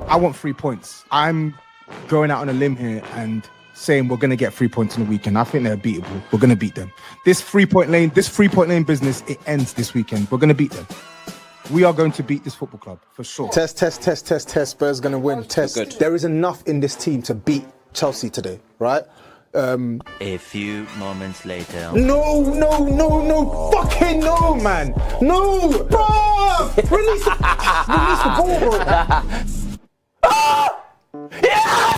I want 3 points. I'm going out on a limb here and saying we're going to get 3 points in the weekend. I think they're beatable. We're going to beat them. This 3-point lane business, it ends this weekend. We're going to beat them. We are going to beat this football club for sure. Test. Spurs going to win. Test. Good. There is enough in this team to beat Chelsea today, right? A few moments later. No, fucking no, man. No, bro. Release the ball, bro. Ah! Yeah!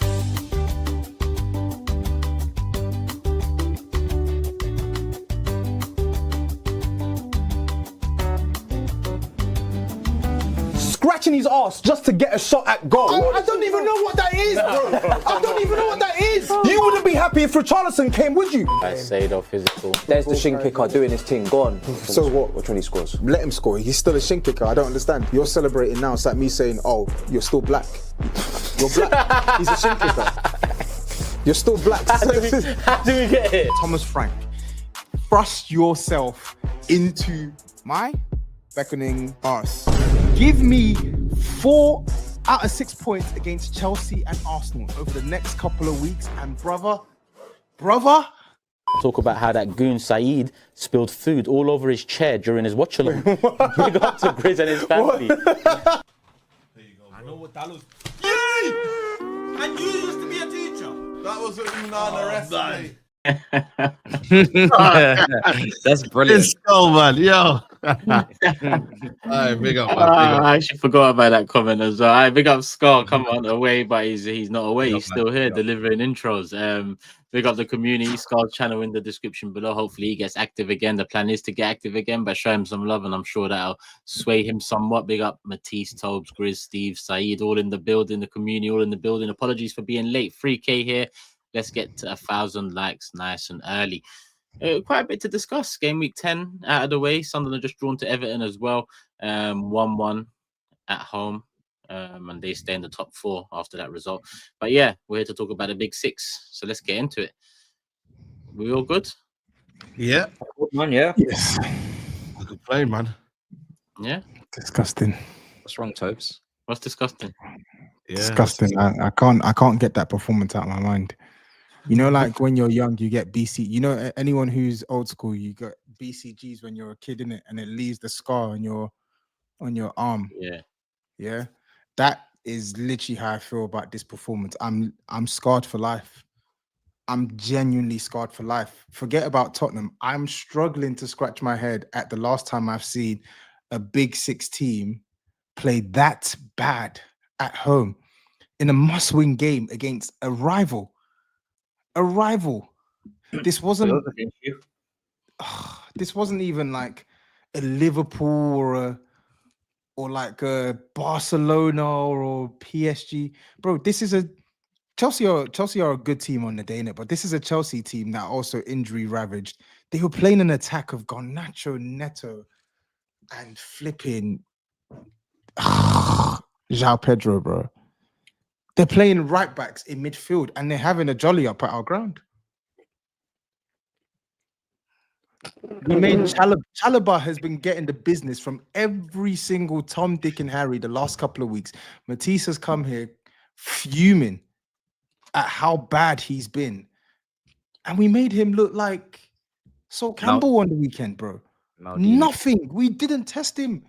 Scratching his ass just to get a shot at goal. I don't even know what that is, bro. I don't even know what that is. You wouldn't be happy if Richarlison came, would you? I say though, physical. There's the shin kicker doing his thing. Go on. So what? Which one he scores? Let him score. He's still a shin kicker. I don't understand. You're celebrating now. It's like me saying, oh, you're still black. You're black. He's a shin kicker. You're still black. How do we get it? Thomas Frank, thrust yourself into my beckoning arse. Give me 4 out of 6 points against Chelsea and Arsenal over the next couple of weeks. And brother, Talk about how that goon SAEED spilled food all over his chair during his watch along. Big up to GRIZZ and his family. There you go. I know what that was. Yay! And you used to be a teacher. That was what you know That's brilliant. Let's go, man. Yo. Alright, big up, man. I actually forgot about that comment as well. Big up Skull, come on, away, but he's not away. He's still here delivering intros. Big up the community. Skull's channel in the description below. Hopefully he gets active again. The plan is to get active again, but show him some love, and I'm sure that'll sway him somewhat. Big up Matisse, TOBS, GRIZZ, Steve, SAEED, all in the building, the community, all in the building. Apologies for being late. 3K here. Let's get to 1,000 likes nice and early. Quite a bit to discuss. Game week 10 out of the way. Sunderland just drawn to Everton as well. 1-1 at home. And they stay in the top 4 after that result. But yeah, we're here to talk about the big 6. So let's get into it. We all good? Yeah. Good man, yeah. yes. Good play, man. Yeah. Disgusting. What's wrong, Tobes? What's disgusting? Yeah. Disgusting. I can't get that performance out of my mind. You know, like when you're young, you get BC. You know, anyone who's old school, you got BCGs when you're a kid, innit? And it leaves the scar on your arm. Yeah. Yeah. That is literally how I feel about this performance. I'm scarred for life. I'm genuinely scarred for life. Forget about Tottenham. I'm struggling to scratch my head at the last time I've seen a big 6 team play that bad at home in a must-win game against a rival. A rival. This wasn't even like a Liverpool or like a Barcelona or PSG. Bro, this is a Chelsea are a good team on the day, innit? But this is a Chelsea team that also injury ravaged. They were playing an attack of Garnacho, Neto, and flipping João Pedro, bro. They're playing right backs in midfield and they're having a jolly up at our ground. We made Chalobah has been getting the business from every single Tom, Dick, and Harry the last couple of weeks. Matisse has come here fuming at how bad he's been. And we made him look like Sol Campbell on the weekend, bro. Nothing. We didn't test him.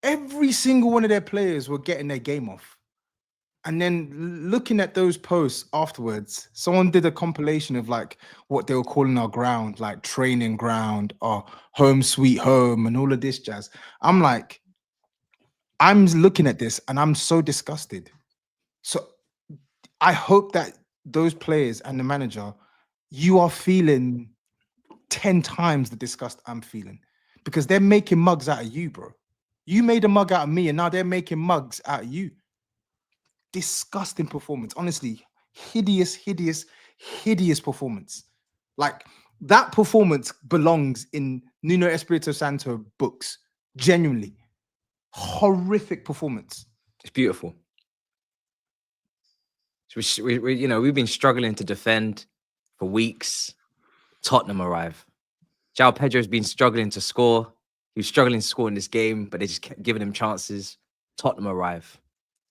Every single one of their players were getting their game off. And then looking at those posts afterwards, someone did a compilation of like what they were calling our ground, like training ground or home sweet home and all of this jazz. I'm like, I'm looking at this and I'm so disgusted. So I hope that those players and the manager, you are feeling 10 times the disgust I'm feeling because they're making mugs out of you, bro. You made a mug out of me and now they're making mugs out of you. Disgusting performance. Honestly, hideous performance. Like that performance belongs in Nuno Espirito Santo books. Genuinely. Horrific performance. It's beautiful. So we've been struggling to defend for weeks. Tottenham arrive. João Pedro's been struggling to score. He was struggling to score in this game, but they just kept giving him chances. Tottenham arrive.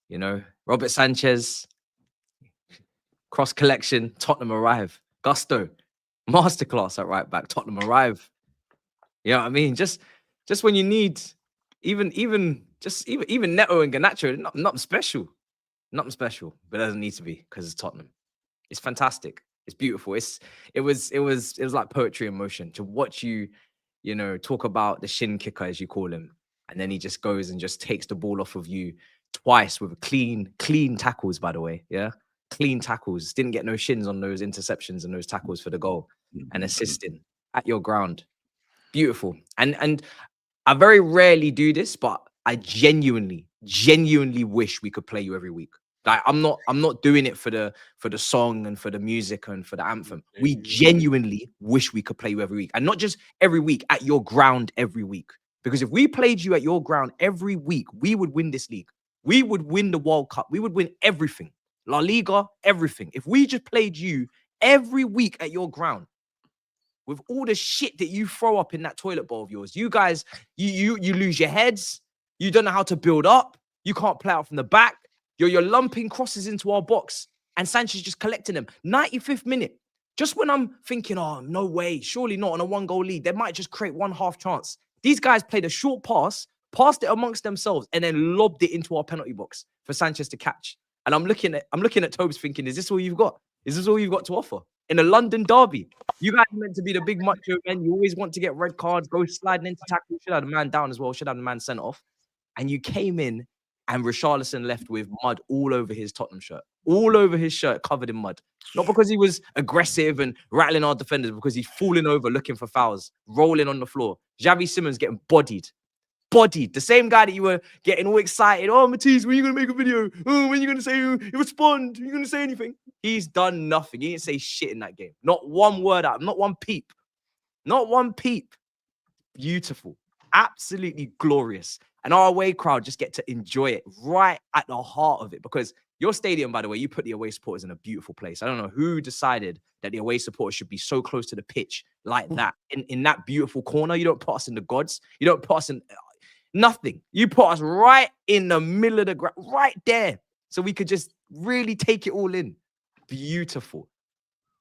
You know, Robert Sanchez, cross collection, Tottenham arrive. Gusto, masterclass at right back, Tottenham arrive. You know what I mean? Just when you need, even Neto and Garnacho, nothing special, but it doesn't need to be because it's Tottenham. It's fantastic. It's beautiful. It was like poetry in motion to watch you, you know, talk about the shin kicker as you call him, and then he just goes and just takes the ball off of you twice with clean tackles. By the way, yeah, clean tackles. Didn't get no shins on those interceptions and those tackles for the goal and assisting at your ground. Beautiful. And I very rarely do this, but I genuinely wish we could play you every week. Like I'm not doing it for the song and for the music and for the anthem. We genuinely wish we could play you every week, and not just every week, at your ground every week. Because if we played you at your ground every week, we would win this league. We would win the World Cup. We would win everything. La Liga, everything. If we just played you every week at your ground, with all the shit that you throw up in that toilet bowl of yours, you guys, you lose your heads. You don't know how to build up. You can't play out from the back. You're lumping crosses into our box, and Sanchez just collecting them. 95th minute. Just when I'm thinking, oh, no way, surely not on a 1-goal lead. They might just create one half chance. These guys played a short pass, passed it amongst themselves, and then lobbed it into our penalty box for Sanchez to catch. And I'm looking at TOBS thinking, is this all you've got? Is this all you've got to offer? In a London derby, you guys are meant to be the big macho men. You always want to get red cards, go sliding into tackle. Should have the man down as well. Should have the man sent off. And you came in, and Richarlison left with mud all over his Tottenham shirt. All over his shirt, covered in mud. Not because he was aggressive and rattling our defenders, because he's falling over looking for fouls, rolling on the floor. Xavi Simons getting bodied. The same guy that you were getting all excited. Oh, Matisse, when are you going to make a video? Oh, when are you going to say, respond? Are you going to say anything? He's done nothing. He didn't say shit in that game. Not one word out. Not one peep. Not one peep. Beautiful. Absolutely glorious. And our away crowd just get to enjoy it right at the heart of it. Because your stadium, by the way, you put the away supporters in a beautiful place. I don't know who decided that the away supporters should be so close to the pitch like that. In that beautiful corner, you don't put us in the gods. You don't put us in nothing. You put us right in the middle of the ground, right there. So we could just really take it all in. Beautiful.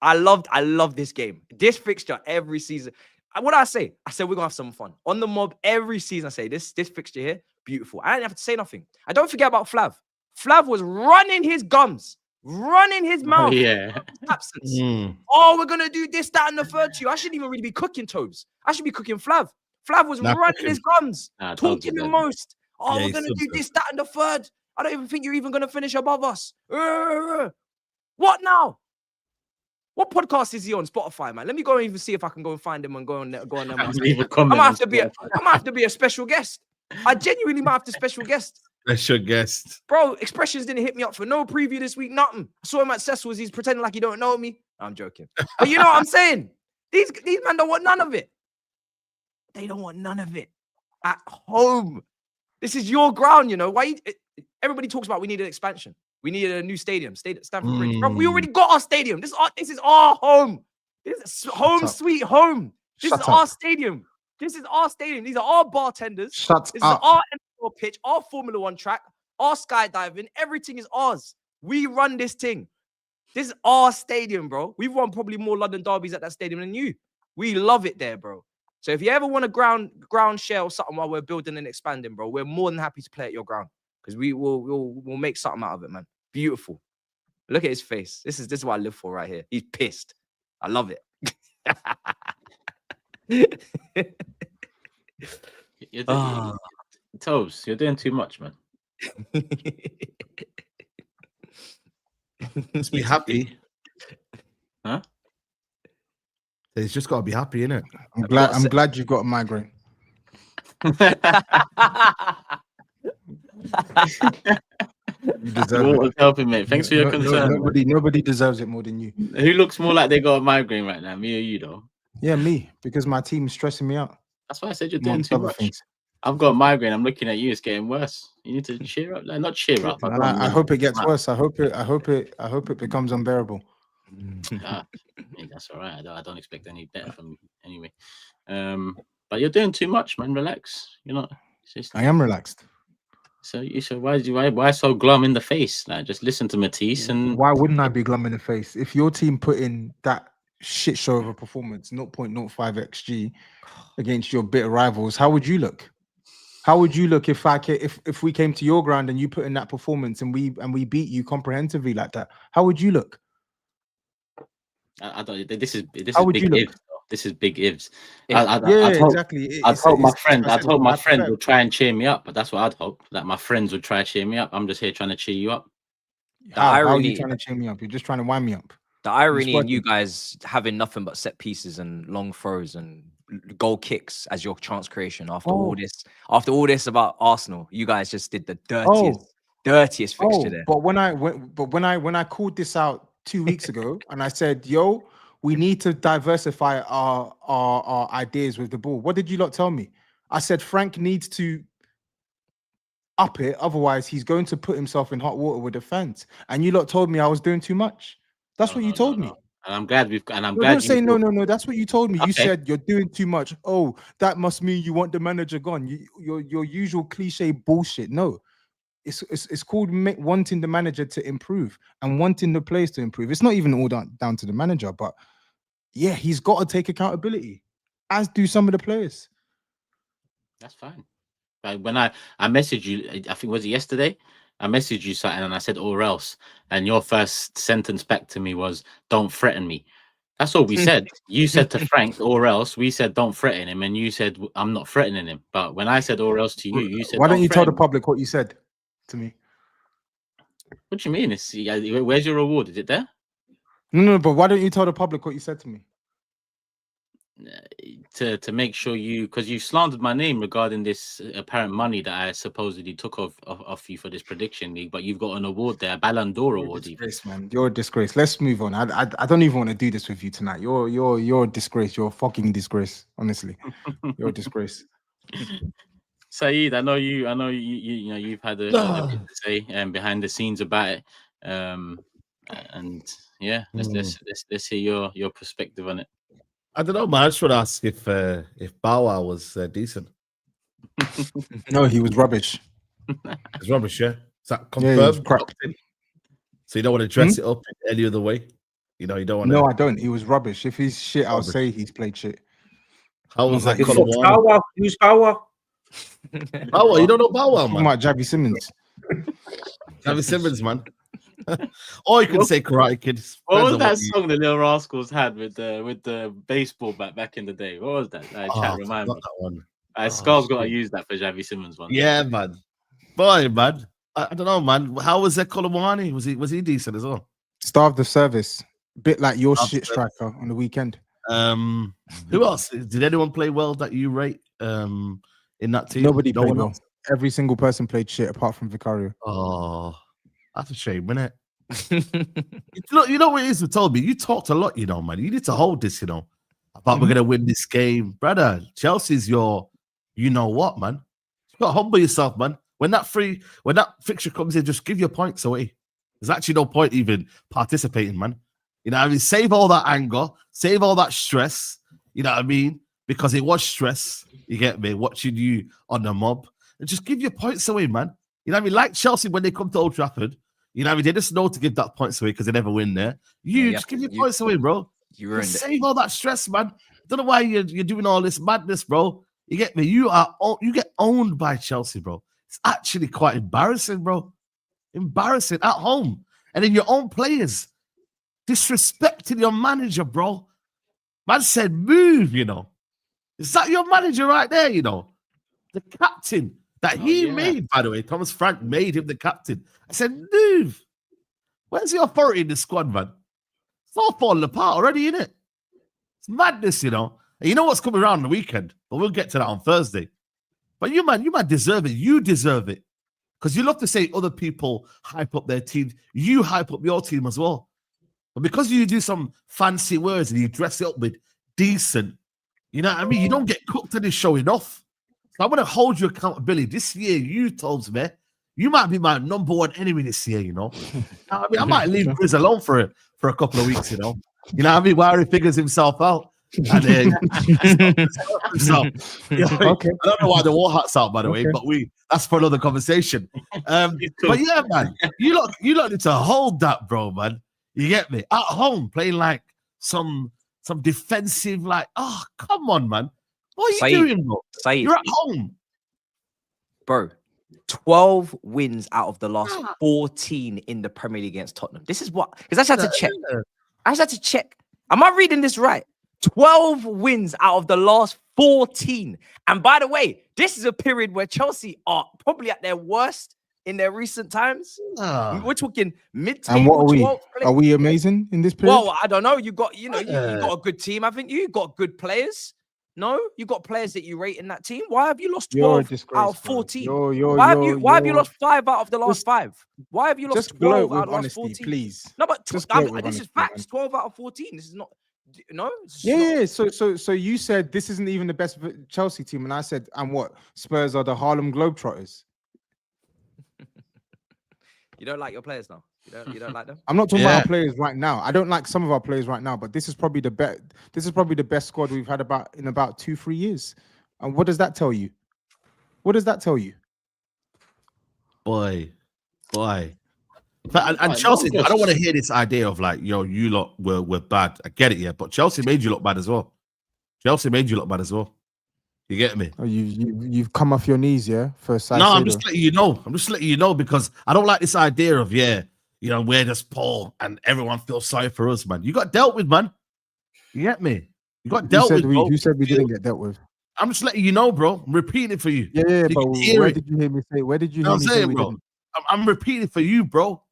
I love this game. This fixture every season. What did I say? I said we're gonna have some fun on the mob every season. I say this fixture here, beautiful. I didn't have to say nothing. And don't forget about Flav. Flav was running his gums, running his mouth. Oh, yeah. Absence. Oh, we're gonna do this, that, and the third to you. I shouldn't even really be cooking TOBS. I should be cooking Flav. Flav was running his gums, talking the most. Oh, we're gonna do this, that, and the third. I don't even think you're even gonna finish above us. What now? What podcast is he on? Spotify, man. Let me go and even see if I can go and find him and go on there. Leave a comment. I might have to be a special guest. I genuinely might have to special guest. Special guest. Bro, Expressions didn't hit me up for no preview this week, nothing. I saw him at Cecil's. He's pretending like he don't know me. I'm joking. But you know what I'm saying? These men don't want none of it. They don't want none of it. At home. This is your ground, you know. Why? Everybody talks about we need an expansion. We needed a new stadium, Stamford Bridge. Bro, we already got our stadium. This is our home. This is home sweet home. This is our stadium. This is our stadium. These are our bartenders. This is our NFL pitch, our Formula One track, our skydiving. Everything is ours. We run this thing. This is our stadium, bro. We've won probably more London derbies at that stadium than you. We love it there, bro. So if you ever want a ground share or something while we're building and expanding, bro, we're more than happy to play at your ground. Because we'll make something out of it, man. Beautiful. Look at his face. This is what I live for right here. He's pissed. I love it. TOBS, you're doing too much, man. Let's be happy. Huh? He's just got to be happy, innit? I'm glad you've got a migraine. You deserve it. Helping, mate. Thanks for your concern. Nobody deserves it more than you. Who looks more like they got a migraine right now? Me or you, though? Yeah, me, because my team is stressing me out. That's why I said you're doing too much. Things. I've got a migraine. I'm looking at you. It's getting worse. You need to cheer up. Like, not cheer up. I hope it gets worse. I hope it becomes unbearable. That's all right. I don't expect any better from you anyway. But you're doing too much, man. Relax. You're not. I am relaxed. So you said, why so glum in the face? Like, just listen to Matisse and Why wouldn't I be glum in the face if your team put in that shit show of a performance, 0.05 xg against your bitter rivals? How would you look? How would you look if if we came to your ground and you put in that performance and we beat you comprehensively like that? How would you look? I don't. This is How would big you look? ifs. Though. This is big ifs. Yeah, I'd hope, exactly. I'd hope my I friend. said I'd hope my it's friend hypothetical. would try and cheer me up. But that's what I'd hope. That my friends would try to cheer me up. I'm just here trying to cheer you up. How are you irony- trying to cheer me up? You're just trying to wind me up. The irony in you working. guys having nothing but set pieces and long throws and goal kicks as your chance creation after all this about Arsenal, you guys just did the dirtiest fixture there. But when I called this out 2 weeks ago and I said, "Yo, we need to diversify our ideas with the ball," what did you lot tell me? I said Frank needs to up it, otherwise he's going to put himself in hot water with the fans. And you lot told me I was doing too much. That's what you told me. And I'm glad we've. And I'm No, glad. don't say no. That's what you told me. You Okay. said you're doing too much. Oh, that must mean you want the manager gone. Your usual cliche bullshit. No, it's called wanting the manager to improve and wanting the players to improve. It's not even all down to the manager, but yeah, he's got to take accountability, as do some of the players. That's fine. But when I messaged you, I think was it yesterday? I messaged you something and I said or else, and your first sentence back to me was "Don't threaten me." That's all we said. You said to Frank or else. We said don't threaten him, and you said I'm not threatening him. But when I said or else to you, you said Why don't you tell the threaten him. public what you said to me? What do you mean? Where's your reward? Is it there? No, but why don't you tell the public what you said to me? To make sure because you slandered my name regarding this apparent money that I supposedly took off you for this prediction league, but you've got an award there, a Ballon d'Or You're a award. Even. disgrace, man. You're a disgrace. Let's move on. I don't even want to do this with you tonight. You're a disgrace. You're a fucking disgrace. Honestly, you're a disgrace. SAEED, I know you've had a bit to say behind the scenes about it. And yeah, let's hear your perspective on it. I don't know, man. I just want to ask if Bow Wow was decent. No, he was rubbish. It's rubbish, yeah? Is that Yeah, he was confirmed? crap. So you don't want to dress it up in any other way? You know, you don't want to... No, I don't. He was rubbish. If he's shit, I'll say he's played shit. How was that? Like, Bow Wow. Who's Bow Wow? Bow Wow, you don't know Bow Wow, Talking man. about Javi Simmons. Javi Simmons, man. Or you can say Karate Kid. What was Depends on that you- song the Little Rascals had with the baseball bat back in the day? What was that? Chat, remind me. Not that one. Scar's got to use that for Javi Simmons one. Yeah, man. Boy, man. I don't know, man. How was that Kolomwani? Was he decent as well? Starved of service. Bit like your Starved shit of service. striker on the weekend. Who else? Did anyone play well that you rate in that team? Nobody No played one well. else? Every single person played shit apart from Vicario. Oh, that's a shame, isn't it? You know what it is with Toby? You talked a lot, you know, man. You need to hold this, you know, about we're gonna win this game, brother. Chelsea's your, you know what, man. You gotta humble yourself, man. When that fixture comes in, just give your points away. There's actually no point even participating, man. You know what I mean? Save all that anger, save all that stress. You know what I mean? Because it was stress. You get me? Watching you on the mob, and just give your points away, man. You know what I mean? Like Chelsea when they come to Old Trafford. You know what I mean? They just know to give that points away because they never win there. Just give your points away, bro. You ruined Just it. save all that stress, man. Don't know why you're doing all this madness, bro. You get me? You get owned by Chelsea, bro. It's actually quite embarrassing, bro. Embarrassing at home. And then your own players disrespecting your manager, bro. Man said, move, you know. Is that your manager right there, you know? The captain that he made, by the way. Thomas Frank made him the captain. I said, move. Where's the authority in the squad, man? It's all falling apart already, innit? It's madness, you know. And you know what's coming around the weekend, but we'll get to that on Thursday. But you man deserve it. You deserve it. Because you love to say other people hype up their team. You hype up your team as well. But because you do some fancy words and you dress it up with decent, you know what I mean? You don't get cooked on this show enough. So I'm going to hold you accountability. This year, you told me, you might be my number one enemy this year, you know? I mean, I might leave GRIZZ alone for a couple of weeks, you know? You know what I mean? While he figures himself out. And then so, Okay. I don't know why the war hat's out, by the way, Okay. but that's for another conversation. But yeah, man, you lot need to hold that, bro, man. You get me? At home, playing like some defensive, like, oh, come on, man. What are you doing, bro? You're at home. Bro, 12 wins out of the last 14 in the Premier League against Tottenham. This is what, because I just had to check. I just had to check. Am I reading this right? 12 wins out of the last 14. And by the way, this is a period where Chelsea are probably at their worst in their recent times. We're talking mid-table. And what are we? 12th place. Are we amazing in this period? Well, I don't know. You got a good team, haven't you? You got good players. No, you got players that you rate in that team. Why have you lost 12 out of 14? Why have you lost 5 out of the last 5? Why have you lost 12 out of the last 14? Please. No, but Just this is facts. 12 out of 14. This is not. No. Yeah. So you said this isn't even the best Chelsea team, and I said, and what? Spurs are the Harlem Globetrotters. You don't like your players now. You don't like them. I'm not talking about our players right now. I don't like some of our players right now, but this is probably the best. This is probably the best squad we've had in about 2-3 years. And what does that tell you? What does that tell you? Boy. And Chelsea, I don't want to hear this idea of like, yo, you lot were bad. I get it, yeah, but Chelsea made you look bad as well. You get me? Oh, you've come off your knees, yeah. First side. No, I'm just letting you know. Because I don't like this idea of we're just poor and everyone feels sorry for us, man. You got dealt with, man. You get me? You got dealt with. You said we didn't get dealt with. I'm just letting you know, bro. I'm repeating it for you. Yeah, but where did you hear me say? Where did you hear me say we didn't? I'm repeating it for you, bro.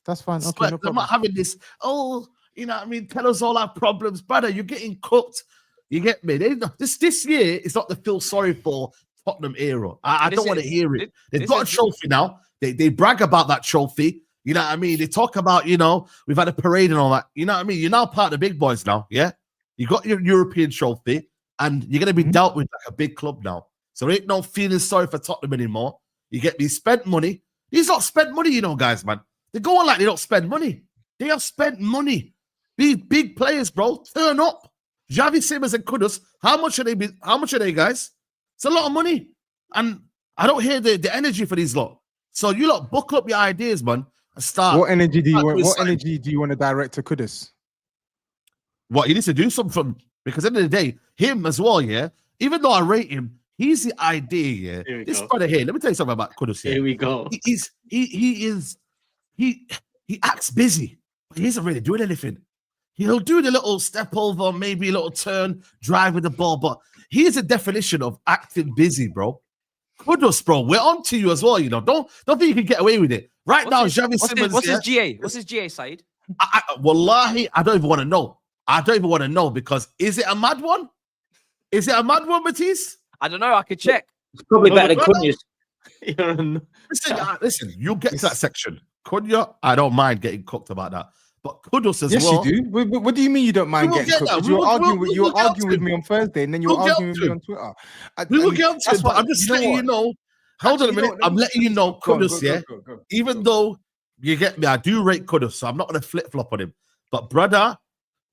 That's fine. Okay, no problem. I'm not having this. Oh, you know what I mean? Tell us all our problems, brother. You're getting cooked. You get me? This year is not the feel sorry for Tottenham era. I don't want to hear it. They've got a trophy now. They brag about that trophy. You know what I mean? They talk about, we've had a parade and all that. You know what I mean? You're now part of the big boys now, yeah? You got your European trophy, and you're going to be dealt with like a big club now. So there ain't no feeling sorry for Tottenham anymore. You get me? Spent money. These not spent money, guys, man. They go on like they don't spend money. They have spent money. These big players, bro, turn up. Xavi Simons and Kudus, how much are they, guys? It's a lot of money. And I don't hear the energy for these lot. So you lot buckle up your ideas, man, and start. What energy do you want? What energy do you want to direct to Kudus? What, he needs to do something, because at the end of the day, him as well, yeah. Even though I rate him, he's the idea, yeah. This brother here, let me tell you something about Kudus. Here we go. He acts busy, but he isn't really doing anything. He'll do the little step over, maybe a little turn, drive with the ball, but he's a definition of acting busy, bro. Kudus, bro, we're on to you as well, Don't think you can get away with it. Xavi Simons. What's his GA? What's his GA, Saeed? Wallahi, I don't even want to know. Because is it a mad one? Matisse? I don't know. I could check. It's probably better than Cunha's. Listen, you'll get to that section. Cunha, I don't mind getting cooked about that. But Kudus as well. Yes, you do. What do you mean you don't mind getting cooked? You were arguing with me on Thursday, and then you were arguing with me on Twitter. We will get to it, but I'm just letting you know. Hold on a minute. I'm letting you know, Kudus, yeah? Even though, you get me, I do rate Kudus, so I'm not going to flip-flop on him. But, brother,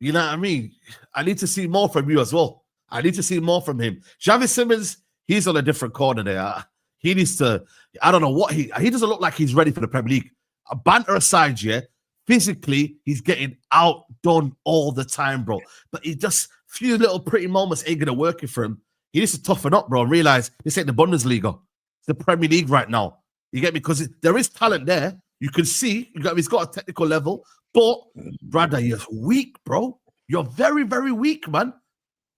you know what I mean? I need to see more from you as well. I need to see more from him. Xavi Simons, he's on a different corner there. He needs to, I don't know what he doesn't look like he's ready for the Premier League. Banter aside, yeah? Physically, he's getting outdone all the time, bro. But he just few little pretty moments ain't gonna work it for him. He needs to toughen up, bro, and realize this ain't the Bundesliga. It's the Premier League right now. You get me? Because there is talent there. You can see he's got a technical level, but brother, you're weak, bro. You're very, very weak, man.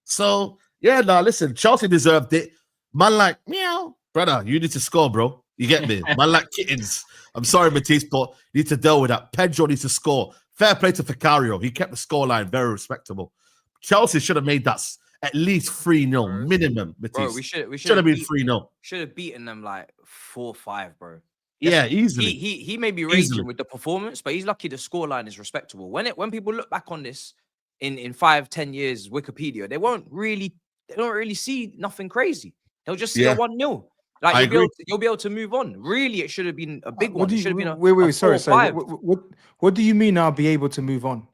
So yeah, listen, Chelsea deserved it. Man, like meow, brother, you need to score, bro. You get me? Man, like kittens. I'm sorry, Matisse, but you need to deal with that. Pedro needs to score. Fair play to Vicario. He kept the scoreline very respectable. Chelsea should have made that at least 3-0 minimum, Matisse. Bro, we should have been 3-0. Should have beaten them like 4-5, bro. Yeah, easily. He may be raging with the performance, but he's lucky the scoreline is respectable. When people look back on this in 5-10 years, Wikipedia, they don't really see nothing crazy. They'll just see a 1-0. Like you'll be able to move on. Really, it should have been a big one. It should have been a sorry. What do you mean I'll be able to move on?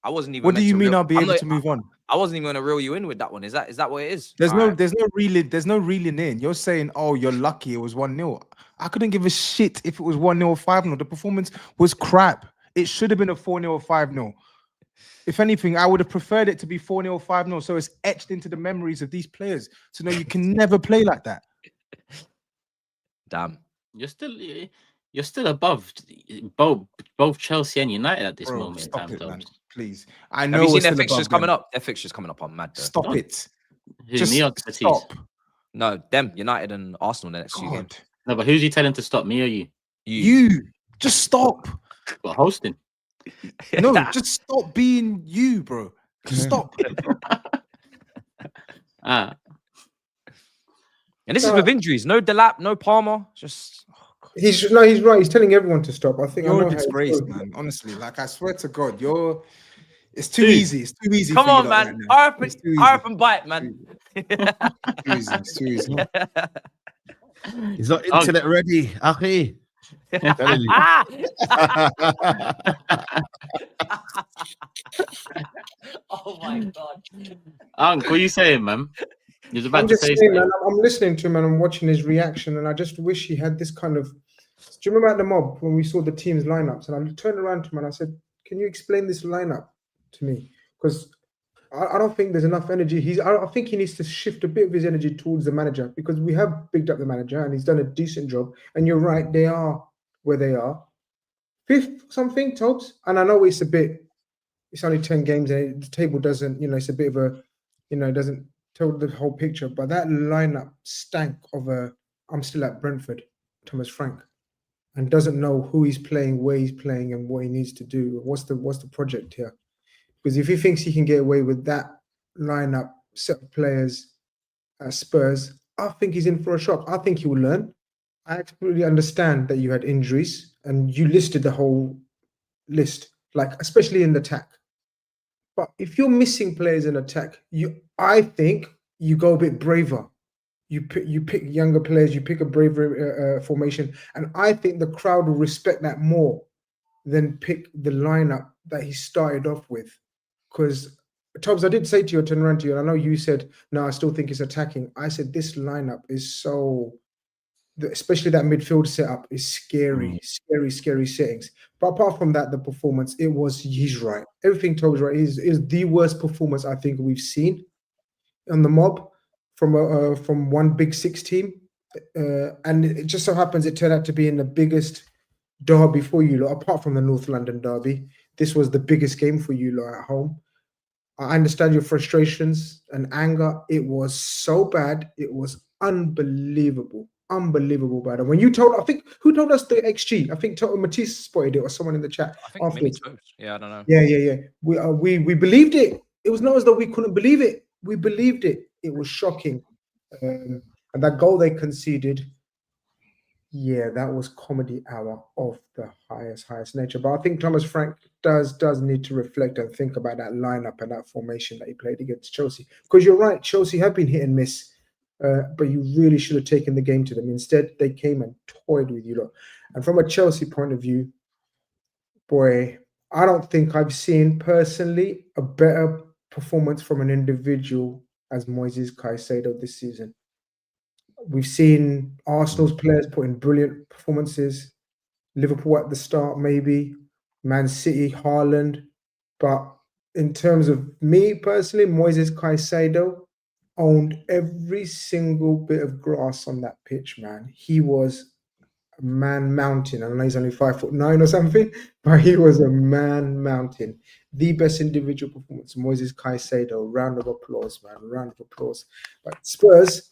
I wasn't even. What do meant you to mean reel- I'll be I'm able not- to move on? I wasn't even gonna reel you in with that one. Is that what it is? There's Alright. there's no reeling in. You're saying, oh, you're lucky it was 1-0. I couldn't give a shit if it was 1-0 or 5-0. The performance was crap. It should have been a 4-0 or 5-0. If anything, I would have preferred it to be 4-0 or 5-0. So it's etched into the memories of these players to know you can never play like that. Damn. You're still above both Chelsea and United at this Bro, moment in stop time, it, man. Tobbs. Please. I Have know you we're seen their still fixtures above coming them. up? Their fixtures coming up on mad though. Stop it. Who, Just me or Tatis? stop. No, them United and Arsenal the next few games. God. No, but who's he telling to stop, me or you? You just stop. What, hosting? No, just stop being you, bro. Just stop. Ah, And this is with injuries. No Delap, no Palmer. Just He's right. He's telling everyone to stop. I think I You're know a how it disgrace, goes. man. Honestly, like I swear to God, it's too easy. It's too easy. come for you on, lot man. right now. Hurry up It's and, too easy. hurry up and bite, man. Too easy. It's too easy. He's not internet ready. Okay. Telling you. Oh my god. Unc, what are you saying, man? You was about I'm to just say saying, something. man. I'm listening to him and I'm watching his reaction, and I just wish he had this kind of. Do you remember at the mob when we saw the team's lineups? And I turned around to him and I said, "Can you explain this lineup to me? Because I don't think there's enough energy. I think he needs to shift a bit of his energy towards the manager, because we have bigged up the manager and he's done a decent job. And you're right, they are where they are, fifth something, Tobs. And I know it's only 10 games and the table doesn't, it's a bit of a, it doesn't tell the whole picture. But that lineup stank of I'm still at Brentford, Thomas Frank, and doesn't know who he's playing, where he's playing, and what he needs to do. What's the project here? Because if he thinks he can get away with that lineup, set of players at Spurs, I think he's in for a shock. I think he will learn. I absolutely understand that you had injuries and you listed the whole list, like especially in the attack. But if you're missing players in attack, I think you go a bit braver. You pick younger players, you pick a braver formation, and I think the crowd will respect that more than pick the lineup that he started off with. Because, Tubbs, I did say to you, I turned around to you, and I know you said, no, I still think it's attacking. I said, this lineup is especially that midfield setup is scary settings. But apart from that, the performance, he's right. Everything Tubbs right is the worst performance I think we've seen on the mob from one Big Six team. And it just so happens it turned out to be in the biggest derby for you lot, apart from the North London derby. This was the biggest game for you lot at home. I understand your frustrations and anger. It was so bad. It was unbelievable bad. And when you told, I think, who told us the XG? I think Matisse spotted it, or someone in the chat. I think maybe Toast. Yeah, I don't know. Yeah. We believed it. It was not as though we couldn't believe it. We believed it. It was shocking. And that goal they conceded, that was comedy hour of the highest nature. But I think Thomas Frank does need to reflect and think about that lineup and that formation that he played against Chelsea. Because you're right, Chelsea have been hit and miss, but you really should have taken the game to them. Instead, they came and toyed with you lot. And from a Chelsea point of view, boy, I don't think I've seen personally a better performance from an individual as Moises Caicedo this season. We've seen Arsenal's players put in brilliant performances. Liverpool at the start, maybe. Man City, Haaland. But in terms of me personally, Moises Caicedo owned every single bit of grass on that pitch, man. He was a man mountain. I know he's only 5'9" or something, but he was a man mountain. The best individual performance, Moises Caicedo. Round of applause, man. Round of applause. But Spurs,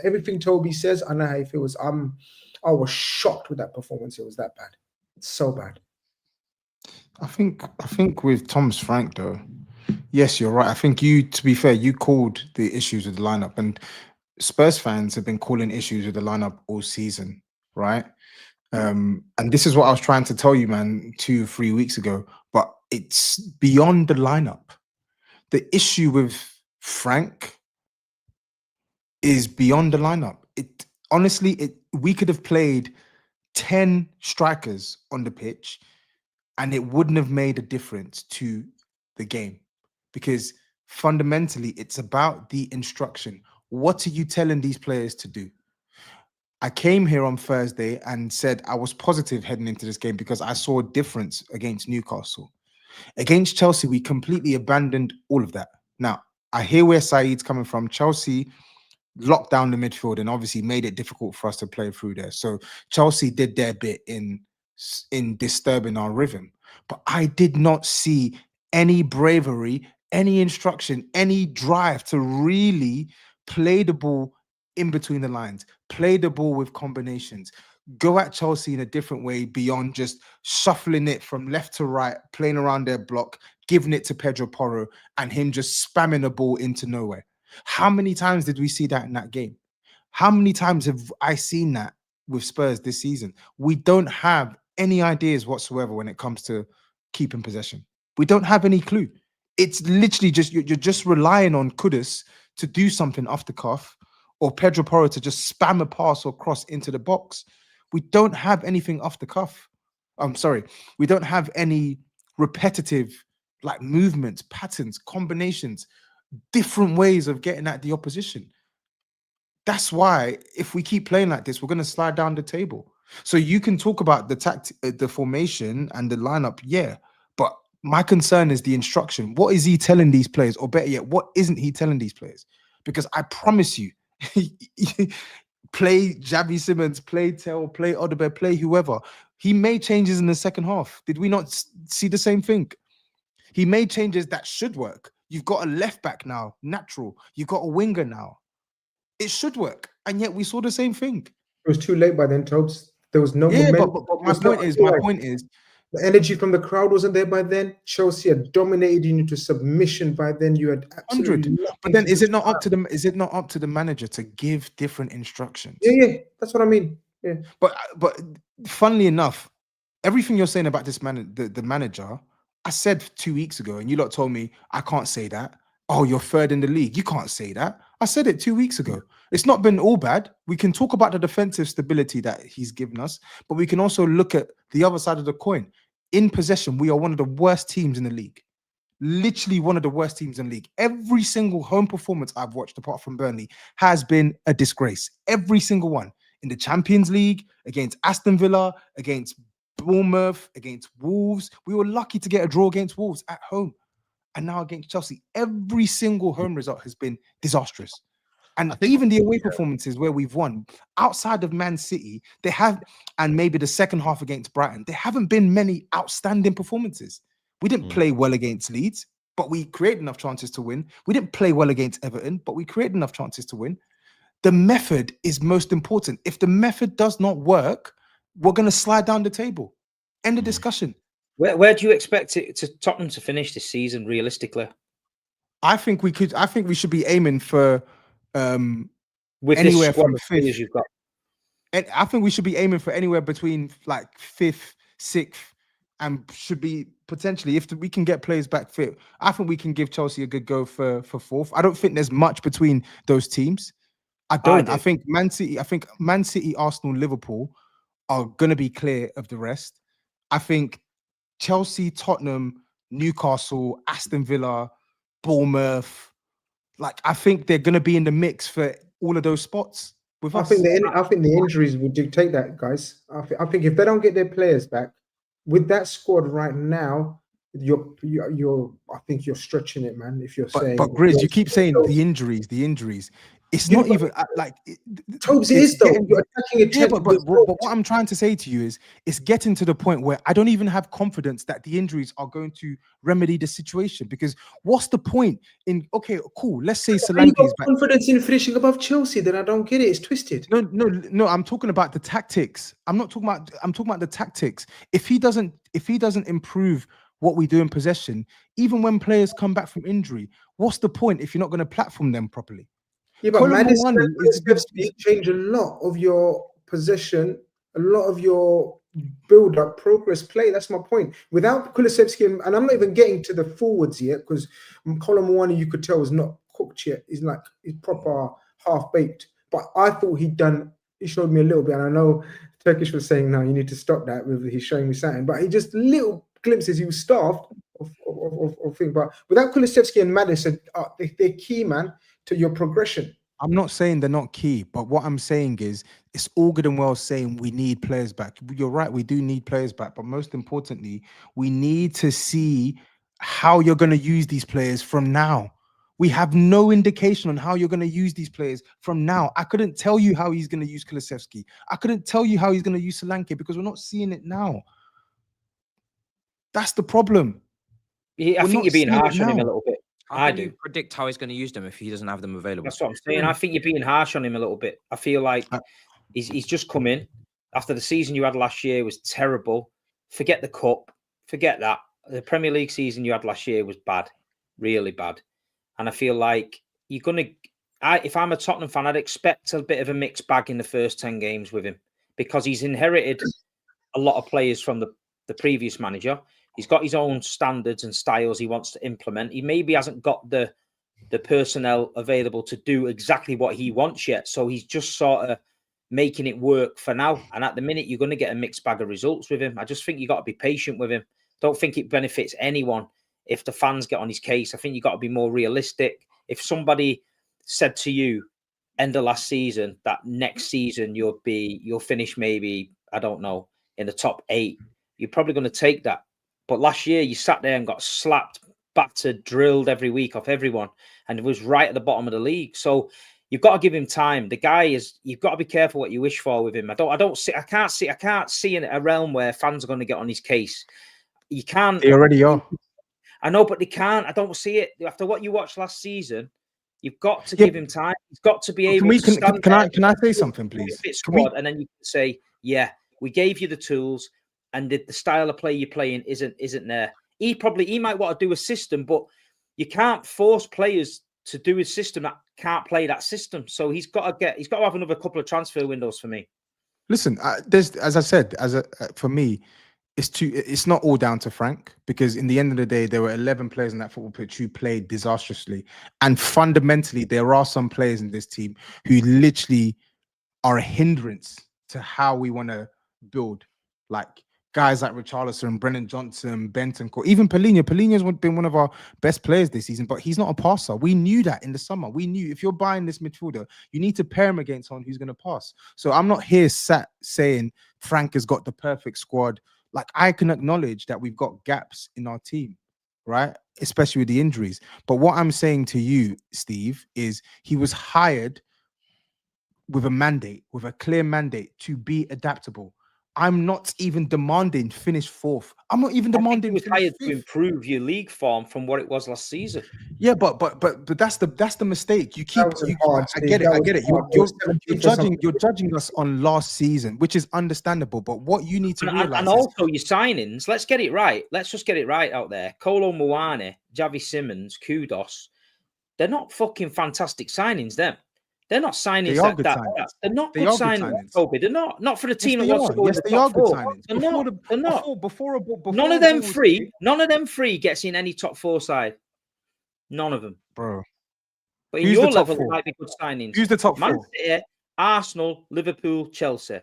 everything Toby says, I know how he feels. I was shocked with that performance. It was that bad. It's so bad. I think with Thomas Frank though, yes, you're right. I think to be fair, you called the issues with the lineup, and Spurs fans have been calling issues with the lineup all season, right? And this is what I was trying to tell you, man, 2-3 weeks ago. But it's beyond the lineup. The issue with Frank is beyond the lineup. We could have played 10 strikers on the pitch, and it wouldn't have made a difference to the game, because fundamentally it's about the instruction. What are you telling these players to do? I came here on Thursday and said I was positive heading into this game because I saw a difference against Newcastle. Against Chelsea, we completely abandoned all of that. Now, I hear where SAEED's coming from. Chelsea locked down the midfield and obviously made it difficult for us to play through there. So Chelsea did their bit in disturbing our rhythm. But I did not see any bravery, any instruction, any drive to really play the ball in between the lines, play the ball with combinations, go at Chelsea in a different way beyond just shuffling it from left to right, playing around their block, giving it to Pedro Porro, and him just spamming the ball into nowhere. How many times did we see that in that game? How many times have I seen that with Spurs this season? We don't have any ideas whatsoever when it comes to keeping possession. We don't have any clue. It's literally just, you're just relying on Kudus to do something off the cuff, or Pedro Porro to just spam a pass or cross into the box. We don't have anything off the cuff. I'm sorry. We don't have any repetitive like movements, patterns, combinations, different ways of getting at the opposition. That's why if we keep playing like this, we're going to slide down the table. So you can talk about the formation and the lineup, yeah, but my concern is the instruction. What is he telling these players? Or better yet, what isn't he telling these players? Because I promise you, play Xavi Simons, play Tel, play Odegaard, play whoever. He made changes in the second half. Did we not see the same thing? He made changes that should work. You've got a left back now, natural. You've got a winger now. It should work. And yet we saw the same thing. It was too late by then, Tobes. There was no momentum. But my point is, the energy from the crowd wasn't there by then. Chelsea had dominated you into submission by then. You had absolutely 100. But then is it not up to them? Is it not up to the manager to give different instructions? Yeah, that's what I mean. Yeah. But funnily enough, everything you're saying about this the manager, I said 2 weeks ago, and you lot told me I can't say that. Oh, you're third in the league. You can't say that. I said it 2 weeks ago. It's not been all bad. We can talk about the defensive stability that he's given us, but we can also look at the other side of the coin. In possession, we are one of the worst teams in the league. Literally one of the worst teams in the league. Every single home performance I've watched, apart from Burnley, has been a disgrace. Every single one. In the Champions League, against Aston Villa, against Bournemouth, against Wolves. We were lucky to get a draw against Wolves at home. And now against Chelsea, every single home result has been disastrous. And even the away performances where we've won, outside of Man City, they have, and maybe the second half against Brighton, there haven't been many outstanding performances. We didn't play well against Leeds, but we created enough chances to win. We didn't play well against Everton, but we created enough chances to win. The method is most important. If the method does not work, we're going to slide down the table. End of discussion. Where do you expect it to Tottenham to finish this season realistically? I think we should be aiming for with anywhere this squad from of players fifth. you've got. And I think we should be aiming for anywhere between like fifth, sixth, and should be potentially, if we can get players back fit, I think we can give Chelsea a good go for fourth. I don't think there's much between those teams. I think Man City, Arsenal, Liverpool are going to be clear of the rest. I think Chelsea, Tottenham, Newcastle, Aston Villa, Bournemouth, like I think they're going to be in the mix for all of those spots with us. I think the injuries will dictate that, guys. I think if they don't get their players back with that squad right now, I think you're stretching it, man. If you're saying, but Grizz, you keep saying the injuries. It's not even like Tobes, it is though. You're attacking it. Yeah, but what I'm trying to say to you is, it's getting to the point where I don't even have confidence that the injuries are going to remedy the situation. Because what's the point in? Okay, cool. Let's say Solanke is back. Confidence in finishing above Chelsea, then I don't get it. It's twisted. No. I'm talking about the tactics. I'm talking about the tactics. If he doesn't improve what we do in possession, even when players come back from injury, what's the point if you're not going to platform them properly? Yeah, but MATISSE change a lot of your possession, a lot of your build-up, progress play. That's my point. Without Kulusevski, and I'm not even getting to the forwards yet, because Colomwani, you could tell, is not cooked yet. He's proper half-baked. But I thought he showed me a little bit, and I know Turkish was saying, no, you need to stop that. He's showing me something. But he just little glimpses he was starved of things. But without Kulusevski and MATISSE, they're key, man, to your progression. I'm not saying they're not key, but what I'm saying is it's all good and well saying we need players back. You're right, we do need players back, but most importantly, we need to see how you're going to use these players from now. We have no indication on how you're going to use these players from now. I couldn't tell you how he's going to use Kulusevski. I couldn't tell you how he's going to use Solanke because we're not seeing it now. That's the problem. I think you're being harsh on him a little bit. How can you predict how he's going to use them if he doesn't have them available? That's what I'm saying. I think you're being harsh on him a little bit. I feel like he's just come in after the season you had last year was terrible. Forget the cup, forget that. The Premier League season you had last year was bad, really bad. And I feel like you're gonna. If I'm a Tottenham fan, I'd expect a bit of a mixed bag in the first 10 games with him because he's inherited a lot of players from the previous manager. He's got his own standards and styles he wants to implement. He maybe hasn't got the personnel available to do exactly what he wants yet. So he's just sort of making it work for now. And at the minute, you're going to get a mixed bag of results with him. I just think you got to be patient with him. Don't think it benefits anyone if the fans get on his case. I think you got to be more realistic. If somebody said to you, end of last season, that next season you'll finish maybe, I don't know, in the top 8, you're probably going to take that. But last year, you sat there and got slapped, battered, drilled every week off everyone, and it was right at the bottom of the league. So you've got to give him time. The guy is. You've got to be careful what you wish for with him. I can't see in a realm where fans are going to get on his case. You can't. They already are. I know, but they can't. I don't see it after what you watched last season. You've got to give him time. He's got to be able to. Can I say something, please? Squad, and then you can say, yeah, we gave you the tools. And the style of play you're playing isn't there. He might want to do a system, but you can't force players to do a system that can't play that system. So he's got to have another couple of transfer windows for me. Listen, as I said, for me, it's not all down to Frank because in the end of the day, there were 11 players in that football pitch who played disastrously, and fundamentally, there are some players in this team who literally are a hindrance to how we want to build, like guys like Richarlison, Brennan Johnson, Bentancur, even Paulinho. Paulinho's been one of our best players this season, but he's not a passer. We knew that in the summer. We knew if you're buying this midfielder, you need to pair him against someone who's going to pass. So I'm not here sat saying Frank has got the perfect squad. Like, I can acknowledge that we've got gaps in our team, right? Especially with the injuries. But what I'm saying to you, Steve, is he was hired with a mandate, with a clear mandate to be adaptable. I'm not even demanding finish 4th. I'm not even demanding. He was hired to improve your league form from what it was last season. Yeah, but that's the mistake. I get it. You're judging us on last season, which is understandable. But what you need to realize, and also your signings. Let's get it right. Let's just get it right out there. Kolo Muani, Javi Simmons, Kudos. They're not fucking fantastic signings. They're not signings. They're not good signings. Toby. They're not for the team that wants to go in the top 4. They're not. None of them free. None of them free gets in any top 4 side. None of them, bro. But in your level, it might be good signings. Who's the top 4? Man City, Arsenal, Liverpool, Chelsea.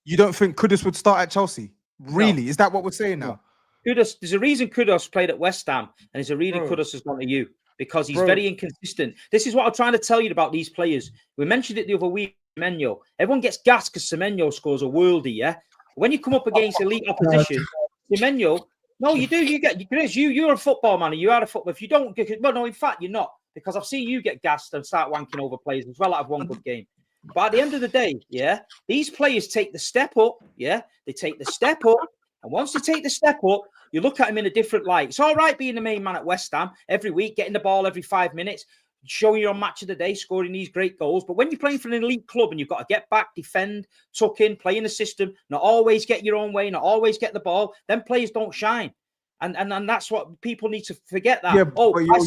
You don't think Kudus would start at Chelsea? Really? No. Is that what we're saying now? Kudus. There's a reason Kudus played at West Ham, and there's a reason Kudus has gone to you. Because he's very inconsistent. This is what I'm trying to tell you about these players. We mentioned it the other week, Semenyo. Everyone gets gassed because Semenyo scores a worldie, yeah? When you come up against elite opposition, Semenyo, no, you do. You're a football man. You are a football. If you don't, well, no, in fact, you're not. Because I've seen you get gassed and start wanking over players as well out of one good game. But at the end of the day, yeah, these players take the step up, yeah? They take the step up. And once they take the step up, you look at him in a different light. It's all right being the main man at West Ham every week, getting the ball every 5 minutes, showing you're on match of the day, scoring these great goals. But when you're playing for an elite club and you've got to get back, defend, tuck in, play in the system, not always get your own way, not always get the ball, then players don't shine. And that's what people need to forget. That. Yeah, but you're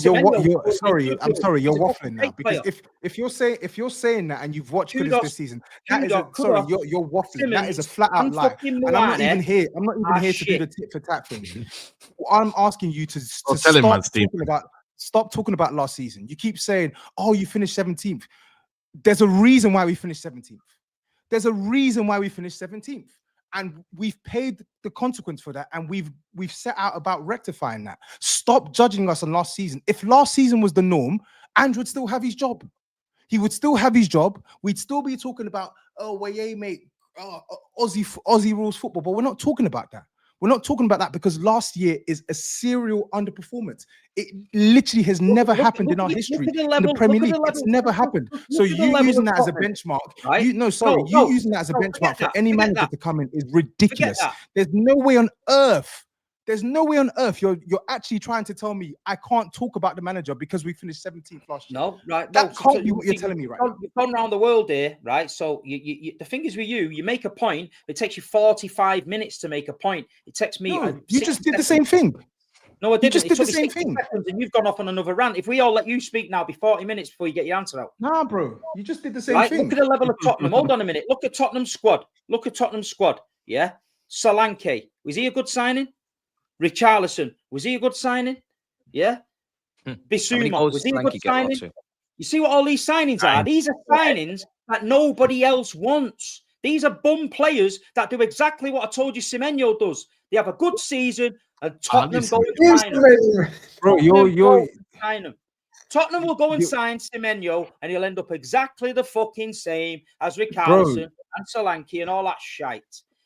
sorry. I'm sorry. You're waffling now because if you're saying that and you've watched Kudus this season, that is you're waffling. Simmons, that is a flat out lie. And I'm not even here. I'm not even here to do the tit for tat thing. I'm asking you to stop talking about last season. You keep saying, "Oh, you finished 17th." There's a reason why we finished 17th. There's a reason why we finished 17th. and we've paid the consequence for that, and we've set out about rectifying that. Stop judging us on last season. If last season was the norm, Andrew would still have his job. He would still have his job. We'd still be talking about, oh, well, yeah, mate, Aussie rules football, but we're not talking about that. We're not talking about that because last year is a serial underperformance. It literally has never happened in our history in the Premier League. It's never happened. So you using that as a benchmark, you using that as a benchmark for any manager to come in is ridiculous. There's no way on earth. There's no way on earth you're actually trying to tell me I can't talk about the manager because we finished 17th last year. No, right. That can't be what you're telling me right now. You've gone around the world here, right? So the thing is with you make a point. It takes you 45 minutes to make a point. It takes me. No, you just did the same thing. No, I didn't. You just did the same thing. And you've gone off on another rant. If we all let you speak now, it'll be 40 minutes before you get your answer out. Nah, bro. You just did the same thing. Look at the level of Tottenham. Hold on a minute. Look at Tottenham's squad. Yeah. Solanke. Was he a good signing? Richarlison, was he a good signing? Yeah. Bissouma, was he a good signing? You see what all these signings are? These are signings that nobody else wants. These are bum players that do exactly what I told you Semenyo does. They have a good season and Tottenham go and sign him. Bro, you're Tottenham will go and sign Semenyo and he'll end up exactly the fucking same as Richarlison and Solanke and all that shite.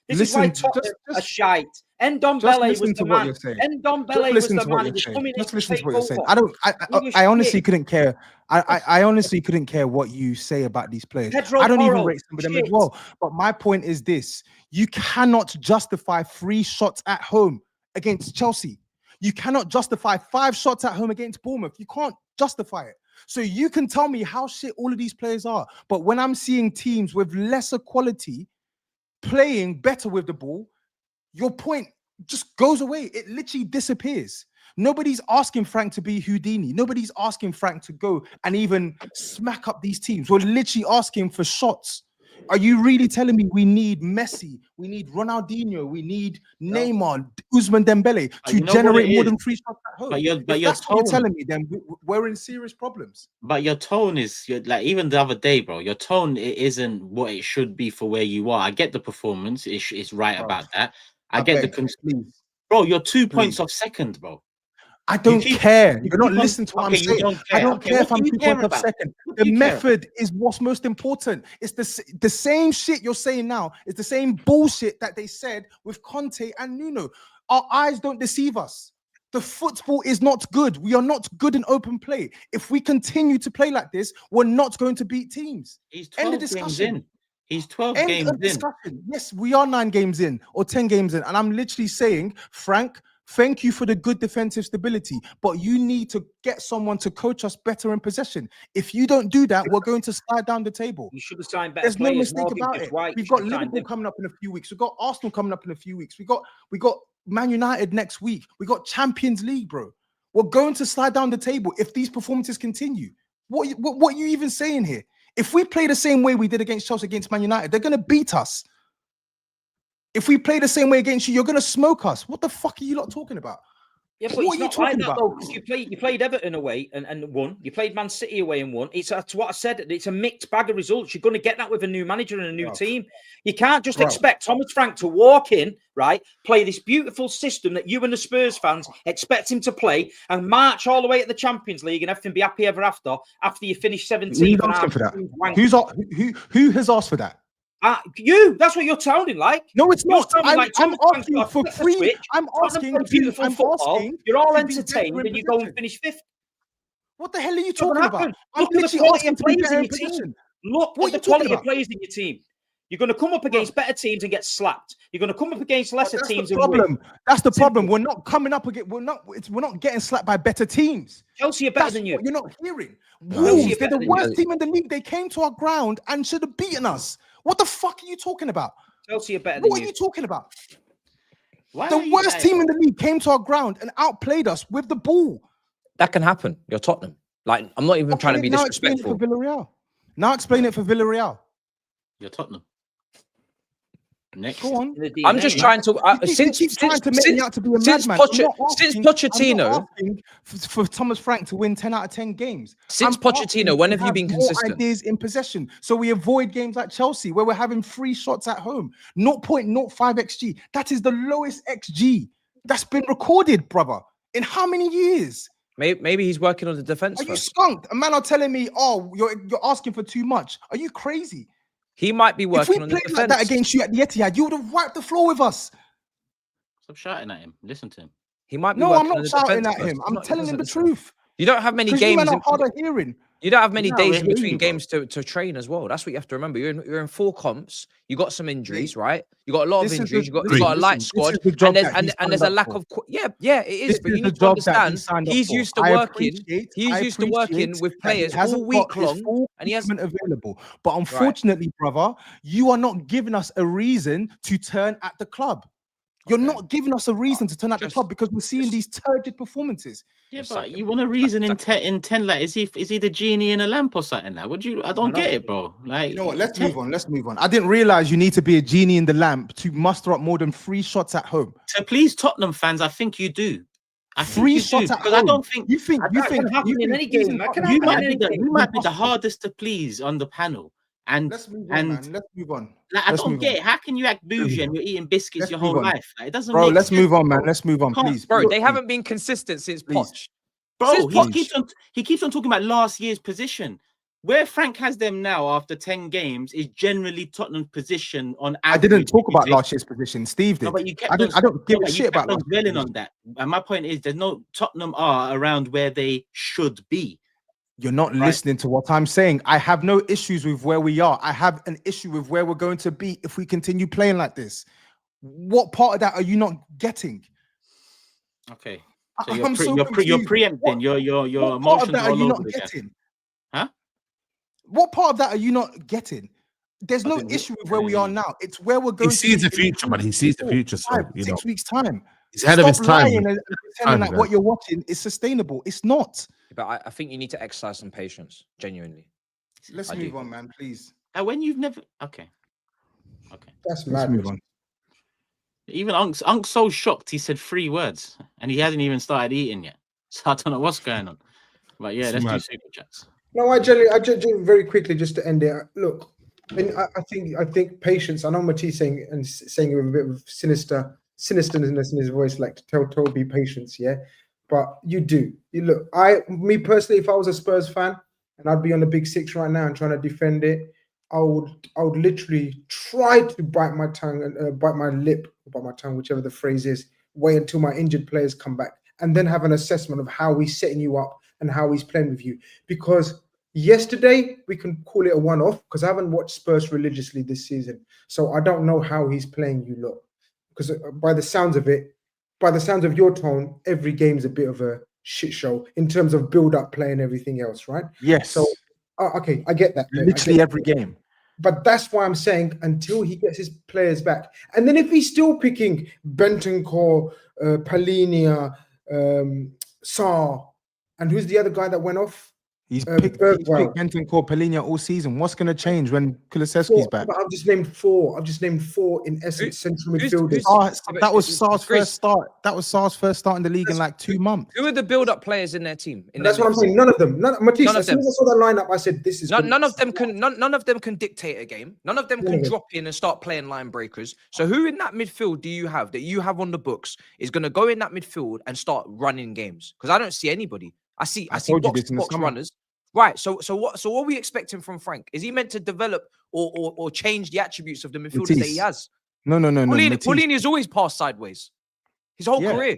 This is why Tottenham are shite. Ndombele was the man. Ndombele was the man. Just listen to what you're saying. I honestly couldn't care. I honestly couldn't care what you say about these players. I don't even rate some of them as well. But my point is this: you cannot justify 3 shots at home against Chelsea. You cannot justify 5 shots at home against Bournemouth. You can't justify it. So you can tell me how shit all of these players are, but when I'm seeing teams with lesser quality playing better with the ball, your point just goes away. It literally disappears. Nobody's asking Frank to be Houdini. Nobody's asking Frank to go and even smack up these teams. We're literally asking for shots. Are you really telling me we need Messi, we need Ronaldinho, we need Neymar, Ousmane Dembele to generate more than 3 shots at home? But that's what you're telling me, then we're in serious problems. But your tone is like, even the other day, bro, your tone it isn't what it should be for where you are. I get the performance, it's right about that. I get the bro, you're 2 points off second, bro. I don't care. You're not listening to what I'm saying. I don't care if I'm 2 points off second. The method is what's most important. It's the same shit you're saying now. It's the same bullshit that they said with Conte and Nuno. Our eyes don't deceive us. The football is not good. We are not good in open play. If we continue to play like this, we're not going to beat teams. He's 12 games in. He's 12 games in. Yes, we are 9 games in or 10 games in. And I'm literally saying, Frank, thank you for the good defensive stability, but you need to get someone to coach us better in possession. If you don't do that, we're going to slide down the table. You should have signed better. There's no mistake about it. We've got Liverpool coming up in a few weeks. We've got Arsenal coming up in a few weeks. We got Man United next week. We got Champions League, bro. We're going to slide down the table if these performances continue. What are you even saying here? If we play the same way we did against Chelsea, against Man United, they're going to beat us. If we play the same way against you, you're going to smoke us. What the fuck are you lot talking about? Yeah, but what are you talking about? Though, you played Everton away and won. You played Man City away and won. It's what I said. It's a mixed bag of results. You're going to get that with a new manager and a new team. You can't just expect Thomas Frank to walk in, right, play this beautiful system that you and the Spurs fans expect him to play and march all the way at the Champions League and everything be happy ever after you finish 17th. Who's asking for that? Who has asked for that? That's what you're sounding like. No, it's not. I'm asking for free. Switch. I'm asking. You're all entertained and you go and finish 5th. What the hell are you talking about? Look at the quality of players in your team. Look at the quality of players in your team. You're going to come up against better teams and get slapped. You're going to come up against lesser teams and win. That's the problem. We're not coming up against. We're not getting slapped by better teams. Chelsea are better than you. You're not hearing. Wolves, they're the worst team in the league. They came to our ground and should have beaten us. What the fuck are you talking about? Chelsea are better than you. What are you talking about? The worst team in the league came to our ground and outplayed us with the ball. That can happen. You're Tottenham. Like, I'm not even trying to be disrespectful. Now explain it for Villarreal. You're Tottenham. Next. Go on. I'm just trying to since trying to make me out to be a since madman. since I'm not Pochettino, asking for Thomas Frank to win 10 out of 10 games. since I'm asking Pochettino, when to have you been more consistent? ideas in possession, so we avoid games like Chelsea where we're having 3 shots at home, 0.05 xg. That is the lowest xg that's been recorded, brother. In how many years? Maybe he's working on the defense Are you first. skunked? A man are telling me, oh, you're asking for too much. Are you crazy? He might be If we working on the played defense. like that against you at the Etihad, you would have wiped the floor with us. Stop shouting at him. Listen to him. He might be No, working I'm on not the shouting defense at first. him. He's I'm not- he telling him doesn't the listen. truth. You don't have many Because you games. men are hard of hearing. You don't have many No, days we're in hearing between you, bro. games to train as well. That's what you have to remember. You're in 4 comps. You got some injuries, right? You got a lot of This is injuries. the- You got listen, a light listen, this squad, is the job and there's that he and there's signed a up lack for. of yeah, it is. This But is you the need to job that he understand signed up he's for. used to I working. appreciate- He's I used to working appreciate with that he players all hasn't week got his long, full and he has. complement available. But unfortunately, brother, you are not giving us a reason to turn at the club. You're not giving us a reason to turn at the club because we're seeing these turgid performances. Yeah, Just but like you want a reason in exactly. 10 like is he the genie in a lamp or something? Like, would you? I don't get it, bro. Like, You know what? Let's move on. Let's move on. I didn't realize you need to be a genie in the lamp to muster up more than 3 shots at home. To please Tottenham fans, I think you do. I think 3 you shots do, at because home. I don't think You think That can happen in any game. That can you happen in might any be the game. you might be the hardest to please on the panel. And Let's move on, man. Let's move on. like, I Let's don't move get on. it. How can you act bougie and you're eating biscuits Let's your move whole on. life? Like, it doesn't Bro, make let's sense, move on, man. bro. Let's move on, Can't- please. Bro, please, they please. haven't been consistent since Please. Poch. Bro, Since he Poch. keeps on talking about last year's position. Where Frank has them now after 10 games is generally Tottenham's position on I average. didn't talk about You take- last year's position. Steve did. No, but you kept I don't give a shit about last year's dwelling on position. that. And my point is, there's no Tottenham are around where they should be. You're not Right. listening to what I'm saying. I have no issues with where we are. I have an issue with where we're going to be if we continue playing like this. What part of that are you not getting? Okay. I- So I'm so you're confused. preempting. Your What part of emotions that are are all you over not the gap. getting? Huh? What part of that are you not getting? There's I no didn't issue with where we are really- now. It's where we're He going to sees be the in future, man. He sees the 4, future. So 5, you know, 6 weeks' time. he's ahead of his Stop time. lying man. and pretending like man. what you're watching is sustainable. It's not. But I think you need to exercise some patience, genuinely. Let's I move do. on, man, please. And when you've never okay. That's Let's mad. move on. Even Unc's so shocked he said 3 words and he hasn't even started eating yet. So I don't know what's going on. But yeah, let's do mad. super chats. No, I generally very quickly just to end it. Look, I think patience. I know Matisse saying it with a bit of sinisterness in his voice, like to tell Toby patience, yeah. But you do. You look. Me personally, if I was a Spurs fan and I'd be on the big 6 right now and trying to defend it, I would literally try to bite my tongue and bite my lip, bite my tongue, whichever the phrase is. Wait until my injured players come back, and then have an assessment of how he's setting you up and how he's playing with you. Because yesterday we can call it a one-off because I haven't watched Spurs religiously this season, so I don't know how he's playing you lot. Because by the sounds of it, by the sounds of your tone, every game's a bit of a shit show in terms of build-up play and everything else, right? Yes. So okay, I get that. mate. I Literally get every game. But that's why I'm saying until he gets his players back, and then if he's still picking Bentancur, Palinia, Sarr, and who's the other guy that went off? He's picked Bergwijn. Bentancur, Palinia all season. What's going to change when Kulusevski's back? But I've just named 4. I've just named 4 in essence central midfielders. That was Sarr's Grizz. first start. That was Sarr's first start in the league in like 2 months. Who are the build-up players in their team? That's what I'm saying. None of them. Matisse, None of as soon them. as I saw that lineup, I said, "This is None of them can dictate a game. None of them can drop in and start playing line breakers. So who in that midfield do you have that you have on the books is going to go in that midfield and start running games? Because I don't see anybody. I see told you box this in the box summer. runners. Right. So what are we expecting from Frank? Is he meant to develop or change the attributes of the midfielders that he Matisse. has? No. Pauline has always passed sideways his whole Yeah. career.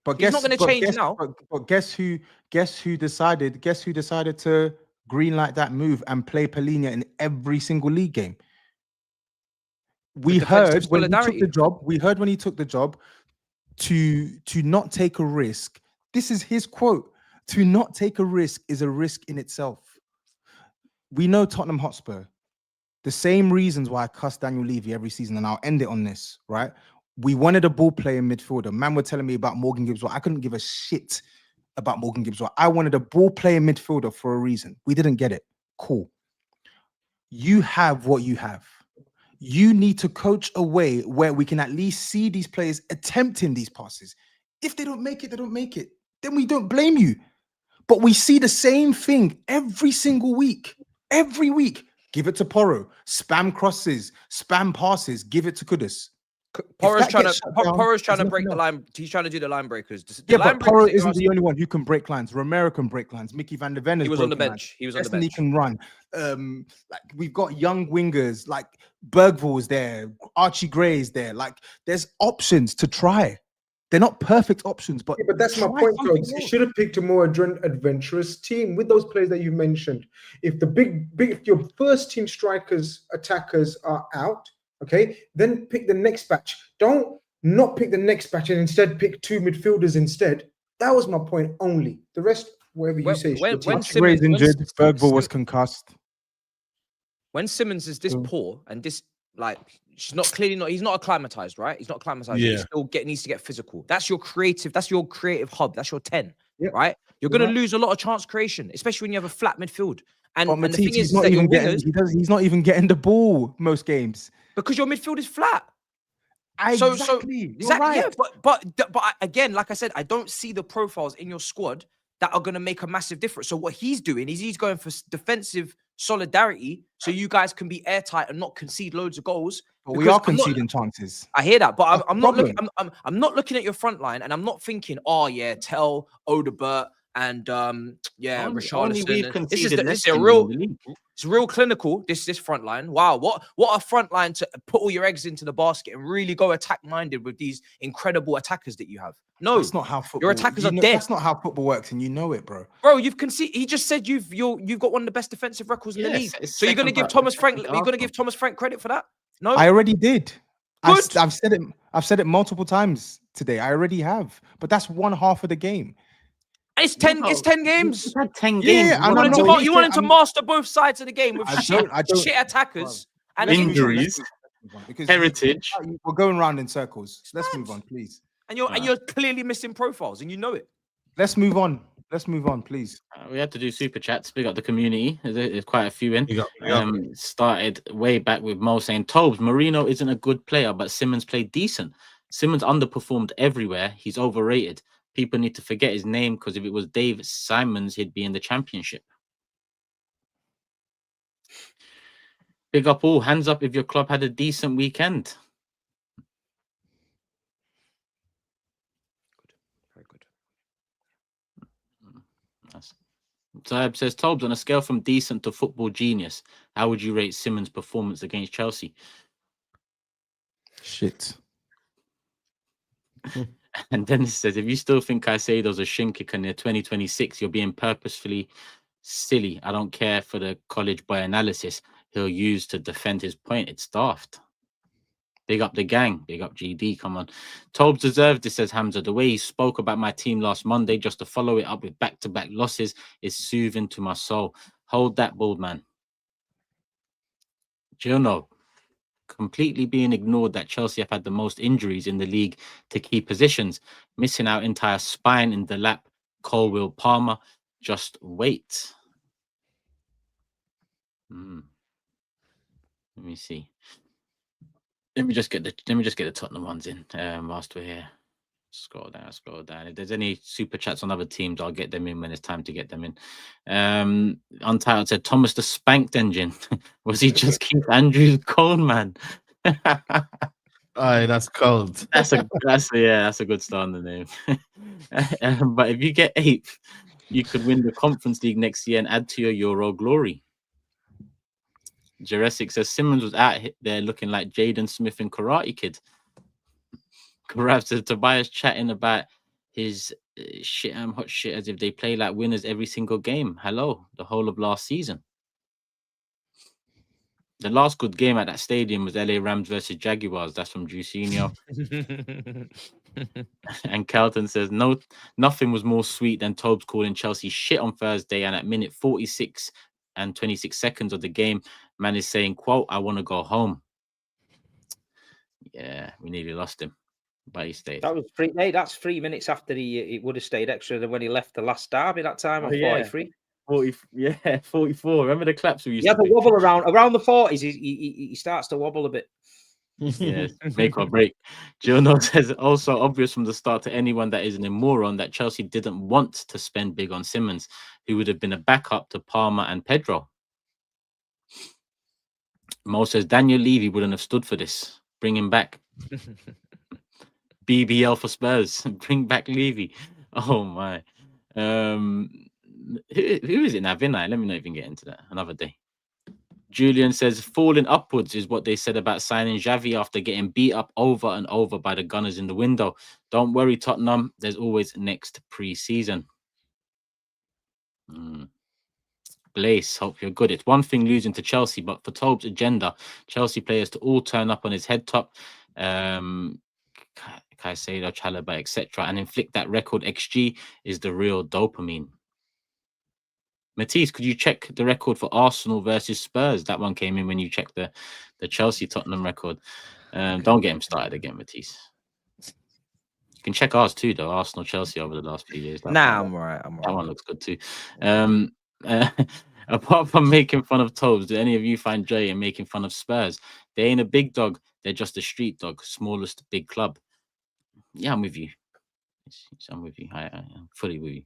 But He's not gonna change now. But guess who decided to greenlight that move and play Palinia in every single league game? We heard when he took the job. We heard when he took the job to not take a risk. This is his quote: "To not take a risk is a risk in itself." We know Tottenham Hotspur. The same reasons why I cuss Daniel Levy every season, and I'll end it on this, right? We wanted a ball playing midfielder. Man were telling me about Morgan Gibbs. Well, I couldn't give a shit about Morgan Gibbs. Well, I wanted a ball playing midfielder for a reason. We didn't get it. Cool. You have what you have. You need to coach a way where we can at least see these players attempting these passes. If they don't make it, they don't make it. Then we don't blame you. But we see the same thing every single week. Every week. Give it to Porro. Spam crosses, spam passes. Give it to Kudus. Porro's trying Porro's to break the line. He's trying to do the line breakers. The Yeah, line but Porro breakers isn't the only one who can break lines. Romero can break lines. Mickey van der Ven He was on the bench. He was on the Destiny bench. can run. Like we've got young wingers like Bergvall is there, Archie Gray is there. Like there's options to try. They're not perfect options, but But that's my try point, something Togs. You else. should have picked a more adventurous team with those players that you mentioned. If the if your first team attackers are out, okay, then pick the next batch. Don't not pick the next batch and instead pick 2 midfielders instead. That was my point only. The rest, whatever you say. When Gray's injured, Bergvall was concussed. When Simmons is this poor and this like he's not acclimatized, right? He's not acclimatized. Yeah. He still needs to get physical. That's your creative hub. That's your 10, Yeah. right? You're gonna lose a lot of chance creation, especially when you have a flat midfield. And, But and the thing Matisse, is that your wingers, he's not even getting the ball most games. because your midfield is flat. Exactly. You're right. Yeah, but again, like I said, I don't see the profiles in your squad that are going to make a massive difference. So what he's doing is he's going for defensive solidarity, so you guys can be airtight and not concede loads of goals. But we are conceding chances. I hear that, but I'm not problem. looking. I'm not looking at your front line, and I'm not thinking, oh yeah, Tell, Odebert, and Richarlison. This is a real. It's real clinical. This front line. Wow, what a front line to put all your eggs into the basket and really go attack minded with these incredible attackers that you have. No, That's not how football. your attackers are dead. That's not how football works, and you know it, bro. Bro, you've conceded. He just said you've got one of the best defensive records in the league. So you're going to give Thomas Frank? You're going to give Thomas Frank credit for that? No, I already did. Good. I've said it. I've said it multiple times today. I already have. But that's one half of the game. It's 10 games. We've had 10 Yeah, games. and You wanted to master both sides of the game with I shit don't- attackers and Injuries. Because Heritage. we're going round in circles. Let's move on, please. and you're clearly missing profiles, and you know it. Let's move on. Let's move on, please. We had to do super chats. Big up the community. There's quite a few in. Big up. Started way back with Mo saying Tobes, Marino isn't a good player, but Simmons played decent. Simmons underperformed everywhere. He's overrated. People need to forget his name because if it was Dave Simons, he'd be in the championship. Big up all. Hands up if your club had a decent weekend. Very good. Saab says, Tobes, on a scale from decent to football genius, how would you rate Simmons' performance against Chelsea? Shit. And Dennis says, if you still think Caicedo's a shin kicker near 2026, you're being purposefully silly. I don't care for the college boy analysis he'll use to defend his point. It's daft. Big up the gang. Big up GD. Come on. Tobes deserved this, says Hamza. The way he spoke about my team last Monday, just to follow it up with back-to-back losses, is soothing to my soul. Hold that, bald man. Do you know? Completely being ignored that Chelsea have had the most injuries in the league to key positions, missing out entire spine in the lap. Colwill Palmer, just wait. Let me see. Let me just get the Tottenham ones in whilst we're here. Scroll down. If there's any super chats on other teams, I'll get them in when it's time to get them in. Untitled said, Thomas the spanked engine. Was he just Keith Andrews Coleman? Aye, that's cold. That's a good start on the name. But if you get 8th, you could win the Conference League next year and add to your Euro glory. Jurassic says Simmons was out there looking like Jaden Smith in Karate Kid. Karav says Tobias chatting about his hot shit as if they play like winners every single game. Hello, the whole of last season. The last good game at that stadium was LA Rams versus Jaguars. That's from Juicinho. And Kelton says, no, nothing was more sweet than Tobes calling Chelsea shit on Thursday. And at minute 46 and 26 seconds of the game, man is saying, quote, I want to go home. Yeah, we nearly lost him, but he stayed. That was 3 minutes after he would have stayed extra than when he left the last derby that time on 43. 40, yeah, 44. Remember the claps we used Yeah, to the do? wobble around the 40s. He starts to wobble a bit. Yes, make or break. Giono says also obvious from the start to anyone that isn't a moron that Chelsea didn't want to spend big on Simmons, who would have been a backup to Palmer and Pedro. Mo says Daniel Levy wouldn't have stood for this. Bring him back. BBL for Spurs. Bring back Levy. Oh my. Who is it now? Vinay? Let me not even get into that another day. Julian says falling upwards is what they said about signing Xavi after getting beat up over and over by the Gunners in the window. Don't worry, Tottenham. There's always next pre-season. Blaze, hope you're good. It's one thing losing to Chelsea, but for TOBS' agenda, Chelsea players to all turn up on his head top, Caicedo, Chalobah, etc., and inflict that record XG is the real dopamine. Matisse, could you check the record for Arsenal versus Spurs? That one came in when you checked the Chelsea Tottenham record. Don't get him started again, Matisse. You can check ours too, though. Arsenal Chelsea over the last few years. Nah, I'm all right. That one looks good too. Apart from making fun of TOBS, do any of you find joy in making fun of Spurs? They ain't a big dog. They're just a street dog. Smallest big club. Yeah, I'm with you. I'm with you. I'm fully with you.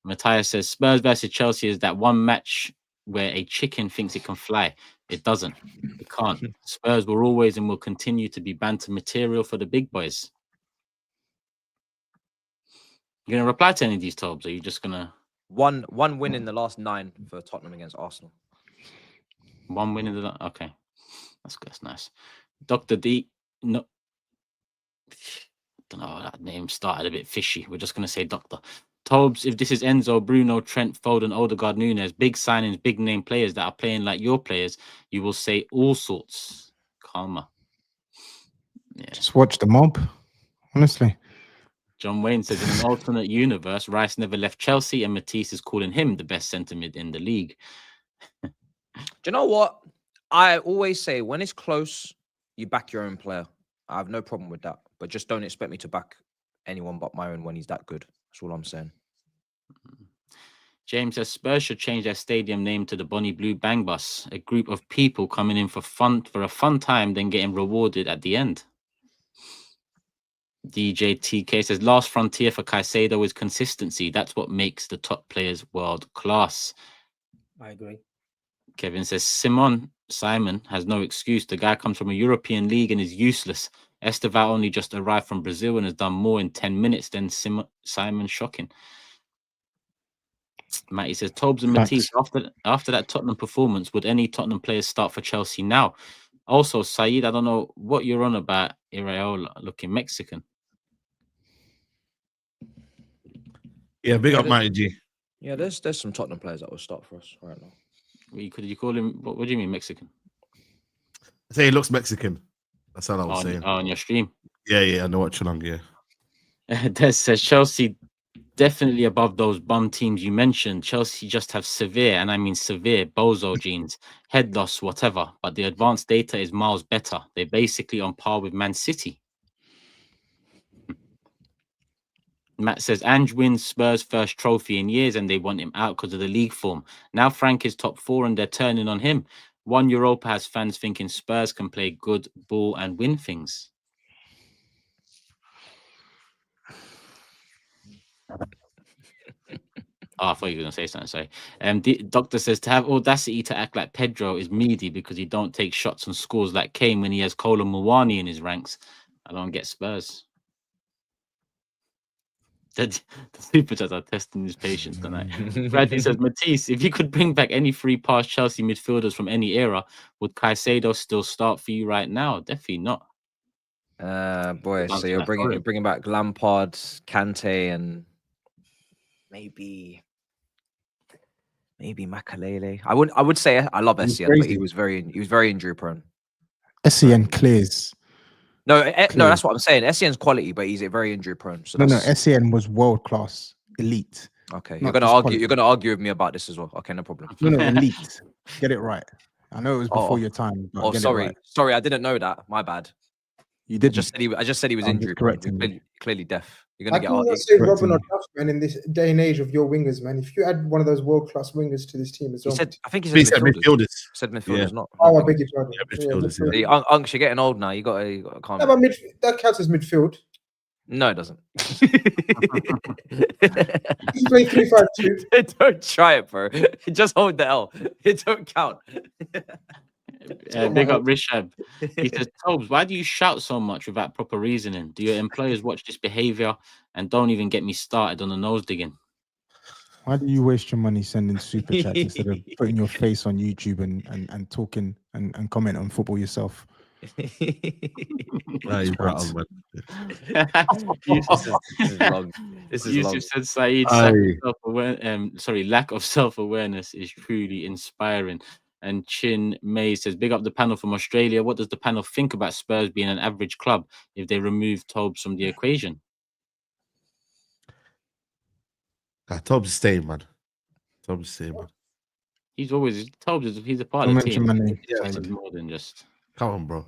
Matthias says Spurs versus Chelsea is that one match where a chicken thinks it can fly. It doesn't. It can't. Spurs were always and will continue to be banter material for the big boys. You gonna reply to any of these TOBS? Or are you just gonna one win in the last 9 for Tottenham against Arsenal? One win in the okay. That's good. That's nice. Dr. D. No. Don't know, that name started a bit fishy. We're just gonna say Doctor. TOBS, if this is Enzo, Bruno, Trent, Foden, Odegaard, Nunes, big signings, big name players that are playing like your players, you will say all sorts. Calmer. Yeah. Just watch the mob, honestly. John Wayne says in an alternate universe, Rice never left Chelsea and Matisse is calling him the best centre mid in the league. Do you know what? I always say when it's close, you back your own player. I have no problem with that. But just don't expect me to back anyone but my own when he's that good. That's all I'm saying. James says Spurs should change their stadium name to the Bonnie Blue Bang Bus. A group of people coming in for a fun time, then getting rewarded at the end. DJ TK says last frontier for Caicedo is consistency. That's what makes the top players world class. I agree. Kevin says Simon has no excuse. The guy comes from a European league and is useless. Estevao only just arrived from Brazil and has done more in 10 minutes than Simon. Shocking. Matty says TOBS and Matisse, after that Tottenham performance, would any Tottenham players start for Chelsea now? Also, Saeed, I don't know what you're on about Iraola looking Mexican. Yeah, big up Matty G. Yeah, there's some Tottenham players that will start for us right now. Could you call him, what do you mean Mexican? I say he looks Mexican. That's all I was saying. On your stream. Yeah, I know what along, yeah. Des says Chelsea definitely above those bum teams you mentioned. Chelsea just have severe, and I mean severe, bozo genes, head loss, whatever. But the advanced data is miles better. They're basically on par with Man City. Matt says Ange wins Spurs' first trophy in years and they want him out because of the league form. Now Frank is top 4 and they're turning on him. One Europa has fans thinking Spurs can play good ball and win things. Oh, I thought you were going to say something. Sorry. The doctor says to have audacity to act like Pedro is meaty because he don't take shots and scores like Kane when he has Kolo Muani in his ranks. I don't get Spurs. The super chats are testing his patience tonight. Bradley says, Matisse, if you could bring back any free pass Chelsea midfielders from any era, would Caicedo still start for you right now? Definitely not. Boy, so you're bringing back Lampard, Kante, and maybe Makalele. I would say I love Essien, but he was very injury prone. Essien clears. No, that's what I'm saying. Essien's quality, but he's very injury prone. So no, Essien was world class, elite. Okay, you're gonna argue with me about this as well. Okay, no problem. No, elite. Get it right. I know it was before your time. But sorry, I didn't know that. My bad. You I didn't. just said he was I'm injured. just correcting you. Clearly deaf. You're I gonna can get. not say correct Robin or me. Duff, man, in this day and age of your wingers, man. If you add one of those world-class wingers to this team as He well. said. I think he He said said midfielders. midfielders. Said midfielders, not. Oh, I not beg your pardon. Yeah, midfielders, midfield. See, Unks, you're getting old now. You got to calm Yeah, down. but that counts as midfield. No, it doesn't. You play 3-5-2. Don't try it, bro. Just hold the L. It don't count. Big up Rishab. He says, Tobes, why do you shout so much without proper reasoning? Do your employers watch this behavior? And don't even get me started on the nose digging. Why do you waste your money sending super chats instead of putting your face on YouTube and talking and comment on football yourself? Nah, he's right on, man. This is long. Yusuf said Saeed lack of self-awareness is truly inspiring. And Chin May says, big up the panel from Australia. What does the panel think about Spurs being an average club if they remove TOBS from the equation? TOBS is staying, man. TOBS is staying, man. He's always TOBS. He's a part Don't of the team. mention my name. Yeah, He's more than just. Come on, bro.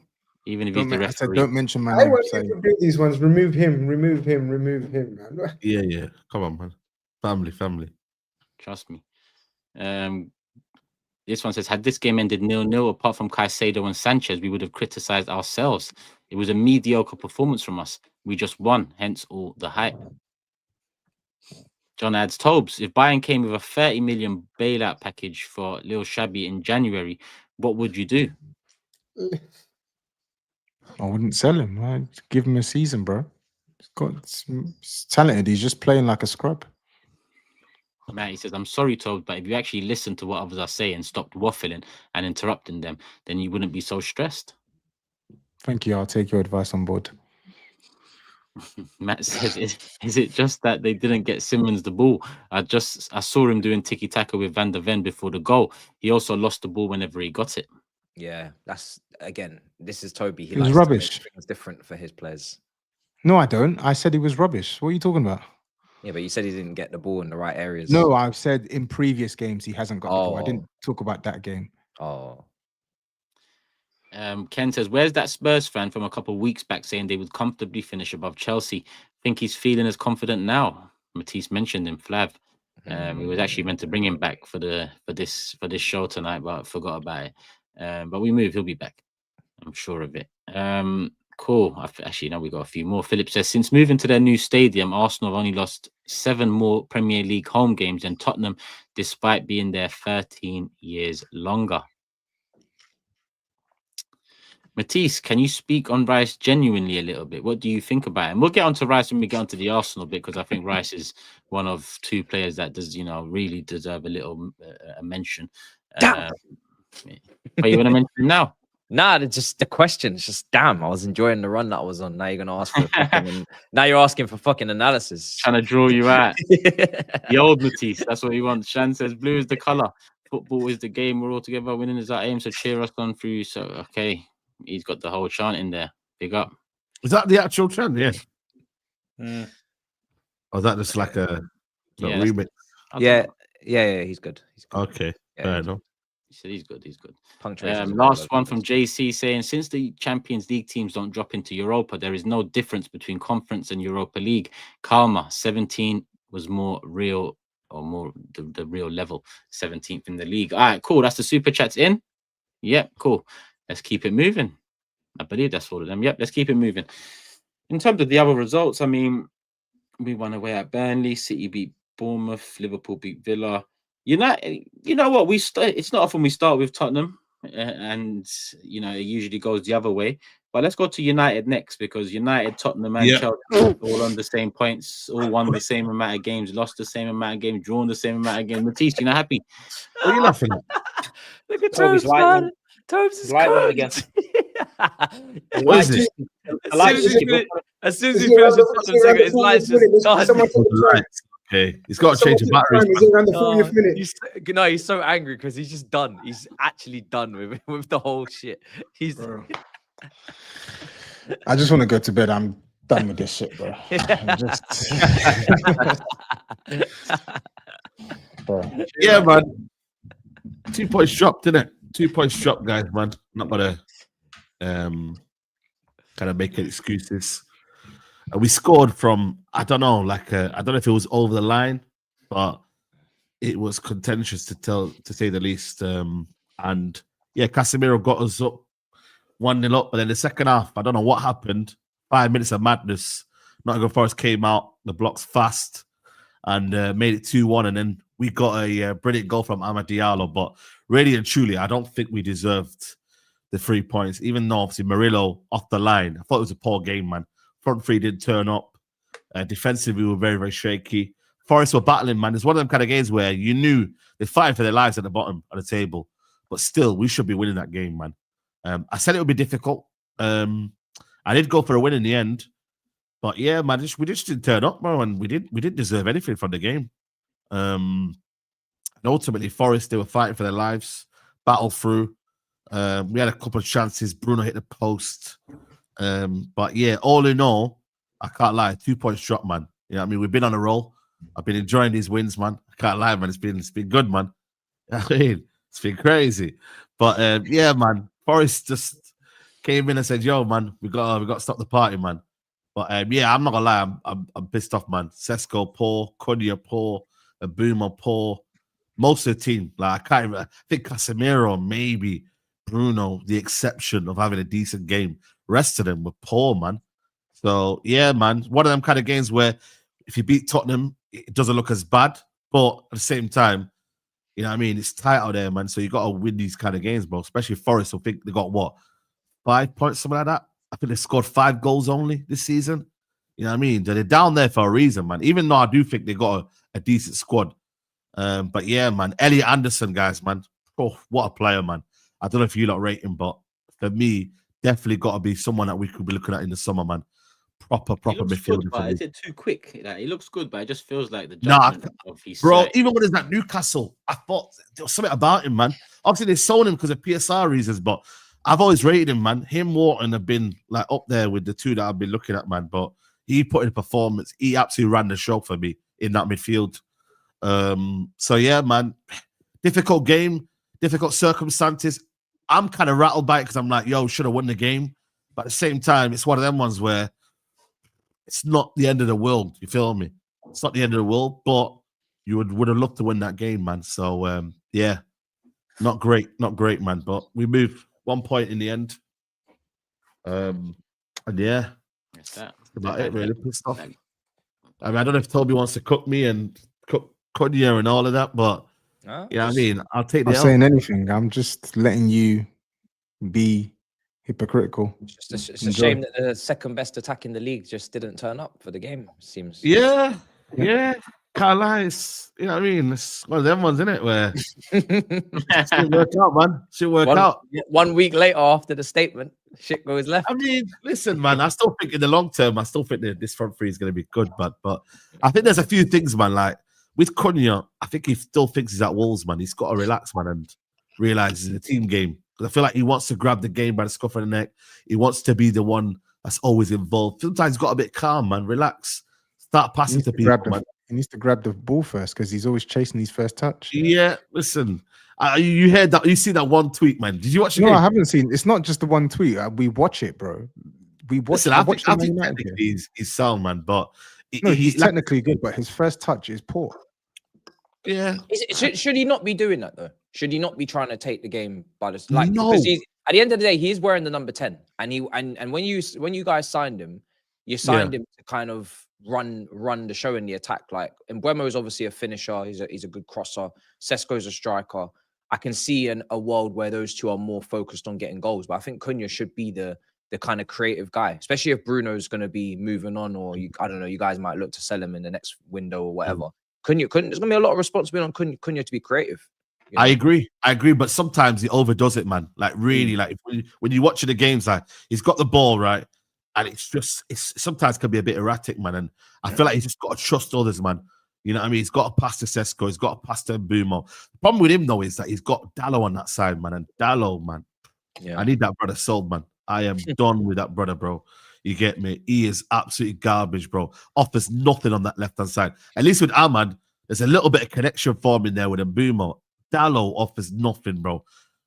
Even if Don't he's the I said, referee. don't mention my I name. want Saeed. you to do these ones. Remove him, man. Yeah. Come on, man. Family. Trust me. This one says, had this game ended 0-0, apart from Caicedo and Sanchez, we would have criticized ourselves. It was a mediocre performance from us. We just won, hence all the hype. John adds, Tobes, if Bayern came with a 30 million bailout package for Lil Shabby in January, what would you do? I wouldn't sell him. I'd give him a season, bro. He's talented. He's just playing like a scrub. Matt, he says, I'm sorry, Tobes, but if you actually listen to what others are saying and stopped waffling and interrupting them, then you wouldn't be so stressed. Thank you. I'll take your advice on board. Matt says, is it just that they didn't get Simmons the ball? I saw him doing tiki-taka with Van der Ven before the goal. He also lost the ball whenever he got it. Yeah, that's again. This is Toby. He was rubbish. It's different for his players. No, I don't. I said he was rubbish. What are you talking about? Yeah, but you said he didn't get the ball in the right areas. No, I've said in previous games he hasn't got the ball. I Oh. didn't talk about that game. Oh, Ken says, where's that Spurs fan from a couple of weeks back saying they would comfortably finish above Chelsea? Think he's feeling as confident now? Matisse mentioned him, Flav. We was actually meant to bring him back for this show tonight, but forgot about it. But we move, he'll be back. I'm sure of it. Cool. Actually, no, we got a few more. Philip says, since moving to their new stadium, Arsenal have only lost 7 more Premier League home games than Tottenham, despite being there 13 years longer. Matisse, can you speak on Rice genuinely a little bit? What do you think about him? We'll get onto Rice when we get onto the Arsenal bit, because I think Rice is one of 2 players that does, really deserve a little a mention. But you want to mention him now? nah, it's just the question. It's just damn. I was enjoying the run that I was on. Now you're gonna ask for now you're asking for fucking analysis. Trying to draw you out. The old Matisse, that's what he wants. Shan says, blue is the color. Football is the game. We're all together. Winning is our aim. So cheer us on through. So okay. He's got the whole chant in there. Big up. Is that the actual chant? Yeah. Or is that just like a remix? Yeah, he's good. He's good. Okay. Fair enough. He said he's good. He's good. Punctuation. Last one from JC saying, since the Champions League teams don't drop into Europa, there is no difference between Conference and Europa League. Calma, 17 was more real, or more the real level. 17th in the league. All right, cool. That's the super chats in. Yep, cool. Let's keep it moving. I believe that's all of them. Yep, let's keep it moving. In terms of the other results, I mean, we won away at Burnley. City beat Bournemouth. Liverpool beat Villa. United, you know what? It's not often we start with Tottenham, and it usually goes the other way. But let's go to United next, because United, Tottenham, and Chelsea all on the same points, all won the same amount of games, lost the same amount of games, drawn the same amount of games. Matisse, you not happy? What are you laughing at? Look at Toby's Tobes, light man. Tobes is Light one cooked. again. What is this? As soon as he finishes the Tottenham segment, his lights just done. Okay. He's got to change the batteries. He's around the 40th minute. He's so angry because he's just done. He's actually done with the whole shit. He's. I just want to go to bed. I'm done with this shit, bro. Bro. Yeah, man. 2 points dropped, didn't it? 2 points dropped, guys, man. Not gonna kind of making excuses. And we scored from, I don't know, I don't know if it was over the line, but it was contentious to say the least. And yeah, Casemiro got us up 1-0 up, but then the second half, I don't know what happened. 5 minutes of madness. Nottingham Forest came out, the blocks fast, and made it 2-1. And then we got a brilliant goal from Amad Diallo. But really and truly, I don't think we deserved the 3 points, even though obviously Murillo off the line. I thought it was a poor game, man. Front three didn't turn up. Defensively, we were very, very shaky. Forest were battling, man. It's one of them kind of games where you knew they're fighting for their lives at the bottom of the table. But still, we should be winning that game, man. I said it would be difficult. I did go for a win in the end. But yeah, man, we just didn't turn up, bro, and we didn't deserve anything from the game. And ultimately, Forest, they were fighting for their lives, battled through. We had a couple of chances. Bruno hit the post. But yeah, all in all, I can't lie, 2 points drop, man. You know what I mean? We've been on a roll. I've been enjoying these wins, man. I can't lie, man. It's been good, man. I mean, it's been crazy. But yeah, man, Forest just came in and said, "Yo, man, we got to stop the party, man." But yeah, I'm not gonna lie, I'm pissed off, man. Sesko poor, Cunha poor, Mbeumo poor. Most of the team, like I think Casemiro, maybe Bruno, the exception of having a decent game. Rest of them were poor, man. So yeah, man, one of them kind of games where if you beat Tottenham, it doesn't look as bad, but at the same time, you know what I mean, it's tight out there, man. So you got to win these kind of games, bro. Especially Forest, I think they got what, 5 points, something like that. I think they scored 5 goals only this season. You know what I mean? They're down there for a reason, man. Even though I do think they got a decent squad. But yeah, man, Elliot Anderson, guys, man. Oh, what a player, man. I don't know if you lot rate him, but for me, definitely got to be someone that we could be looking at in the summer, man. Proper midfielder. But is it too quick? Like, he looks good, but it just feels like the judgment of his bro. Even when he's at Newcastle, I thought there was something about him, man. Obviously, they sold him because of PSR reasons, but I've always rated him, man. Him, Wharton have been like up there with the two that I've been looking at, man. But he put in a performance. He absolutely ran the show for me in that midfield. So yeah, man. Difficult game, difficult circumstances. I'm kind of rattled by it because I'm like, yo, should have won the game. But at the same time, it's one of them ones where it's not the end of the world. You feel me? It's not the end of the world, but you would have loved to win that game, man. So yeah, not great, man. But we moved 1 point in the end. And yeah, that's about it. Really pissed off. I mean, I don't know if Toby wants to cook me and cook Cunha and all of that, but yeah, I mean, I'll take the. I'm saying anything. I'm just letting you be hypocritical. It's a shame that the second best attack in the league just didn't turn up for the game. Seems. Yeah. Can't lie. You know what I mean? It's one of them ones, isn't it? Where it should work out, man. Should work out. 1 week later, after the statement, shit goes left. I mean, listen, man. I still think in the long term, I still think that this front three is going to be good, but I think there's a few things, man. Like with Cunha, I think he still thinks he's at Wolves, man. He's got to relax, man, and realize it's a team game. Because I feel like he wants to grab the game by the scruff of the neck. He wants to be the one that's always involved. Sometimes he's got a bit calm, man. Relax. Start passing to people, man. He needs to grab the ball first because he's always chasing his first touch. Yeah, listen. You heard that? You see that one tweet, man? Did you watch it? No, I haven't seen. It's not just the one tweet. We watch it, bro. We watch. Listen, I think technically he's sound, man, but he's technically good, but his first touch is poor. Yeah. Should he not be doing that though? Should he not be trying to take the game by the like? No. Because at the end of the day, he's wearing the number 10, and when you guys signed him, you signed him to kind of run the show in the attack. Like Mbeumo is obviously a finisher. He's a good crosser. Sesko's a striker. I can see a world where those two are more focused on getting goals, but I think Cunha should be the kind of creative guy, especially if Bruno's going to be moving on, or I don't know, you guys might look to sell him in the next window or whatever. Cunha, there's going to be a lot of responsibility on Cunha to be creative. You know? I agree, but sometimes he overdoes it, man. Like really, like when you're watching the games, like he's got the ball right, and it's sometimes can be a bit erratic, man. And I feel like he's just got to trust others, man. You know what I mean? He's got to pass to Sesko, he's got to pass to Mbeumo. The problem with him though is that he's got Dallo on that side, man. And Dallo, man, I need that brother sold, man. I am done with that brother, bro. You get me? He is absolutely garbage, bro. Offers nothing on that left-hand side. At least with Ahmad, there's a little bit of connection forming there with Mbeumo. Dallo offers nothing, bro.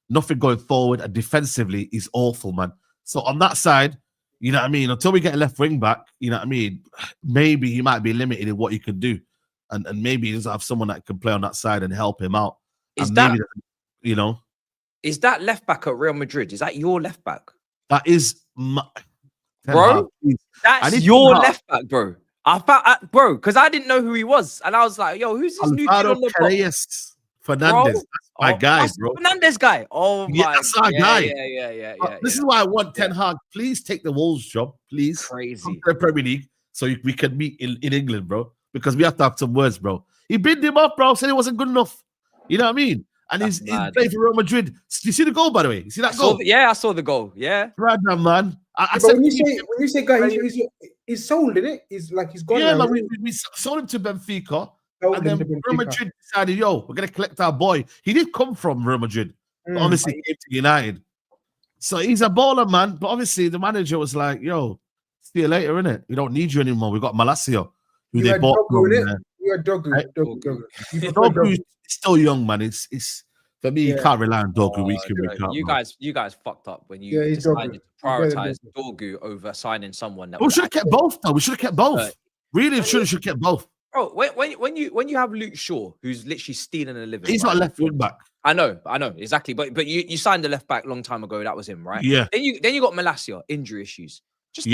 Nothing going forward, and defensively, he's awful, man. So on that side, You know what I mean? Until we get a left wing back, you know what I mean? Maybe he might be limited in what he can do. And maybe he doesn't have someone that can play on that side and help him out. Is and that, maybe, you know, is that left back at Real Madrid? Is that your left back? that is my, bro? That's your left back, bro. I found, bro, because I didn't know who he was. And I was like, yo, who's this new kid on the box? Fernandez, that's my guy, that's bro. Fernandez guy. Oh Yeah, my, that's our guy. Yeah. This is why I want Ten Hag. Please take the Wolves job, please. Crazy. Come to the Premier League so we can meet in England, bro. Because we have to have some words, bro. He binned him off, bro. Said it wasn't good enough. You know what I mean? And he's playing for Real Madrid. You see the goal, by the way? You see that goal? I saw the goal. Yeah. Right now, man. I said, when you say guy, he's sold, isn't it? He's like he's gone. Yeah, now, man. We sold him to Benfica. Sold and then him to Real Benfica. Madrid decided, yo, we're gonna collect our boy. He did come from Real Madrid. But obviously he came to United. So he's a baller, man. But obviously the manager was like, yo, see you later, innit? We don't need you anymore. We got Malacia, who they bought from. You had Dogu. Dogu's still young, man. It's for me, you can't rely on Dogu week in, week out. You guys fucked up when you decided to prioritize Dogu over signing someone that. We should have kept both, though. We should have kept both. Really, should have kept both. Bro, when you have Luke Shaw, who's literally stealing a living, he's not a left wing back. I know exactly. But you signed the left back a long time ago. That was him, right? Yeah. Then you got Malacia, injury issues. Just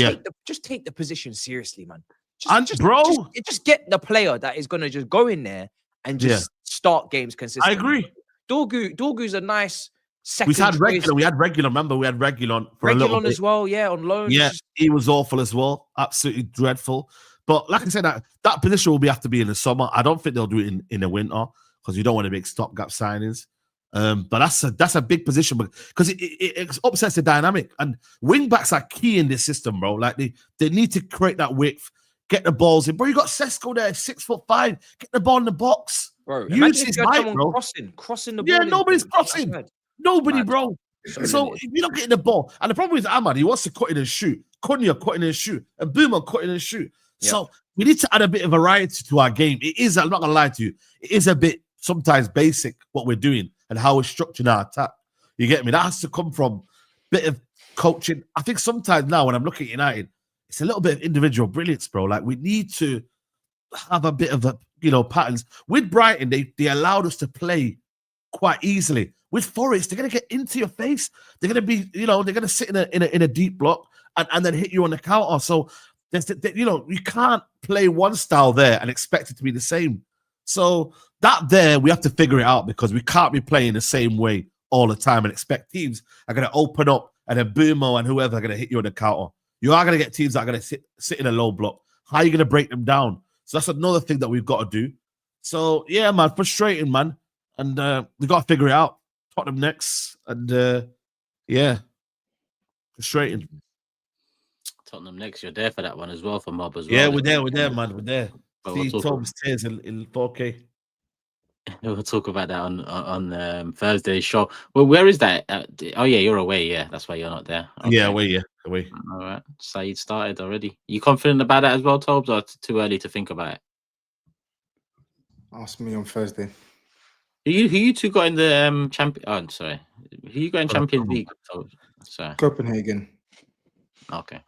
take the position seriously, man. Just get the player that is gonna just go in there and just start games consistently. I agree. Dorgu's a nice second. We had regular. Remember, we had regular on for a little bit as well. Yeah, on loan. Yeah, he was awful as well. Absolutely dreadful. But like I said, that position will have to be in the summer. I don't think they'll do it in the winter because you don't want to make stopgap signings. But that's a big position because it upsets the dynamic. And wing backs are key in this system, bro. Like they need to create that width, get the balls in. Bro, you got Sesko there, 6'5". Get the ball in the box. Bro, use his height, bro. Crossing the ball. Yeah, nobody's crossing. Nobody, bro. So if you're not getting the ball, and the problem is Ahmad, he wants to cut in and shoot. Cunha cutting and shoot, and Boomer cutting and shoot. Yep. So we need to add a bit of variety to our game. It is, I'm not gonna lie to you, it is a bit sometimes basic what we're doing and how we're structuring our attack. You get me? That has to come from a bit of coaching. I think sometimes now when I'm looking at United, it's a little bit of individual brilliance, bro. Like we need to have a bit of patterns. With Brighton, they allowed us to play quite easily. With Forest, they're gonna get into your face. They're gonna be, they're gonna sit in a deep block and then hit you on the counter. So you can't play one style there and expect it to be the same. So that there, we have to figure it out because we can't be playing the same way all the time and expect teams are going to open up and then Boomo and whoever are going to hit you on the counter. You are going to get teams that are going to sit in a low block. How are you going to break them down? So that's another thing that we've got to do. So, yeah, man, frustrating, man. And we've got to figure it out. Tottenham next. And, frustrating. Tottenham next. You're there for that one as well, for Mob as well. Yeah, we're there, man. We're there. See TOBS tears in 4K. We'll talk about that on Thursday's show. Well, where is that? Oh yeah, you're away. Yeah, that's why you're not there. Okay. Yeah, away. All right, SAEED started already. You confident about that as well, TOBS, or too early to think about it? Ask me on Thursday. Who you two got in the champion? Oh, sorry. Who you got in Champions League? Sorry. Copenhagen. Okay.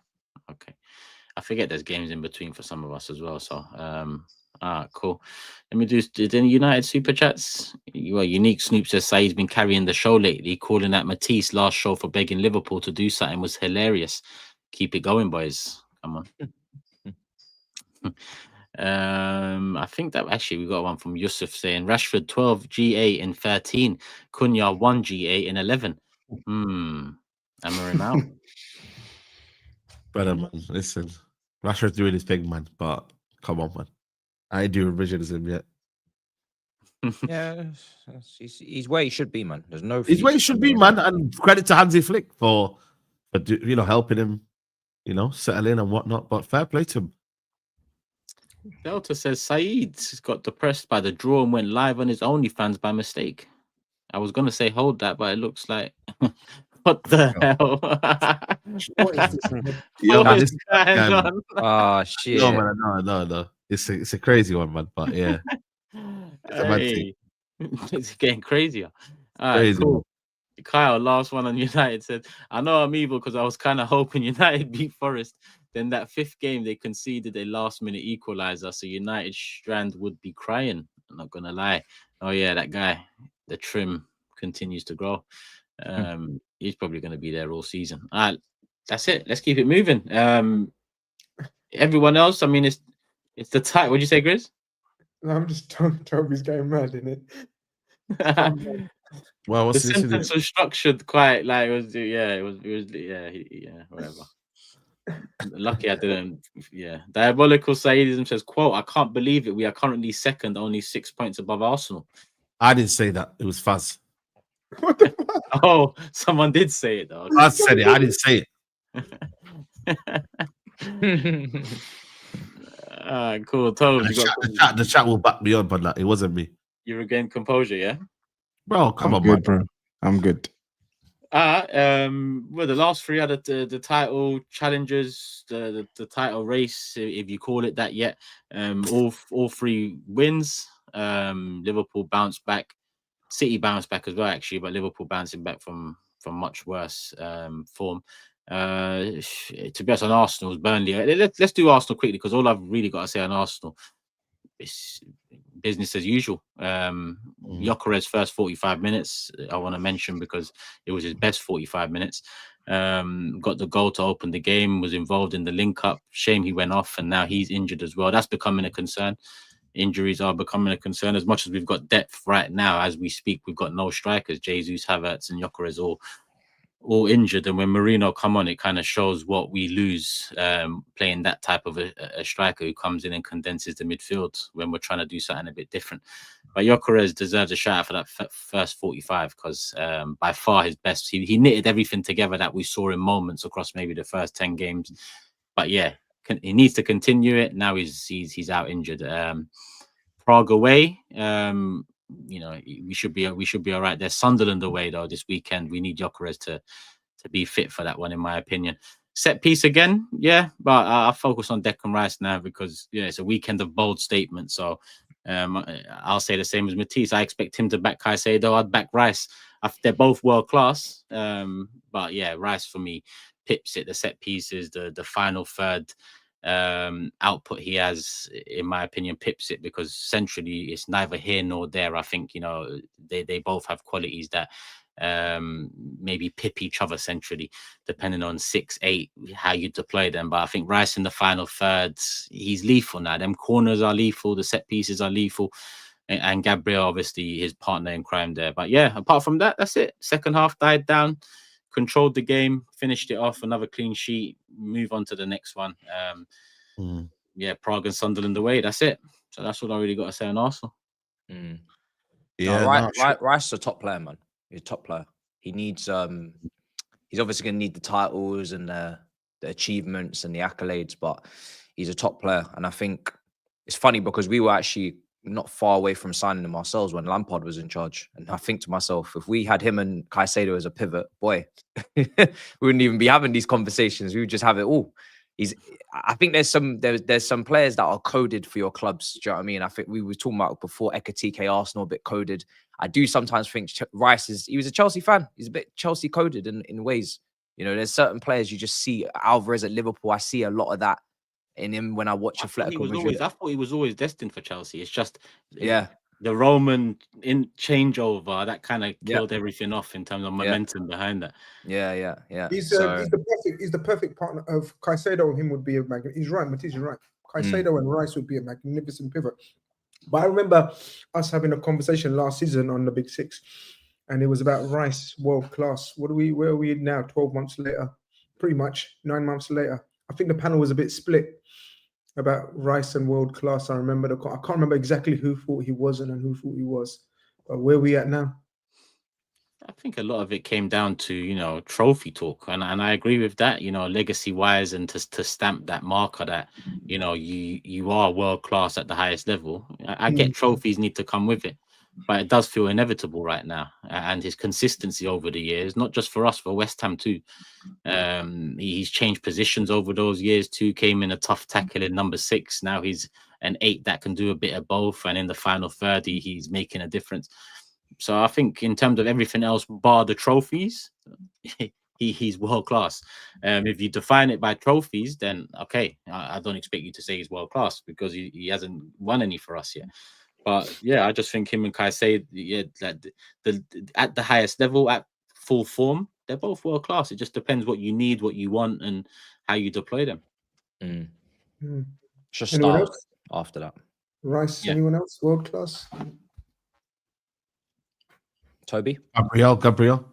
I forget there's games in between for some of us as well. So, cool. Let me do any United super chats. Well, Unique Snoop says SAEED's been carrying the show lately, calling out Matisse last show for begging Liverpool to do something was hilarious. Keep it going, boys. Come on. I think that actually we got one from Yusuf saying Rashford 12 GA in 13, Cunha 1 GA in 11. Amarim out. Brother, man, listen. Rashford's doing his thing, man, but come on, man. I ain't doing revisionism yet. Yeah, he's where he should be, man. There's no. He's where he should be, man. And credit to Hansi Flick for helping him, settle in and whatnot. But fair play to him. Delta says SAEED got depressed by the draw and went live on his OnlyFans by mistake. I was gonna say hold that, but it looks like what the hell? What is going on? Oh shit! No, man, no. It's a crazy one, man. But yeah, it's it's getting crazier. All right, crazy. Cool. Kyle, last one on United, said, I know I'm evil because I was kind of hoping United beat Forest. Then that 5th game, they conceded a last-minute equalizer, so United Strand would be crying. I'm not going to lie. Oh, yeah, that guy, the trim continues to grow. He's probably going to be there all season. All right, that's it. Let's keep it moving. Everyone else, I mean, it's the title. What'd you say, Grizz? No, I'm just Toby's going mad, innit? Well, what's The this? sentence was structured quite like it was whatever. Lucky I didn't. Yeah, diabolical Saeedism says, "Quote: I can't believe it. We are currently second, only 6 points above Arsenal." I didn't say that. It was Faz. What the fuck? Oh, someone did say it though. Faz said it. I didn't say it. Cool. Tobes, The chat will back me up on that. It wasn't me. you regained composure, yeah. Bro, come I'm on, good, man. bro. I'm good. Well, the last 3 are the title challenges, the title race, if you call it that yet. All 3 wins. Liverpool bounced back, City bounced back as well, actually, but Liverpool bouncing back from much worse form. To be honest, on Arsenal's Burnley. Let's do Arsenal quickly because all I've really got to say on Arsenal is business as usual. Gyökeres first 45 minutes I want to mention because it was his best 45 minutes. Got the goal to open the game, was involved in the link up. Shame he went off and now he's injured as well. That's becoming a concern. Injuries are becoming a concern. As much as we've got depth right now as we speak, we've got no strikers. Jesus, Havertz and Gyökeres all injured, and when Marino come on, it kind of shows what we lose playing that type of a striker who comes in and condenses the midfield when we're trying to do something a bit different. But Gyökeres deserves a shout out for that first 45 because by far his best. He knitted everything together that we saw in moments across maybe the first 10 games. But yeah, he needs to continue it. Now he's out injured. Prague away. We should be all right. There's Sunderland away though this weekend. We need Gyökeres to be fit for that one, in my opinion. Set piece again, yeah, but I'll focus on Declan Rice now because it's a weekend of bold statements. So I'll say the same as Matisse. I expect him to back Caicedo. I'd back Rice. They're both world class, but yeah, Rice for me pips it. The set pieces, the final third. Output he has, in my opinion, pips it because centrally it's neither here nor there. I think they both have qualities that maybe pip each other centrally, depending on 6-8 how you deploy them. But I think Rice in the final third, he's lethal now. Them corners are lethal, the set pieces are lethal, and Gabriel obviously his partner in crime there. But yeah, apart from that, that's it. Second half died down. Controlled the game, finished it off, another clean sheet, move on to the next one. Yeah, Prague and Sunderland away. That's it. So that's what I really got to say on Arsenal. Yeah, Rice is a top player, man. He's a top player. He needs he's obviously gonna need the titles and the achievements and the accolades, but he's a top player. And I think it's funny because we were actually not far away from signing him ourselves when Lampard was in charge. And I think to myself, if we had him and Caicedo as a pivot, boy, we wouldn't even be having these conversations. We would just have it all. I think there's some players that are coded for your clubs. Do you know what I mean? I think we were talking about before Ekatike Arsenal, a bit coded. I do sometimes think Rice he was a Chelsea fan. He's a bit Chelsea coded in ways. There's certain players you just see. Alvarez at Liverpool, I see a lot of that in him when I watch Atletico Madrid. I thought he was always destined for Chelsea. It's just the Roman changeover that kind of killed everything off in terms of momentum behind that. Yeah. He's the perfect partner of Caicedo. And him would be a magnificent. He's right, Matisse is right. Caicedo and Rice would be a magnificent pivot. But I remember us having a conversation last season on the Big Six, and it was about Rice, world class. Where are we now? 12 months later, pretty much 9 months later. I think the panel was a bit split about Rice and world class. I can't remember exactly who thought he wasn't and who thought he was. But where are we at now? I think a lot of it came down to, trophy talk. And I agree with that, legacy wise, and to stamp that marker that, you are world class at the highest level. I get trophies need to come with it, but it does feel inevitable right now. And his consistency over the years, not just for us, for West Ham too. He's changed positions over those years too, came in a tough tackle in number 6. Now he's an 8 that can do a bit of both. And in the final third, he's making a difference. So I think in terms of everything else, bar the trophies, he's world class. If you define it by trophies, then okay, I don't expect you to say he's world class because he hasn't won any for us yet. But yeah, I just think him and Caicedo, yeah, that at the highest level, at full form, they're both world class. It just depends what you need, what you want, and how you deploy them. Just Anyone start else? after that. Rice, Yeah. anyone else? World class? Toby? Gabriel.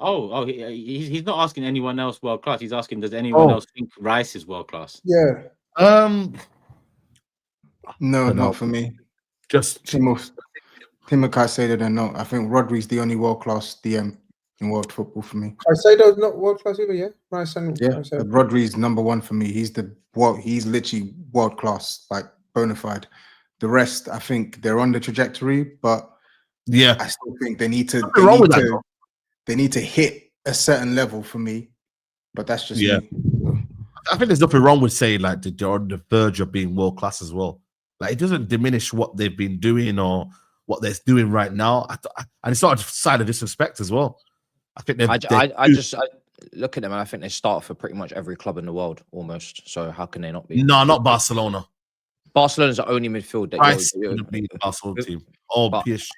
He's not asking anyone else world class. He's asking, does anyone else think Rice is world class? Yeah. No, not for me. Just Team Caicedo, then no. I think Rodri's the only world class DM in world football for me. Caicedo's not world class either, yeah? Rice and Yeah, Caicedo. Rodri's number one for me. He's literally world class, like bona fide. The rest, I think they're on the trajectory, but yeah, I still think they need to. They need to hit a certain level for me, but that's just me. I think there's nothing wrong with saying like they're on the verge of being world class as well. Like it doesn't diminish what they've been doing or what they're doing right now, and it's not a sign of disrespect as well. I think I just look at them and I think they start for pretty much every club in the world almost. So how can they not be? No, not Barcelona. Barcelona's the only midfield that you're the Barcelona team or PSG.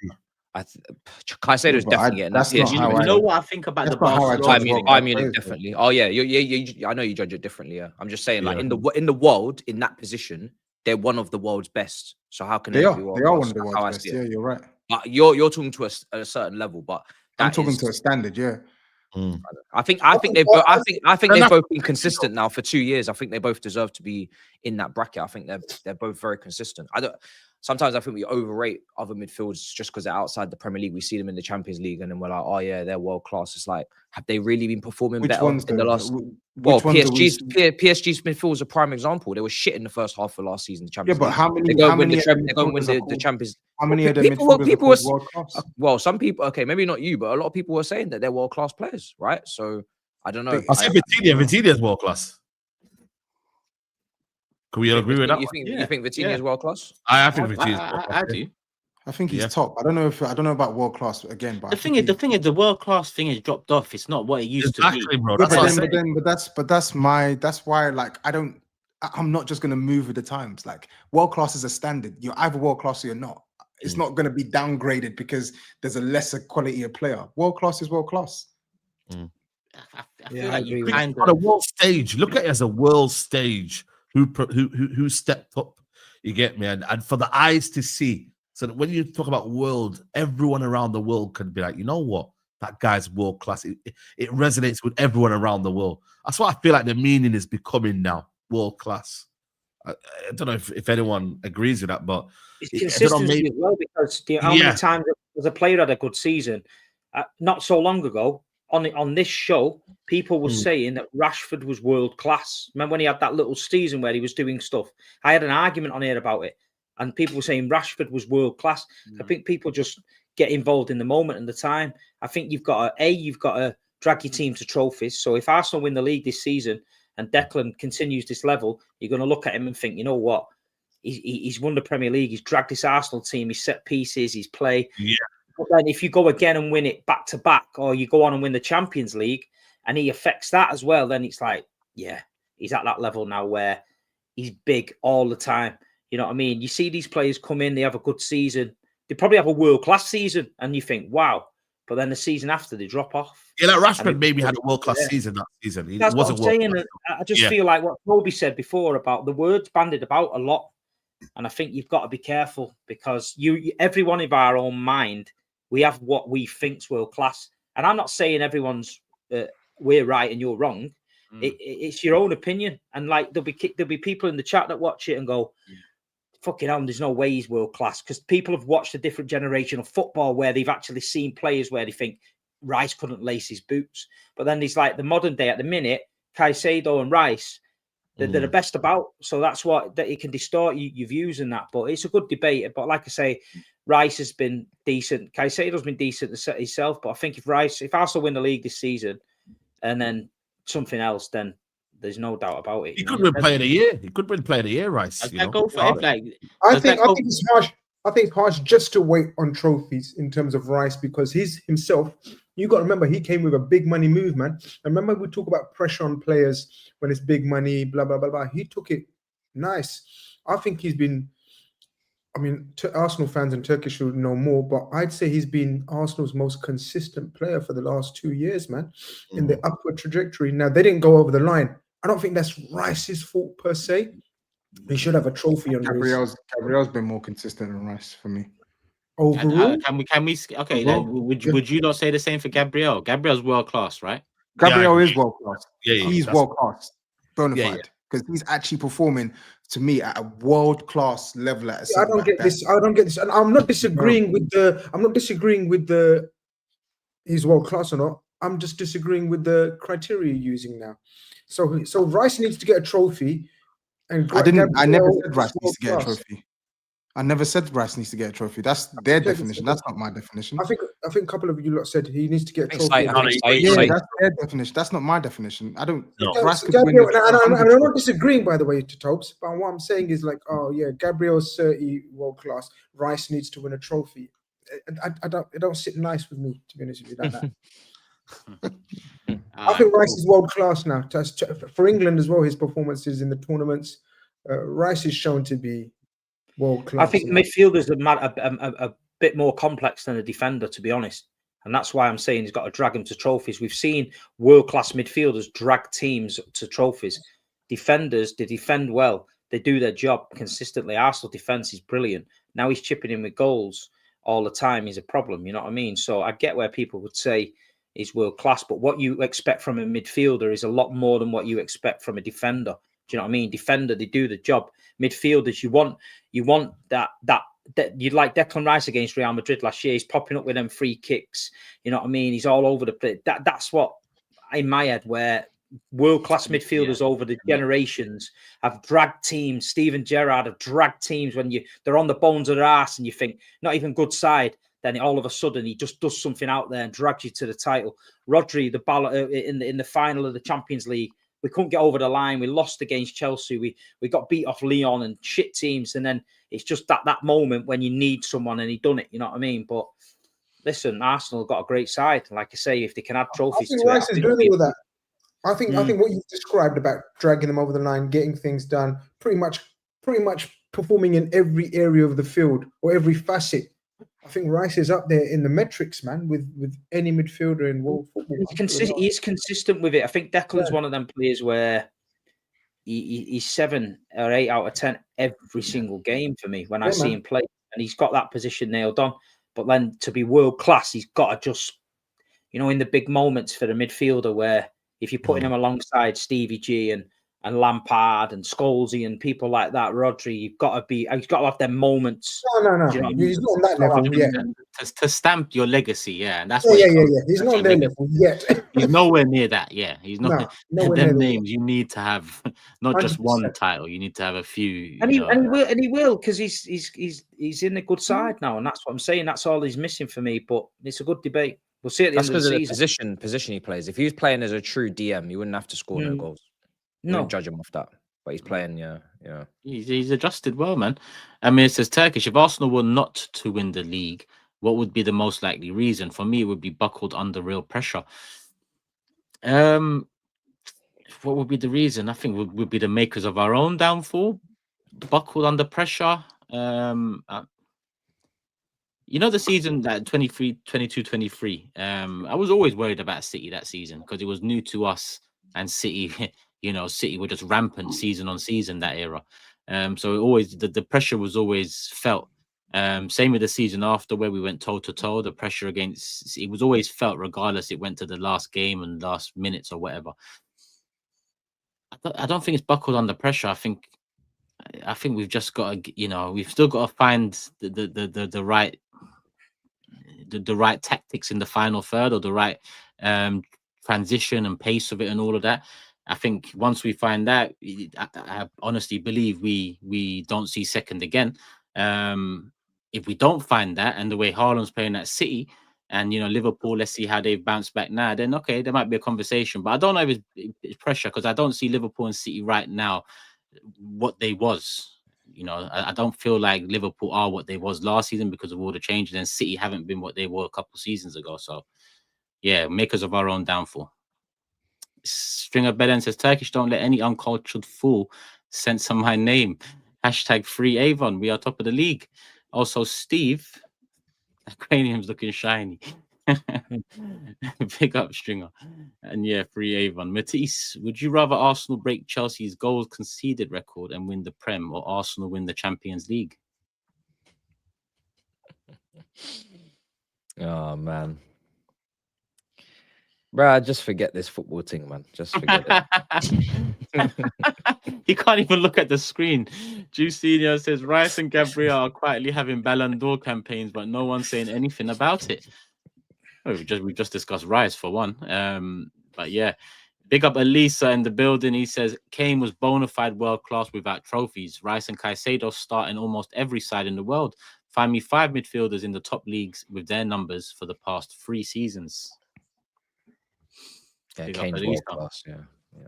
Caicedo is definitely getting that. You know what I think about the Barcelona? I mean, definitely. Oh yeah, I know you judge it differently. Yeah, I'm just saying, like in the world, in that position, they're one of the world's best. So how can they be world class? They are one of the world's best. Yeah, you're right. But you're talking to a certain level, but I'm talking to a standard. Yeah. I think they've both been consistent now for 2 years. I think they both deserve to be in that bracket. I think they're both very consistent. Sometimes I think we overrate other midfielders just because they're outside the Premier League. We see them in the Champions League, and then we're like, oh yeah, they're world class. It's like, have they really been performing better in the last? Well, PSG's midfield is a prime example. They were shit in the first half of last season. The Champions League. How many? They're going to win the Champions. How many of the midfielders are world class? Well, some people, okay, maybe not you, but a lot of people were saying that they're world class players, right? So I don't know. I say Vitinha is world class. Can we agree with that? You think Vitinha is world class? I think Vitinha is world class. I do. I think he's top. I don't know about world class again, but the thing is, the world class thing has dropped off. It's not what it used to be, bro. That's why, like, I'm not just gonna move with the times. Like, world class is a standard. You're either world class or you're not. It's not gonna be downgraded because there's a lesser quality of player. World class is world class. I feel like you on a world stage. Look at it as a world stage. Who stepped up? You get me, and for the eyes to see. So that when you talk about world, everyone around the world can be like, you know what, that guy's world class. It resonates with everyone around the world. That's why I feel like the meaning is becoming now world class. I don't know if anyone agrees with that, but it's consistency as well, because how many times as a player had a good season? Not so long ago on this show, people were saying that Rashford was world class. Remember when he had that little season where he was doing stuff? I had an argument on here about it. And people were saying Rashford was world class. I think people just get involved in the moment and the time. I think you've got to drag your team to trophies. So if Arsenal win the league this season and Declan continues this level, you're going to look at him and think, you know what? He's won the Premier League. He's dragged this Arsenal team. His set pieces, his play. Yeah. But then if you go again and win it back to back, or you go on and win the Champions League, and he affects that as well, then it's like, yeah, he's at that level now where he's big all the time. You know what I mean? You see these players come in, they have a good season. They probably have a world-class season, and you think, wow. But then the season after, they drop off. Yeah, like Rashford maybe had a world-class season that season. That's what I'm saying. I just feel like what Toby said before about the words bandied about a lot. And I think you've got to be careful because everyone of our own mind, we have what we think's world-class. And I'm not saying everyone's we're right and you're wrong. It's your own opinion. And like there'll be people in the chat that watch it and go, fucking hell, there's no way he's world class, because people have watched a different generation of football where they've actually seen players where they think Rice couldn't lace his boots. But then there's like the modern day at the minute, Caicedo and Rice, they're the best about. So that's what that it can distort your views in that. But it's a good debate. But like I say, Rice has been decent. Caicedo's been decent himself. But I think if Arsenal win the league this season and then something else, then there's no doubt about it. He could win Player of the Year. He could win Player of the Year, Rice. I go for it. Like, I think it's harsh. I think it's harsh just to wait on trophies in terms of Rice because he's himself. You got to remember he came with a big money move, man. And remember we talk about pressure on players when it's big money, blah blah blah blah. He took it nice. I think he's been. I mean, Arsenal fans and Turkish would know more, but I'd say he's been Arsenal's most consistent player for the last 2 years, man, in the upward trajectory. Now, they didn't go over the line. I don't think that's Rice's fault per se. He should have a trophy on his. Gabriel's been more consistent than Rice for me. Overall? Can we okay Overall, then would you not say the same for Gabriel? Gabriel's world class, right? Gabriel is world class. Yeah, He's that's- world class. Bona Yeah, fide. Because he's actually performing to me at a world class level. At a I don't get this. I don't get this. And I'm not disagreeing with the. I'm not disagreeing with the. He's world class or not. I'm just disagreeing with the criteria you're using now. So Rice needs to get a trophy. And I never Gabriel said Rice is needs to get a world-class. trophy. I never said Rice needs to get a trophy. That's their definition. That's not my definition. I think a couple of you lot said he needs to get a think trophy. That's their definition. That's not my definition. I don't. No. Rice So could win Gabriel, it. and I'm not disagreeing, by the way, to Tobes, but what I'm saying is like, oh yeah, Gabriel's 30 world class. Rice needs to win a trophy. It don't sit nice with me, to be honest with you, like that. I think Rice is world class now. For England as well, his performances in the tournaments, Rice is shown to be world class. I think midfielders are a bit more complex than a defender, to be honest. And that's why I'm saying he's got to drag them to trophies. We've seen world-class midfielders drag teams to trophies. Defenders, they defend well. They do their job consistently. Arsenal defence is brilliant. Now he's chipping in with goals all the time. He's a problem, you know what I mean? So I get where people would say he's world-class, but what you expect from a midfielder is a lot more than what you expect from a defender. Do you know what I mean? Defender, they do the job. Midfielders, you want that you'd like Declan Rice against Real Madrid last year. He's popping up with them free kicks. You know what I mean? He's all over the place. That's what in my head where world-class midfielders over the generations have dragged teams. Steven Gerrard have dragged teams when they're on the bones of their ass and you think not even good side. Then all of a sudden he just does something out there and drags you to the title. Rodri, the ball in the final of the Champions League. We couldn't get over the line. We lost against Chelsea. We got beat off Lyon and shit teams. And then it's just that moment when you need someone and he done it. You know what I mean? But listen, Arsenal got a great side. Like I say, if they can add trophies I think to Rice is doing all that. I think what you've described about dragging them over the line, getting things done, pretty much performing in every area of the field or every facet. I think Rice is up there in the metrics, man, with any midfielder in world football. He's consistent with it. I think Declan's one of them players where he's 7 or 8 out of 10 every single game for me when I see him play. And he's got that position nailed on. But then to be world class, he's got to just, in the big moments for the midfielder where if you're putting him alongside Stevie G and Lampard and Scholesy and people like that, Rodri, he's got to have them moments. No. You know He's not on that level yet. To stamp your legacy, yeah. And that's Yeah. He's not on their level yet. He's nowhere near that, yeah. He's not. Nowhere Them near names, you need to have not just 100%. one title. You need to have a few. And he will because he's in a good side now, and that's what I'm saying. That's all he's missing for me. But it's a good debate. We'll see at the That's end of the because of the season. position he plays. If he was playing as a true DM, you wouldn't have to score no goals. No, Wouldn't judge him off that. But he's playing, yeah. He's adjusted well, man. I mean, it says Turkish. If Arsenal were not to win the league, what would be the most likely reason? For me, it would be buckled under real pressure. What would be the reason? I think would be the makers of our own downfall, buckled under pressure. The season that 22-23. I was always worried about City that season because it was new to us, and City, City were just rampant season on season that era. So always the pressure was always felt. Same with the season after where we went toe to toe. The pressure against it was always felt, regardless it went to the last game and last minutes or whatever. I don't think it's buckled under pressure. I think we've just got to, we've still got to find the right tactics in the final third, or the right transition and pace of it and all of that. I think once we find that, I honestly believe we don't see second again. If we don't find that, and the way Haaland's playing at City, and Liverpool, let's see how they've bounced back now, then okay, there might be a conversation. But I don't know if it's pressure, because I don't see Liverpool and City right now what they was you know, I don't feel like Liverpool are what they was last season because of all the changes, and City haven't been what they were a couple seasons ago. So, yeah, makers of our own downfall. Stringer Belen says, Turkish, don't let any uncultured fool censor my name. Hashtag free Avon. We are top of the league. Also, Steve, cranium's looking shiny. Big up, Stringer. And yeah, free Avon. Matisse, would you rather Arsenal break Chelsea's goals conceded record and win the Prem, or Arsenal win the Champions League? Oh, man. Bruh, just forget this football thing, man. Just forget it. He can't even look at the screen. Juicinho says, Rice and Gabriel are quietly having Ballon d'Or campaigns, but no one's saying anything about it. Oh, we just discussed Rice for one. But yeah, big up Elisa in the building. He says, Kane was bona fide world class without trophies. Rice and Caicedo start in almost every side in the world. Find me 5 midfielders in the top leagues with their numbers for the past 3 seasons. Yeah, Big Kane's up world Elisa. class, yeah.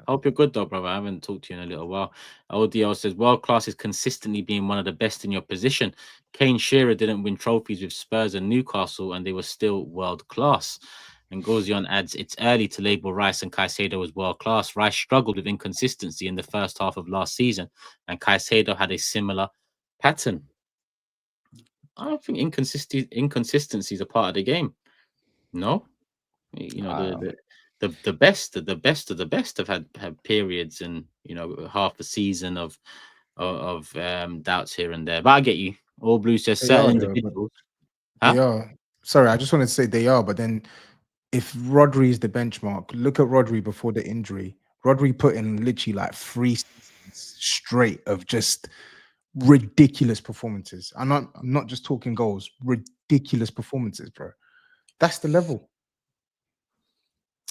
Hope you're good though, brother. I haven't talked to you in a little while. ODL says, world class is consistently being one of the best in your position. Kane Shearer didn't win trophies with Spurs and Newcastle, and they were still world class. And Gozion adds, it's early to label Rice and Caicedo as world class. Rice struggled with inconsistency in the first half of last season, and Caicedo had a similar pattern. I don't think inconsistency is a part of the game. No, you know, the best of the best have had periods and, you know, half a season of doubts here and there. But I get you. All Blue says certain individuals. They are. Sorry, I just wanted to say they are, but then if Rodri is the benchmark, look at Rodri before the injury. Rodri put in literally like 3 seasons straight of just ridiculous performances. I'm not just talking goals, ridiculous performances, bro. That's the level.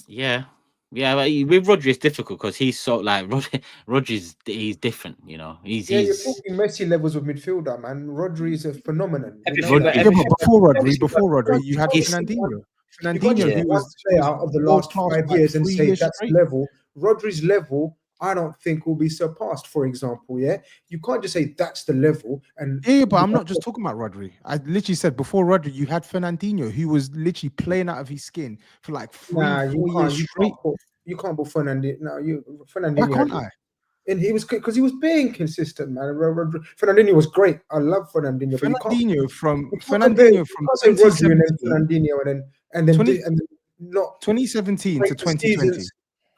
Yeah, but with Rodri it's difficult because he's so like Rodri's he's different, you know. You're talking Messi levels of midfielder, man. Rodri is a phenomenon. But before Rodri, you had Fernandinho. Fernandinho, who was player of the last 5 years and say that's level. Rodri's level, I don't think will be surpassed. For example, you can't just say that's the level. And but I'm not just talking about Rodri. I literally said before Rodri, you had Fernandinho, who was literally playing out of his skin for like 3-4 years straight. You can't put Fernandinho. No, Fernandinho. Why can't I? And he was because he was being consistent, man. Fernandinho was great. I love Fernandinho. Fernandinho from Rodri and then not 2017 to 2020.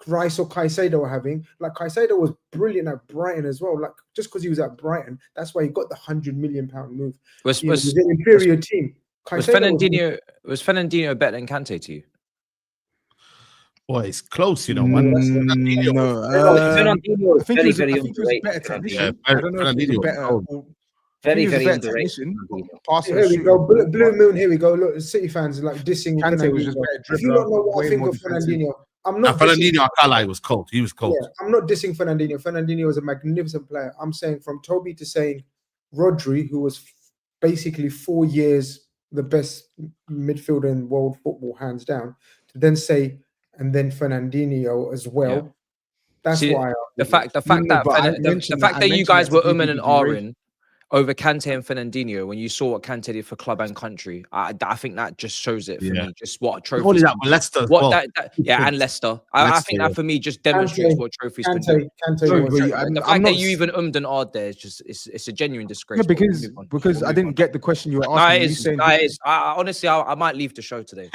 Rice or Caicedo were having. Like Caicedo was brilliant at Brighton as well. Like just because he was at Brighton, that's why he got the £100 million move. Was an inferior team. Was Fernandinho better than Kante to you? Boy, it's close, you know, man. Fernandinho I think he was underrated. better technician. Yeah, I don't know if he was better. Very underrated. Here we go. Blue Moon, here we go. Look, City fans are like dissing Kante was just better. If you don't know what I think of Fernandinho, I'm not. Fernandinho, I can't lie, was cold. He was cold. Yeah, I'm not dissing Fernandinho. Fernandinho was a magnificent player. I'm saying from Toby to saying Rodri, who was basically 4 years the best midfielder in world football, hands down, to then say, and then Fernandinho as well. Yeah. That's why the fact that you guys were and ahhing over Kante and Fernandinho when you saw what Kante did for club and country. I think that just shows it for me. Just what trophies. What is that? Leicester. And Leicester. I think that for me just demonstrates what trophies can do. The fact that you even and ahhed there is just it's a genuine disgrace. Yeah, because I didn't get the question you were asking. Honestly, I might leave the show today.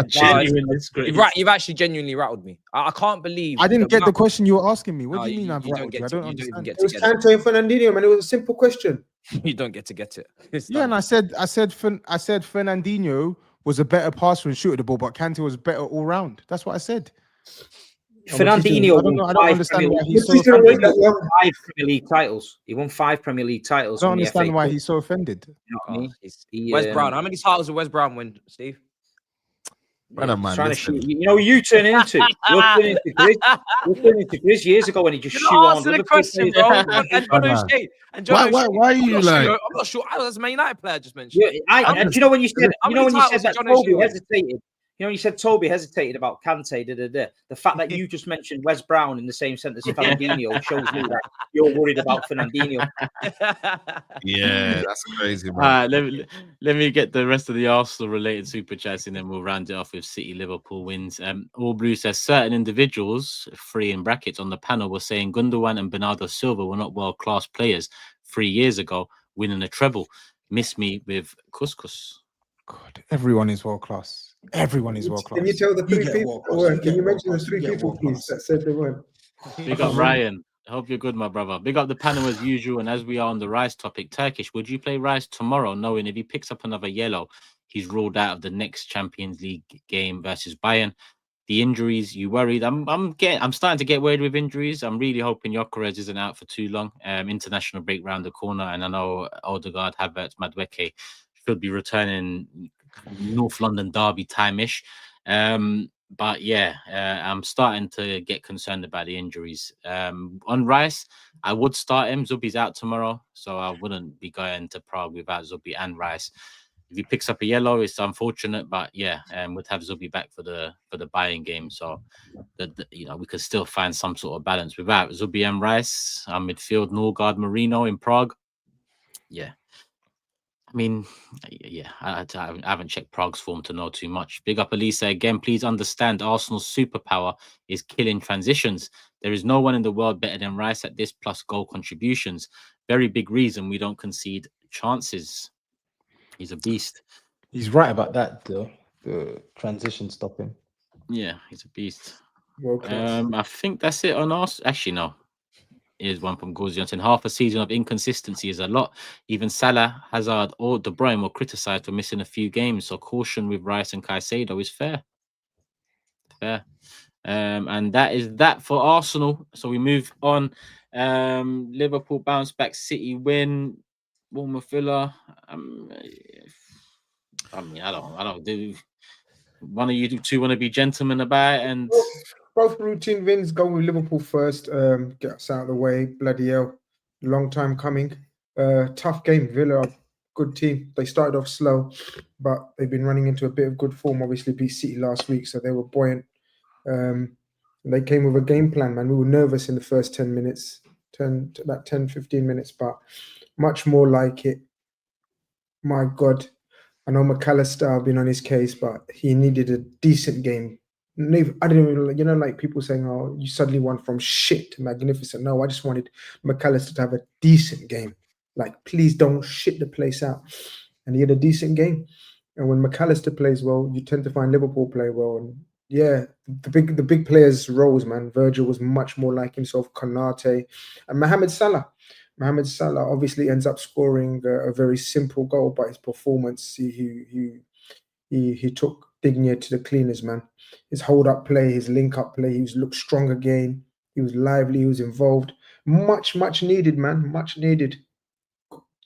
Genuine disgrace. You've actually genuinely rattled me. I can't believe I didn't get the question you were asking me. What do you mean I've rattled you? I don't understand. It was Kante and Fernandinho, man. It was a simple question. You don't get to get it. And I said Fernandinho was a better passer and shooter the ball, but Kante was better all round. That's what I said. Fernandinho I don't understand why he's so offended. 5 Premier League titles. He won 5 Premier League titles. I don't understand why he's so offended. You know what I mean? Wes Brown. How many titles did Wes Brown win, Steve? Trying to shoot. You know, you turn into. You're turning into Grizz years ago when he just shoot on. Answer the question, bro. Why are you like? I'm not sure. I was a Man United player. I just mentioned. Do you know when you said that? Toby hesitated. You know, you said Toby hesitated about Kante. The fact that you just mentioned Wes Brown in the same sentence as Fernandinho shows me that you're worried about Fernandinho. Yeah, that's crazy, All man. right, let me get the rest of the Arsenal related super chats and then we'll round it off with City Liverpool wins. All Blue says certain individuals, 3 in brackets on the panel, were saying Gundogan and Bernardo Silva were not world class players 3 years ago, winning a treble. Miss me with couscous. God, everyone is world class. Everyone is world class. Can you tell the You 3 get people? world class, Or you can get you world mention the class, 3 you get people, world please, class. that said they weren't? Big up Ryan. I hope you're good, my brother. Big up the panel as usual. And as we are on the Rice topic, Turkish, would you play Rice tomorrow, knowing if he picks up another yellow, he's ruled out of the next Champions League game versus Bayern? The injuries, you worried? I'm starting to get worried with injuries. I'm really hoping Gyökeres isn't out for too long. International break round the corner, and I know Odegaard, Havertz, Madueke should be returning North London derby time-ish. But yeah, I'm starting to get concerned about the injuries. On Rice, I would start him. Zubi's out tomorrow, so I wouldn't be going to Prague without Zubi and Rice. If he picks up a yellow, it's unfortunate, but yeah, we'd have Zubi back for the Bayern game, so that you know we could still find some sort of balance without Zubi and Rice. Midfield, Norgard, Marino in Prague. Yeah. I mean, yeah, I haven't checked Prague's form to know too much. Big up Elisa again. Please understand Arsenal's superpower is killing transitions. There is no one in the world better than Rice at this, plus goal contributions. Very big reason we don't concede chances. He's a beast. He's right about that, though. The transition stopping. Yeah, he's a beast. World class. I think that's it on us. Actually, no. Here's one from Gauzy Johnson. Half a season of inconsistency is a lot. Even Salah, Hazard, or De Bruyne were criticised for missing a few games. So caution with Rice and Caicedo is fair. Fair. And that is that for Arsenal. So we move on. Liverpool bounce back, City win. Bournemouth Villa. I mean, I don't do. One of you two want to be gentlemen about it, and Both routine wins. Go with Liverpool first. Get us out of the way. Bloody hell. Long time coming. Tough game. Villa, good team. They started off slow, but they've been running into a bit of good form. Obviously beat City last week, so they were buoyant. They came with a game plan, man. We were nervous in the first 10 minutes, about 10, 15 minutes, but much more like it. My God. I know McAllister, I've been on his case, but he needed a decent game. I didn't even, like people saying, oh, you suddenly went from shit to magnificent. No, I just wanted McAllister to have a decent game. Like, please don't shit the place out. And he had a decent game. And when McAllister plays well, you tend to find Liverpool play well. And yeah, the big players rose, man. Virgil was much more like himself, Konate, and Mohamed Salah. Mohamed Salah obviously ends up scoring a very simple goal, but his performance, he took Digne to the cleaners, man. His hold-up play, his link-up play, he looked strong again. He was lively, he was involved. Much needed, man, much needed.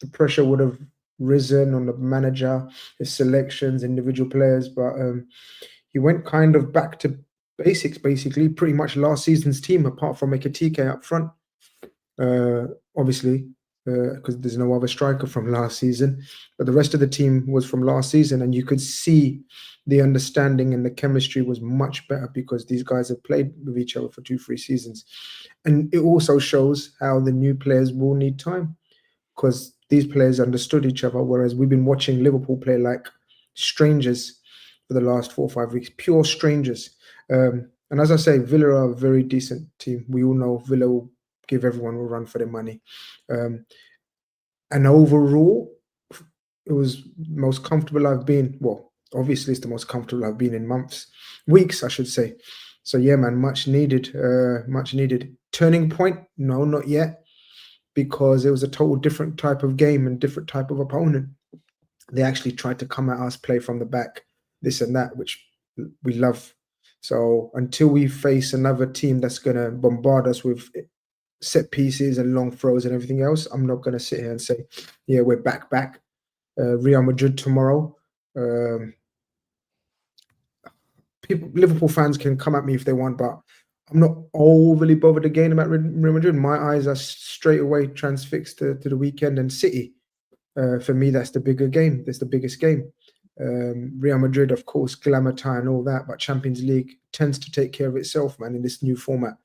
The pressure would have risen on the manager, his selections, individual players, but he went kind of back to basics, basically, pretty much last season's team, apart from Ekitike up front. Obviously, because there's no other striker from last season, but the rest of the team was from last season, and you could see the understanding and the chemistry was much better because these guys have played with each other for 2-3 seasons. And it also shows how the new players will need time because these players understood each other, whereas we've been watching Liverpool play like strangers for the last 4 or 5 weeks, pure strangers. And as I say, Villa are a very decent team. We all know Villa will give everyone a run for their money. And overall, it was the most comfortable I've been. Well, obviously, it's the most comfortable I've been in weeks, I should say. So yeah, man, much needed. Turning point? No, not yet, because it was a total different type of game and different type of opponent. They actually tried to come at us, play from the back, this and that, which we love. So until we face another team that's going to bombard us with set pieces and long throws and everything else, I'm not going to sit here and say, yeah, we're back. Real Madrid tomorrow. Liverpool fans can come at me if they want, but I'm not overly bothered again about Real Madrid. My eyes are straight away transfixed to the weekend and City. For me, that's the bigger game. That's the biggest game. Real Madrid, of course, glamour tie and all that, but Champions League tends to take care of itself, man, in this new format.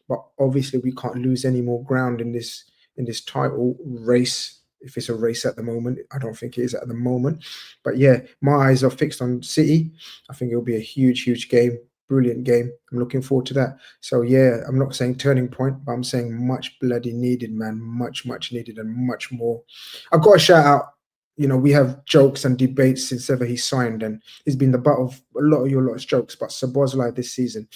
But obviously, we can't lose any more ground in this title race. If it's a race at the moment, I don't think it is at the moment. But yeah, my eyes are fixed on City. I think it'll be a huge, huge game. Brilliant game. I'm looking forward to that. So yeah, I'm not saying turning point, but I'm saying much bloody needed, man. Much, much needed, and much more. I've got to shout out. You know, we have jokes and debates since ever he signed, and he's been the butt of a lot of your lot's jokes. But Szoboszlai this season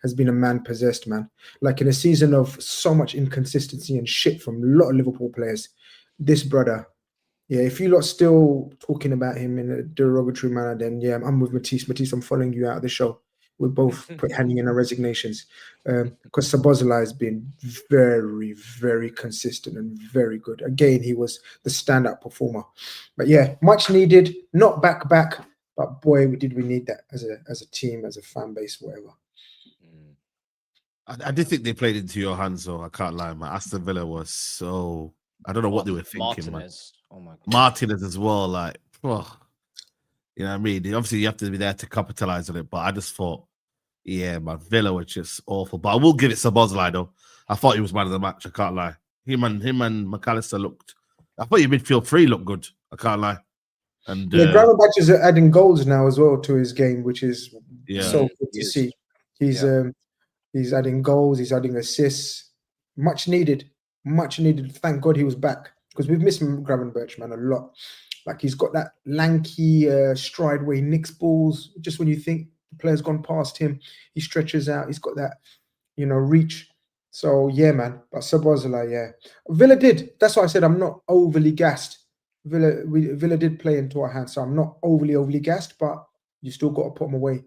has been a man possessed, man. Like in a season of so much inconsistency and shit from a lot of Liverpool players, this brother, yeah, if you lot still talking about him in a derogatory manner, then yeah, I'm with Matisse. Matisse, I'm following you out of the show. We're both handing in our resignations because Szoboszlai has been very, very consistent and very good. Again, he was the standout performer. But yeah, much needed. Not back, but boy, did we need that as a team, as a fan base, whatever. I did think they played into your hands, though. I can't lie, man. Aston Villa was so... I don't know what they were thinking, Martinez. Man. Oh my God. Martinez as well, like... Oh. You know what I mean? Obviously, you have to be there to capitalize on it, but I just thought, yeah, man, Villa were just awful. But I will give it Szoboszlai, though. I thought he was man of the match. I can't lie. Him and McAllister looked... I thought your midfield three looked good. I can't lie. And yeah, Gravenberch is adding goals now as well to his game, which is so good to see. He's adding goals. He's adding assists. Much needed. Much needed. Thank God he was back, because we've missed Gravenberch, man, a lot. Like, he's got that lanky stride where he nicks balls. Just when you think the player's gone past him, he stretches out. He's got that, reach. So, yeah, man. But Szoboszlai, yeah. Villa did. That's why I said I'm not overly gassed. Villa did play into our hands, so I'm not overly gassed, but you still got to put them away.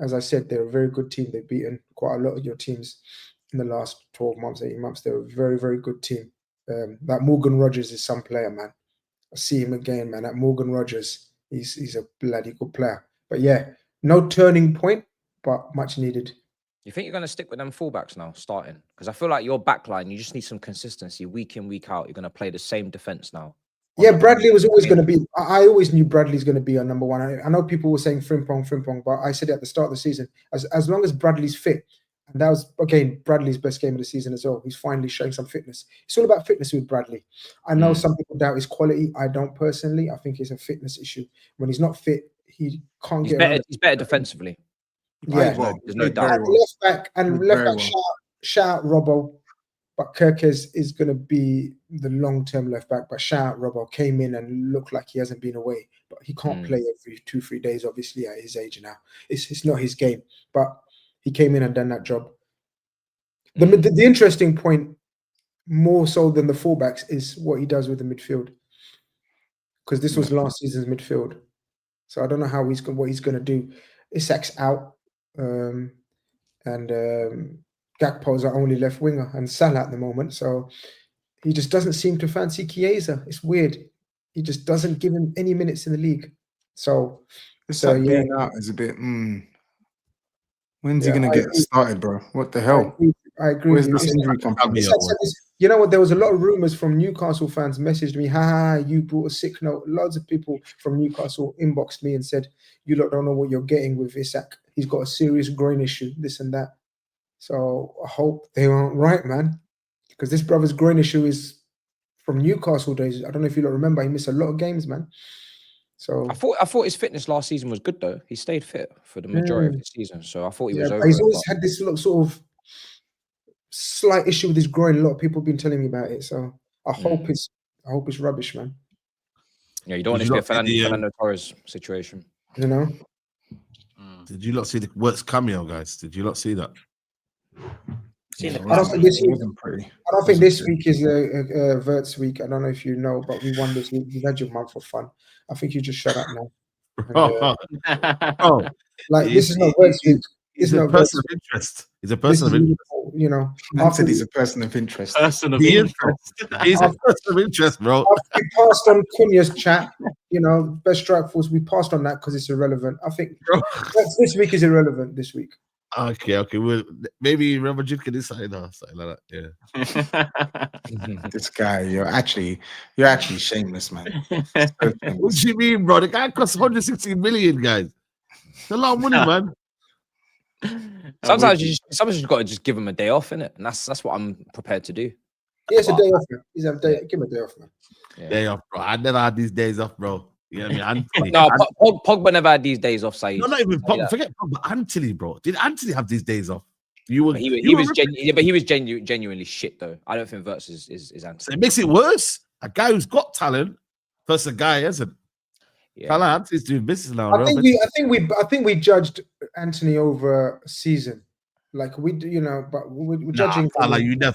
As I said, they're a very good team. They've beaten quite a lot of your teams in the last 12 months, 18 months. They're a very, very good team. That Morgan Rogers is some player, man. I see him again, man. That Morgan Rogers, he's a bloody good player. But yeah, no turning point, but much needed. You think you're going to stick with them fullbacks now, starting? Because I feel like your backline, you just need some consistency week in, week out. You're going to play the same defense now. Yeah, Bradley was always going to be... I always knew Bradley's going to be our number one. I know people were saying Frimpong, but I said it at the start of the season, as long as Bradley's fit, and that was, again, Bradley's best game of the season as well. He's finally showing some fitness. It's all about fitness with Bradley. I know some people doubt his quality. I don't personally. I think it's a fitness issue. When he's not fit, he can't get better. He's better defensively. Yeah, there's no doubt. Left back, shout out Robbo. But Kerkez is going to be the long-term left back. But shout out Robbo, came in and looked like he hasn't been away. But he can't play every 2-3 days, obviously, at his age now. It's not his game. But he came in and done that job. The interesting point, more so than the fullbacks, is what he does with the midfield. Because this was last season's midfield. So I don't know what he's going to do. Isak's out. Gakpo's our only left winger, and Salah at the moment. So he just doesn't seem to fancy Chiesa. It's weird. He just doesn't give him any minutes in the league. So being out is a bit... When's he going to get started, bro? What the hell? I agree. Where's this injury come from? You know what? There was a lot of rumors from Newcastle fans messaged me, you brought a sick note. Loads of people from Newcastle inboxed me and said, you lot don't know what you're getting with Isak. He's got a serious groin issue, this and that. So I hope they aren't right, man. Because this brother's groin issue is from Newcastle days. I don't know if you lot remember, he missed a lot of games, man. So I thought his fitness last season was good, though. He stayed fit for the majority of the season. So I thought he was over. He's always had this sort of slight issue with his groin. A lot of people have been telling me about it. So I hope it's rubbish, man. Yeah, you don't want it to be a Fernando Torres situation. You know? Did you not see the works cameo, guys? Did you not see that? I don't think this week is a Verts week. I don't know if you know, but we won this week. We've had your month for fun. I think you just shut up now. And, this is not Verts week. He's a person of interest. He's a person of interest. You know, after he's a person of interest. He's a person of interest, bro. We passed on Cunha's chat. Best strike force. We passed on that because it's irrelevant. I think this week is irrelevant. This week. Okay. Well, maybe Real Madrid can decide or something like that. Yeah. This guy, you're actually shameless, man. So What shameless. do you mean, bro? The guy costs 116 million, guys. It's a lot of money, man. Sometimes you just got to just give him a day off, innit? And that's what I'm prepared to do. He has a day off, man. Give him a day off, man. Yeah. Day off, bro. I never had these days off, bro. You know what I mean? Anthony. No, Pogba never had these days off, Saeed. No, not even Pogba. Yeah. Forget Pogba. Anthony, bro. Did Anthony have these days off? He was genuinely shit, though. I don't think Verts is Anthony. So it makes it worse. A guy who's got talent versus a guy who hasn't. Yeah. Fella, Anthony's doing business now. I think we judged Anthony over a season. Like we, you know, but we're judging. Fella, you were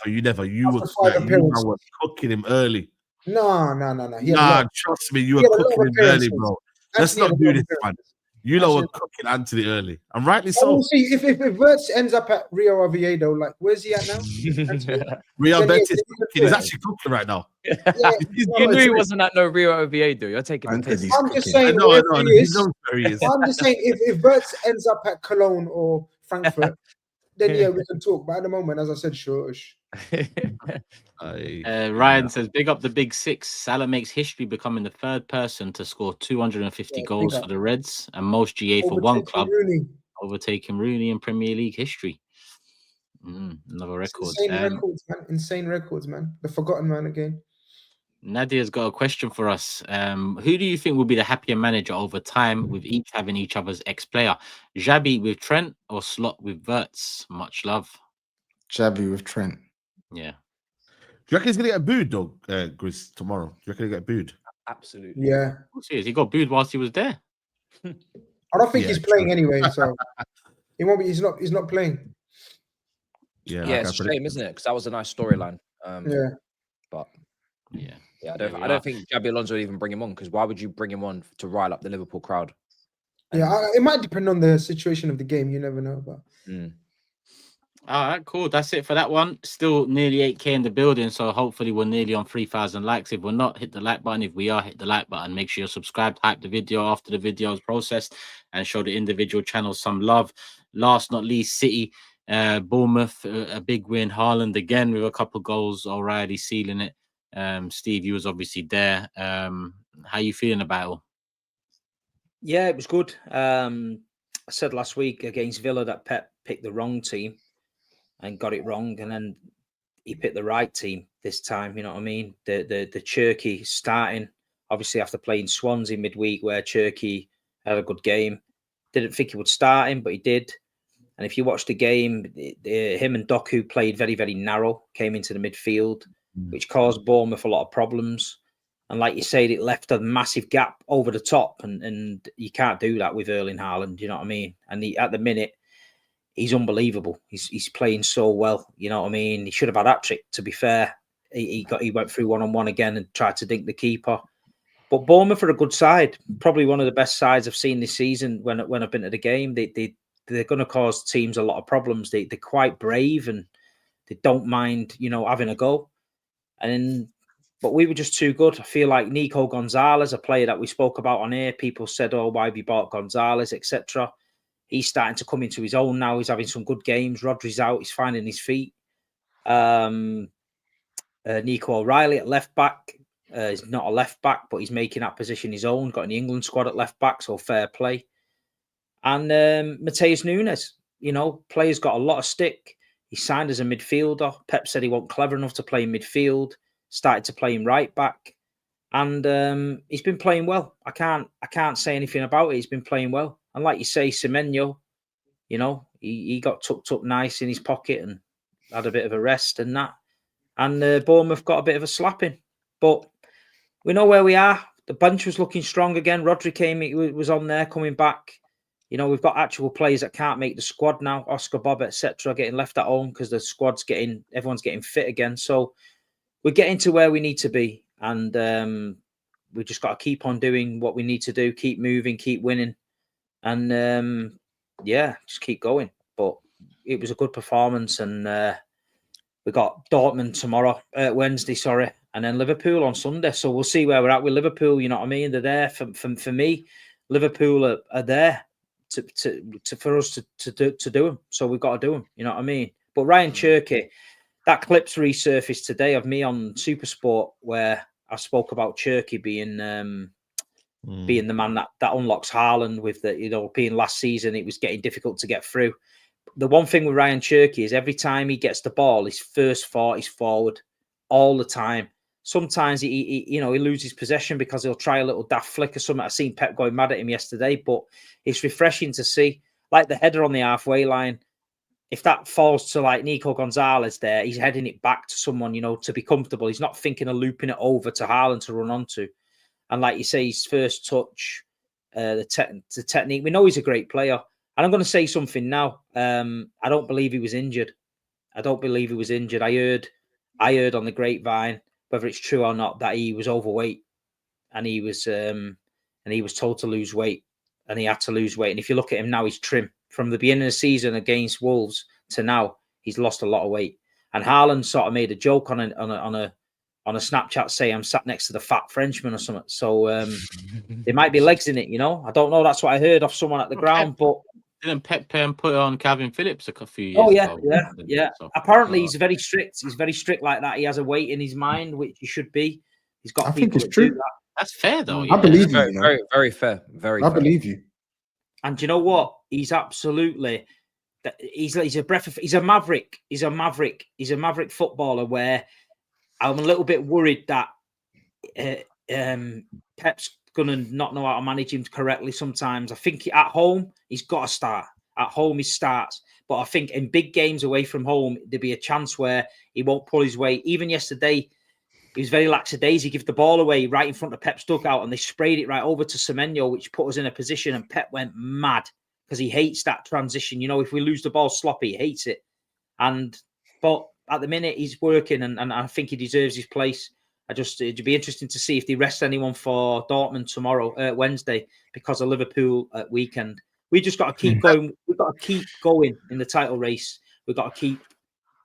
cooking him early. No. Trust me, you were cooking him early, bro. Let's not do this, man. You lot were cooking Anthony early, and rightly so. We'll see if Verts ends up at Rio Oviedo, like where's he at now? Real Betis he's actually cooking right now. Yeah, You knew he wasn't at no Rio Oviedo. You're taking the piss. I'm just saying. I'm just saying if Verts ends up at Cologne or Frankfurt, then yeah, we can talk. But at the moment, as I said, shush. Ryan says, big up the big six. Salah makes history becoming the third person to score 250 goals for the Reds and most GA for one club, overtaking Rooney in Premier League history. Another record. Insane records, man. The forgotten man again. Nadia's got a question for us. Who do you think will be the happier manager over time with each having each other's ex-player? Xabi with Trent or Slot with Verts? Much love. Xabi with Trent. Yeah. Do you reckon he's going to get booed, though, Grizz, tomorrow? Do you reckon he'll get booed? Absolutely. Yeah. Of course he is. He got booed whilst he was there. I don't think he's playing anyway, so he won't be. He's not playing. Yeah, it's a shame, isn't it? Because that was a nice storyline. But I don't think Xabi Alonso would even bring him on, because why would you bring him on to rile up the Liverpool crowd? Yeah, it might depend on the situation of the game. You never know. But all right, cool. That's it for that one. Still nearly 8K in the building, so hopefully we're nearly on 3,000 likes. If we're not, hit the like button. If we are, hit the like button. Make sure you're subscribed, hype the video after the video is processed, and show the individual channels some love. Last not least, City, Bournemouth, a big win. Haaland again with a couple goals. O'Reilly sealing it. Steve, you was obviously there. How you feeling about it? Yeah, it was good. I said last week against Villa that Pep picked the wrong team and got it wrong, and then he picked the right team this time. You know what I mean? The Cherky starting, obviously after playing Swansea midweek, where Cherky had a good game. Didn't think he would start him, but he did. And if you watch the game, him and Doku played very, very narrow, came into the midfield, which caused Bournemouth a lot of problems. And like you said, it left a massive gap over the top, and you can't do that with Erling Haaland. You know what I mean? And at the minute, he's unbelievable. He's playing so well. You know what I mean? He should have had a hat-trick, to be fair. He went through one-on-one again and tried to dink the keeper. But Bournemouth are a good side, probably one of the best sides I've seen this season. When I've been to the game, they're going to cause teams a lot of problems. They're quite brave, and they don't mind, having a go. But we were just too good. I feel like Nico Gonzalez, a player that we spoke about on air, people said, "Oh, why have you bought Gonzalez, etc." He's starting to come into his own now. He's having some good games. Rodri's out. He's finding his feet. Nico O'Reilly at left back. He's not a left back, but he's making that position his own. Got in the England squad at left back, so fair play. And Matheus Nunes, player's got a lot of stick. He signed as a midfielder. Pep said he wasn't clever enough to play in midfield. Started to play him right back. And he's been playing well. I can't say anything about it. He's been playing well. And like you say, Semenyo, he got tucked up nice in his pocket and had a bit of a rest and that. And Bournemouth got a bit of a slapping. But we know where we are. The bench was looking strong again. Rodri was on there coming back. We've got actual players that can't make the squad now. Oscar Bob, etc., getting left at home because the everyone's getting fit again. So we're getting to where we need to be. And we just got to keep on doing what we need to do. Keep moving, keep winning. And just keep going. But it was a good performance. And we got Dortmund Wednesday, and then Liverpool on Sunday. So we'll see where we're at with Liverpool. You know what I mean? They're there for me. Liverpool are there for us to do them. So we've got to do them. You know what I mean? But Ryan Cherky, that clip's resurfaced today of me on Supersport where I spoke about Cherky being the man that unlocks Haaland with the being last season it was getting difficult to get through. The one thing with Ryan Cherky is every time he gets the ball, his first thought is forward all the time. Sometimes he loses possession because he'll try a little daft flick or something. I've seen Pep going mad at him yesterday, but it's refreshing to see, like the header on the halfway line. If that falls to like Nico Gonzalez there, he's heading it back to someone, to be comfortable. He's not thinking of looping it over to Haaland to run onto. And like you say, his first touch, the technique. We know he's a great player. And I'm going to say something now. I don't believe he was injured. I heard on the grapevine, whether it's true or not, that he was overweight and he was told to lose weight and he had to lose weight. And if you look at him now, he's trim. From the beginning of the season against Wolves to now, he's lost a lot of weight. And Haaland sort of made a joke on a Snapchat saying I'm sat next to the fat Frenchman or something. So there might be legs in it, I don't know. That's what I heard off someone at the ground. But didn't Pep put on Calvin Phillips a few years ago? Yeah. So, apparently, he's very strict. He's very strict like that. He has a weight in his mind, which he should be. He's got. I think it's true. That's fair, though. I believe you. Very, very, very fair. Very. I believe you. And you know what? He's absolutely. He's a breath of. He's a maverick. He's a maverick footballer. Where I'm a little bit worried that Pep's gonna not know how to manage him correctly sometimes. I think at home he's got to start. At home he starts, but I think in big games away from home there'd be a chance where he won't pull his weight. Even yesterday, he was very lackadaisy. He gave the ball away right in front of Pep's dugout, and they sprayed it right over to Semenyo, which put us in a position. And Pep went mad because he hates that transition. If we lose the ball sloppy, he hates it. But at the minute he's working, and I think he deserves his place. It'd be interesting to see if they rest anyone for Dortmund tomorrow, Wednesday, because of Liverpool at weekend. We just got to keep going. We've got to keep going in the title race. We've got to keep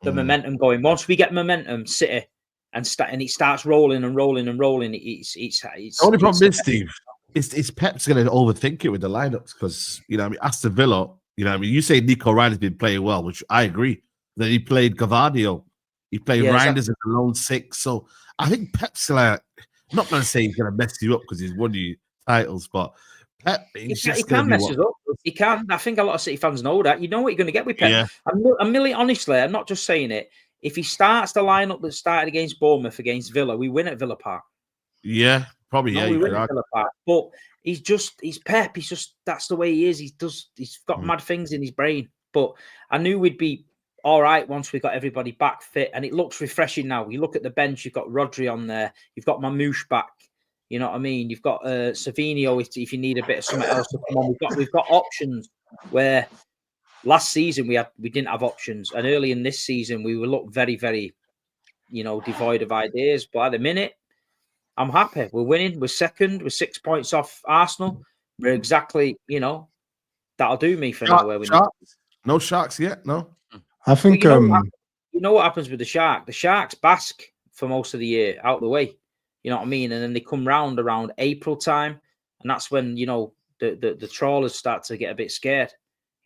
the momentum going. Once we get momentum, City, and it starts rolling and rolling and rolling. It's the only problem is, Steve, is Pep's going to overthink it with the lineups because Aston Villa. You say Nico Ryan's been playing well, which I agree. Then he played Gavardio. He played Reinders as a lone six. So I think Pep's like, I'm not going to say he's going to mess you up because he's won you titles, but Pep, he can mess us up. He can. I think a lot of City fans know that. You know what you're going to get with Pep. Yeah. Honestly, I'm not just saying it. If he starts the lineup that started against Bournemouth against Villa, we win at Villa Park. Yeah, probably. We win at Villa Park. But he's Pep. He's just, that's the way he is. He's got mad things in his brain. But I knew we'd be all right once we got everybody back fit, and it looks refreshing now. You look at the bench, you've got Rodri on there, you've got Mamouche back. You know what I mean? You've got Savinho if you need a bit of something else to come on. We've got options where last season we didn't have options, and early in this season we will look very, very, devoid of ideas. But at the minute, I'm happy. We're winning. We're second. We're 6 points off Arsenal. We're exactly, that'll do me for now. Where we no Sharks yet. No. I think you know what happens with the Shark. The Sharks bask for most of the year out of the way. You know what I mean? And then they come round around April time, and that's when the trawlers start to get a bit scared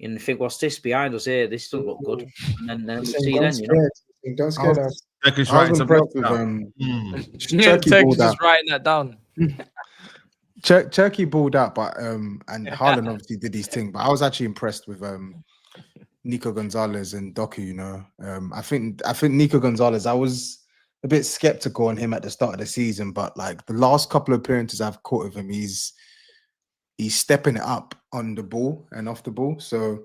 and think, "What's this behind us here? This doesn't look good." And then we see then, Don't scare us. Turkish I was impressed with Turkish is writing that down. Turkey balled out, but and Haaland obviously did his thing. But I was actually impressed with Nico Gonzalez and Doku. I think Nico Gonzalez, I was a bit skeptical on him at the start of the season, but like the last couple of appearances I've caught of him, he's stepping it up on the ball and off the ball. So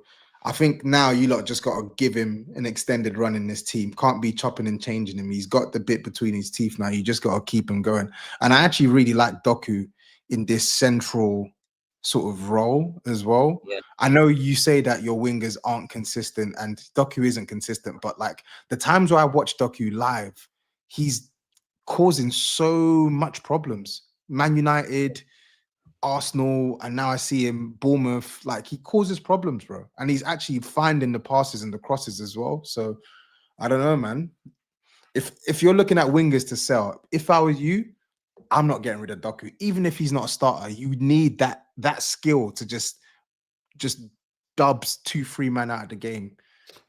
I think now you lot just got to give him an extended run in this team. Can't be chopping and changing him. He's got the bit between his teeth now. You just got to keep him going. And I actually really like Doku in this central sort of role as well. Yeah. I know you say that your wingers aren't consistent and Doku isn't consistent, but like the times where I watch Doku live, he's causing so much problems. Man United, Arsenal, and now I see him Bournemouth. Like he causes problems, bro. And he's actually finding the passes and the crosses as well. So I don't know, man. If you're looking at wingers to sell, if I was you, I'm not getting rid of Doku. Even if he's not a starter, you need that skill to just just dubs 2-3 man out of the game.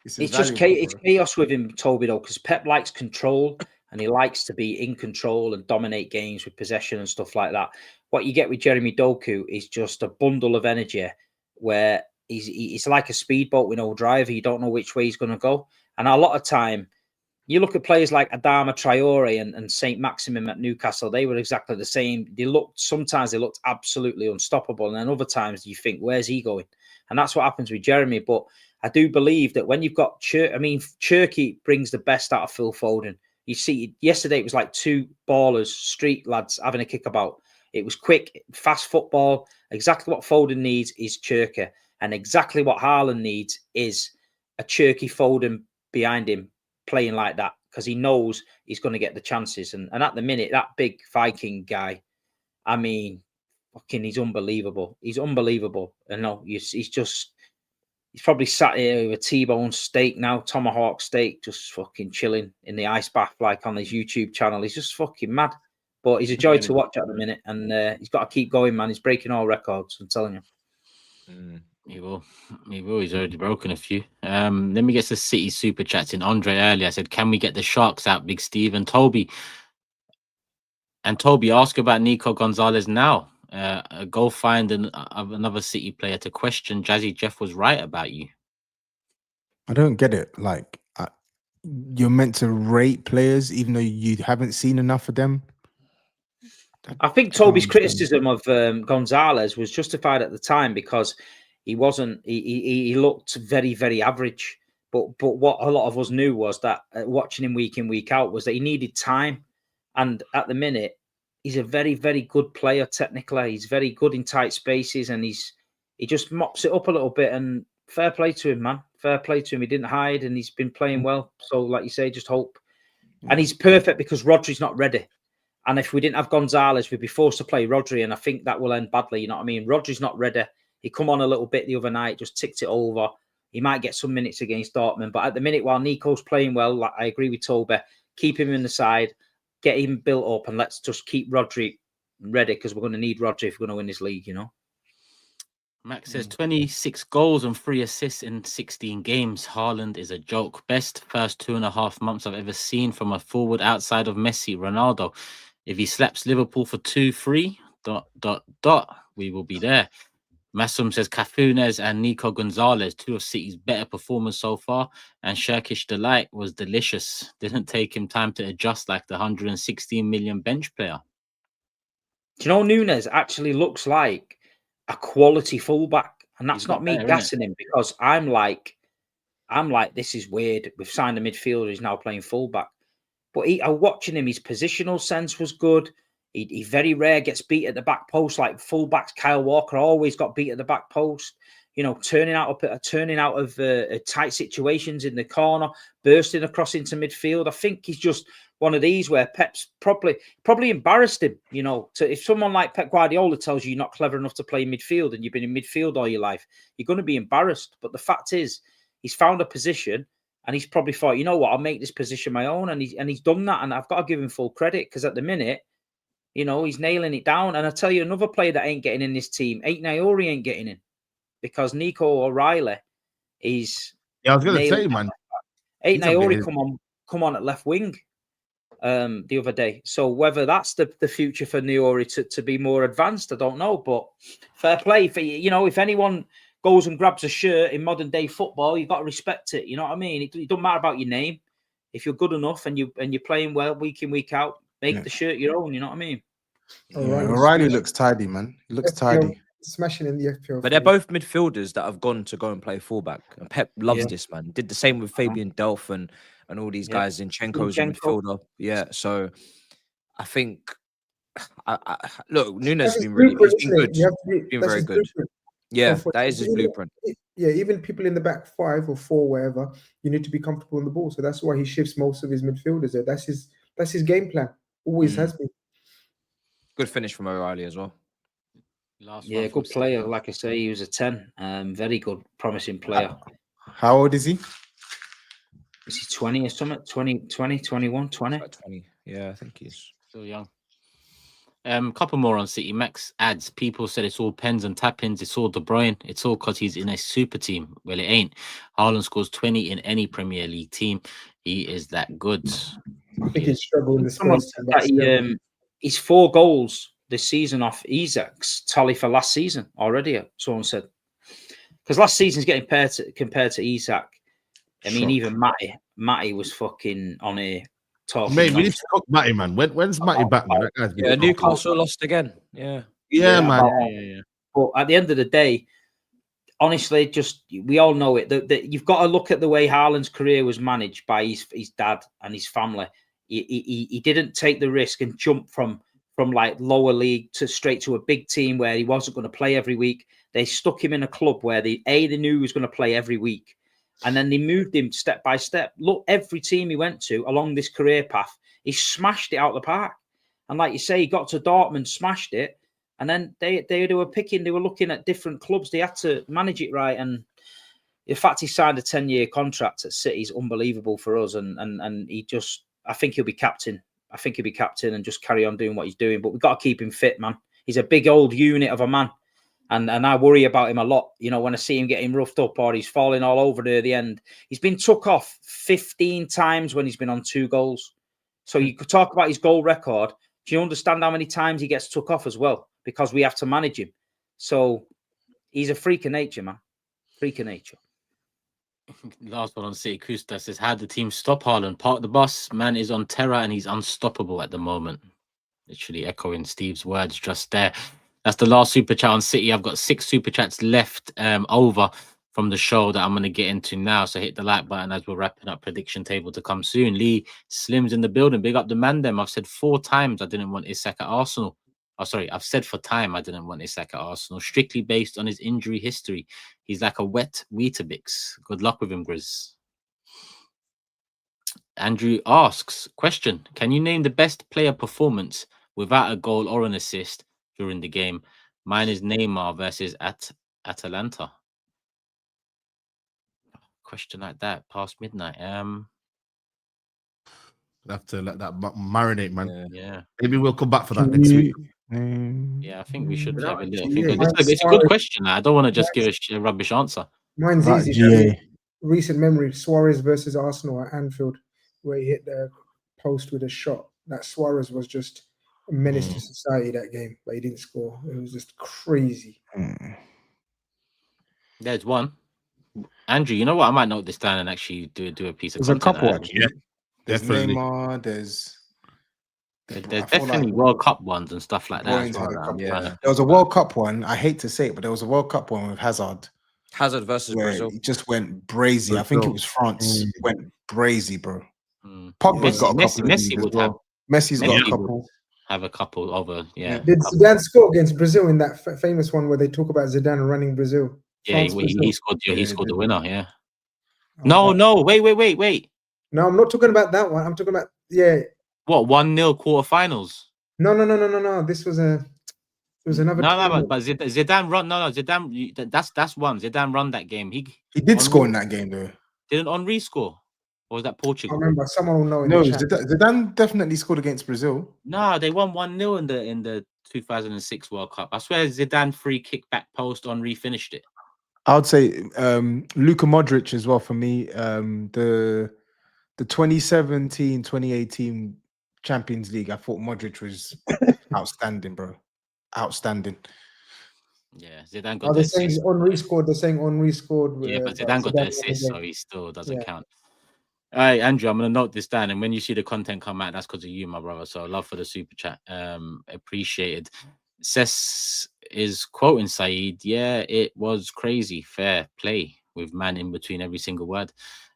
It's invaluable, bro. chaos with him, Toby, though, because Pep likes control and he likes to be in control and dominate games with possession and stuff like that. What you get with Jeremy Doku is just a bundle of energy where he's like a speedboat with no driver. You don't know which way he's going to go. And a lot of time, you look at players like Adama Traore and St. Maximin at Newcastle, they were exactly the same. Sometimes they looked absolutely unstoppable. And then other times you think, where's he going? And that's what happens with Jeremy. But I do believe that when you've got Cherky brings the best out of Phil Foden. You see, yesterday it was like two ballers, street lads having a kick about. It was quick, fast football. Exactly what Foden needs is Cherky. And exactly what Haaland needs is a Cherky Foden behind him playing like that, because he knows he's going to get the chances. And at the minute, that big Viking guy, I mean, fucking, he's unbelievable. He's unbelievable. And no, he's probably sat here with a T-bone steak now, tomahawk steak, just fucking chilling in the ice bath, like on his YouTube channel. He's just fucking mad. But he's a joy to watch at the minute, and he's got to keep going, man. He's breaking all records, I'm telling you. He will. He's already broken a few. Let me get to City super chats in. Andre earlier said, can we get the Sharks out, Big Steve and Toby? And Toby, ask about Nico Gonzalez now. Go find another City player to question. Jazzy Jeff was right about you. I don't get it. Like, you're meant to rate players even though you haven't seen enough of them. I think Toby's criticism of Gonzalez was justified at the time because he wasn't. He looked very, very average. But what a lot of us knew was that watching him week in, week out was that he needed time. And at the minute, he's a very, very good player technically. He's very good in tight spaces, and he just mops it up a little bit. And fair play to him, man. Fair play to him. He didn't hide, and he's been playing well. So, like you say, just hope. And he's perfect because Rodri's not ready. And if we didn't have Gonzalez, we'd be forced to play Rodri, and I think that will end badly. You know what I mean? Rodri's not ready. He come on a little bit the other night, just ticked it over. He might get some minutes against Dortmund, but at the minute, while Nico's playing well, like I agree with Toby, keep him in the side, get him built up, and let's just keep Rodri ready, because we're going to need Rodri if we're going to win this league, you know? Max says 26 goals and 3 assists in 16 games. Haaland is a joke. Best first 2.5 months I've ever seen from a forward outside of Messi, Ronaldo. If he slaps Liverpool for 2-3, ... we will be there. Massum says Cafunes and Nico Gonzalez, 2 of City's better performers so far, and Turkish Delight was delicious. Didn't take him time to adjust like the 116 million bench player. Do you know Nunes actually looks like a quality fullback? And that's not me gassing him, because I'm like, this is weird. We've signed a midfielder, he's now playing fullback. But watching him, his positional sense was good. He very rare gets beat at the back post, like fullbacks. Kyle Walker always got beat at the back post. You know, turning out of tight situations in the corner, bursting across into midfield. I think he's just one of these where Pep's probably embarrassed him. You know, if someone like Pep Guardiola tells you you're not clever enough to play midfield and you've been in midfield all your life, you're going to be embarrassed. But the fact is, he's found a position. And he's probably thought, you know what, I'll make this position my own. And he's done that. And I've got to give him full credit, because at the minute, you know, he's nailing it down. And I tell you, another player that ain't getting in this team, Naori ain't getting in, because Nico O'Reilly is. Yeah, I was going to say, man. Naori come on at left wing the other day. So whether that's the future for Naori to be more advanced, I don't know. But fair play for, you know, if anyone goes and grabs a shirt in modern day football, you've got to respect it. You know what I mean? It doesn't matter about your name. If you're good enough and you're playing well week in, week out, make the shirt your own. You know what I mean? O'Reilly looks tidy, man. He looks tidy. Smashing in the FPL. But they're both midfielders that have gone to go and play fullback. And Pep loves this, man. Did the same with Fabian Delph and all these guys. Zinchenko's a midfielder. Yeah, so I think look, Nunes has been really good. He's been very good. Yeah, that is his blueprint. Yeah, even people in the back 5 or 4, wherever, you need to be comfortable in the ball. So that's why he shifts most of his midfielders there. That's his game plan. Always has been. Good finish from O'Reilly as well. Yeah, good player. Like I say, he was a 10. Very good, promising player. How old is he? Is he 20 or something? 20, 21, 20? 20. Yeah, I think he's still young. Couple more on City. Max adds, people said it's all pens and tap-ins, it's all De Bruyne, it's all because he's in a super team. Well, it ain't. Haaland scores 20 in any Premier League team. He is that good. I think he'd struggle in the Someone Spurs said team, but that still. he's 4 goals this season off Isaac's tally for last season already. Someone said, because last season's getting compared to Isaac. I mean, even Matty was fucking on here talking. Mate, we need to cook Matty, man. When's Matty back, man? That guy's been Yeah, cooked. Newcastle lost again. Yeah. Yeah, man. Yeah. But at the end of the day, honestly, just we all know it. That you've got to look at the way Haaland's career was managed by his dad and his family. He didn't take the risk and jump from like lower league to straight to a big team where he wasn't going to play every week. They stuck him in a club where they knew he was going to play every week. And then they moved him step by step. Look, every team he went to along this career path, he smashed it out of the park. And like you say, he got to Dortmund, smashed it. And then they were looking at different clubs. They had to manage it right. And the fact he signed a 10-year contract at City is unbelievable for us. And he just, I think he'll be captain. I think he'll be captain and just carry on doing what he's doing. But we've got to keep him fit, man. He's a big old unit of a man. And I worry about him a lot. You know, when I see him getting roughed up or he's falling all over near the end. He's been took off 15 times when he's been on 2 goals. So you could talk about his goal record. Do you understand how many times he gets took off as well? Because we have to manage him. So he's a freak of nature, man. Freak of nature. Last one on City. Kusta says, how the team stop Haaland? Park the bus. Man is on terror and he's unstoppable at the moment. Literally echoing Steve's words just there. That's the last super chat on City. I've got 6 super chats left over from the show that I'm going to get into now. So hit the like button as we're wrapping up. Prediction table to come soon. Lee Slim's in the building. Big up the man them. I've said 4 times I didn't want Isak at Arsenal. Oh, sorry. I've said for time I didn't want Isak at Arsenal. Strictly based on his injury history. He's like a wet Weetabix. Good luck with him, Grizz. Andrew asks, question, can you name the best player performance without a goal or an assist during the game? Mine is Neymar versus Atalanta. Question like that past midnight. We'll have to let that marinate, man. Yeah. Maybe we'll come back for that next week. Yeah, I think we should have a little GA. think. It's a good question. I don't want to just give a rubbish answer. Mine's Right, easy. GA. Recent memory: Suarez versus Arsenal at Anfield, where he hit the post with a shot. That Suarez was just a menace to society that game, but he didn't score. It was just crazy. There's one. Andrew, you know what? I might note this down and actually do a piece of There's a content. couple actually. Yeah, There's definitely. Neymar. There's definitely World Cup ones and stuff like that. Boyne's As well, had a that I'm couple. trying to- There was a World Cup one. I hate to say it, but there was a World Cup one with Hazard versus where Brazil. he just went brazy. I think it was France. Went brazy, bro. Pogba's got a couple of these as would well. Messi's got a Messi would couple. have a couple over. Yeah. Did Zidane score against Brazil in that famous one where they talk about Zidane running Brazil? Yeah, France, he Brazil. scored. Yeah, he Yeah, scored he the did. winner. Yeah. Oh, No, wait. No, I'm not talking about that one. I'm talking about What 1-0 quarterfinals? No. This was another. No, tournament. but Zidane run. No, Zidane. That's one. Zidane run that game. He did score in that game though. Didn't Henry score? Or was that I Portugal? remember. Someone will know. In No, the chat. Zidane definitely scored against Brazil. No, they won 1-0 in the 2006 World Cup. I swear Zidane free kick back post. Henry finished it. I would say Luka Modric as well for me. The 2017-2018 Champions League, I thought Modric was outstanding, bro. Outstanding. Yeah, Zidane Oh, got they're the saying assist. Henry scored. They're saying Henry scored. Yeah, but Zidane got the won the assist, game. so he still doesn't count. All right, Andrew, I'm gonna note this down, and when you see the content come out, that's because of you, my brother. So love for the super chat. Appreciated. Cess is quoting SAEED. Yeah, it was crazy. Fair play with man in between every single word.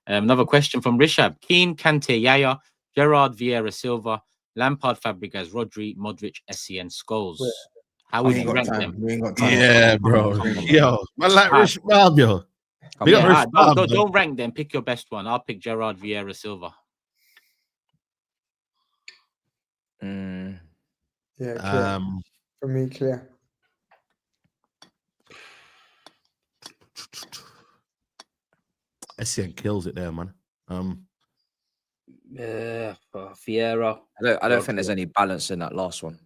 Another question from Rishab. Keane, Kante, Yaya, Gerrard, Vieira, Silva, Lampard, Fabregas, Rodri, Modric, Essien, Scholes. How would you rank them? We ain't got time. Yeah, bro. Yo, man, like Rich Bob, yo. Big up Rich Bob, man. Don't rank them. Pick your best one. I'll pick Gerrard, Vieira, Silva. Yeah, clear. For me, clear. Essien kills it there, man. Vieira. I don't think there's any balance in that last one.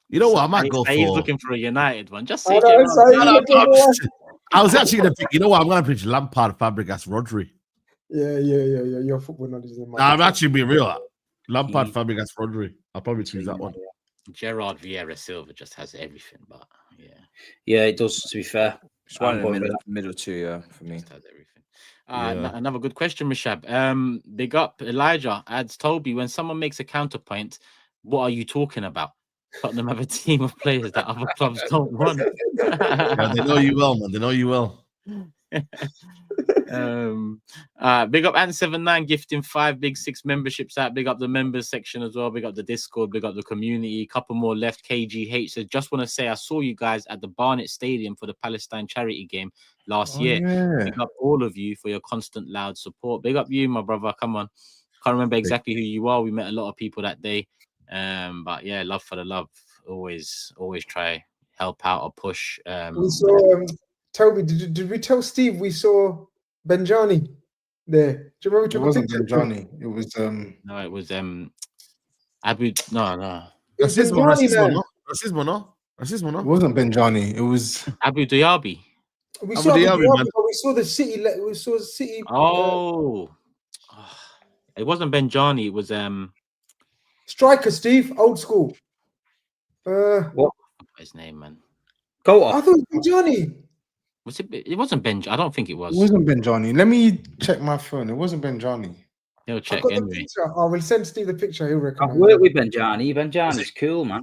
You know what? I might go He's for. looking for a United one. Just I say know, Gerrard. so he's looking for one. I was actually gonna pick. You know what? I'm gonna pick Lampard, Fabregas, Rodri. Yeah. Your football knowledge is in my. Nah, I'm actually being real. Lampard, He- Fabregas, Rodri. I'll probably choose that one. Gerrard Vieira Silva just has everything, but Yeah, it does. To be fair, It's one I'm in the going with middle, that. middle two, yeah, for me. just has everything. Yeah. Another good question, Mishab. Big up Elijah adds Toby. When someone makes a counterpoint, what are you talking about? Tottenham have a team of players that other clubs don't want. Yeah, they know you well, man. They know you well. Big up Ant79 gifting 5 big 6 memberships out. Big up the members section as well. Big up the Discord. Big up the community. Couple more left. KGH says, just want to say I saw you guys at the Barnet Stadium for the Palestine charity game last year. Yeah. Big up all of you for your constant loud support. Big up you, my brother. Come on. Can't remember exactly who you are. We met a lot of people that day. But yeah, love for the love. Always try help out or push. We saw Toby. Did we tell Steve we saw Benjani there? Do you remember? We It took a wasn't picture? Benjani. It was No, it was Abu. No. It was Racismo, Benjani, man. no? Racismo, no? Racismo, it no? wasn't Benjani. It was Abu Diaby. We Abu saw Abu Dhabi, Dhabi, man. but we saw the city. We saw City. Oh, it wasn't Benjani. It was Striker Steve, old school. What? his name, man. Go I off. thought it was Benjani. Was it? It wasn't Benj. I don't think it was. it wasn't Benjani. Let me check my phone. It wasn't Benjani. He'll I've check got the anyway. picture. I will send Steve the picture. He'll I've recognize. worked it. with Benjani. Benjani's cool, man.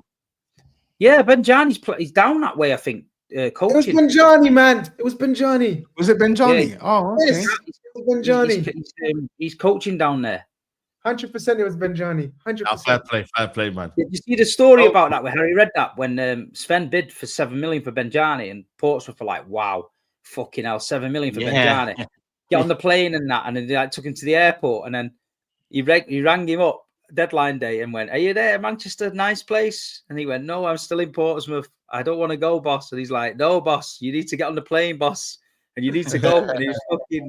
Yeah, Benjani's he's down that way, I think. It was Coaching. Benjani, man. It was Benjani. Was it Benjani? Yeah. Oh, okay. Yes, it was Benjani. He's coaching down there. 100% it was Benjani. 100%. Fair play, man. Did you see the story about that? Where Harry read that when Sven bid for 7 million for Benjani and Portsmouth were like, "Wow, fucking hell, 7 million for Yeah. Benjani." Get on the plane and that, and then they like, took him to the airport, and then he rang him up deadline day and went, "Are you there, Manchester? Nice place." And he went, "No, I'm still in Portsmouth. I don't want to go, boss." And he's like, "No, boss, you need to get on the plane, boss, and you need to go." And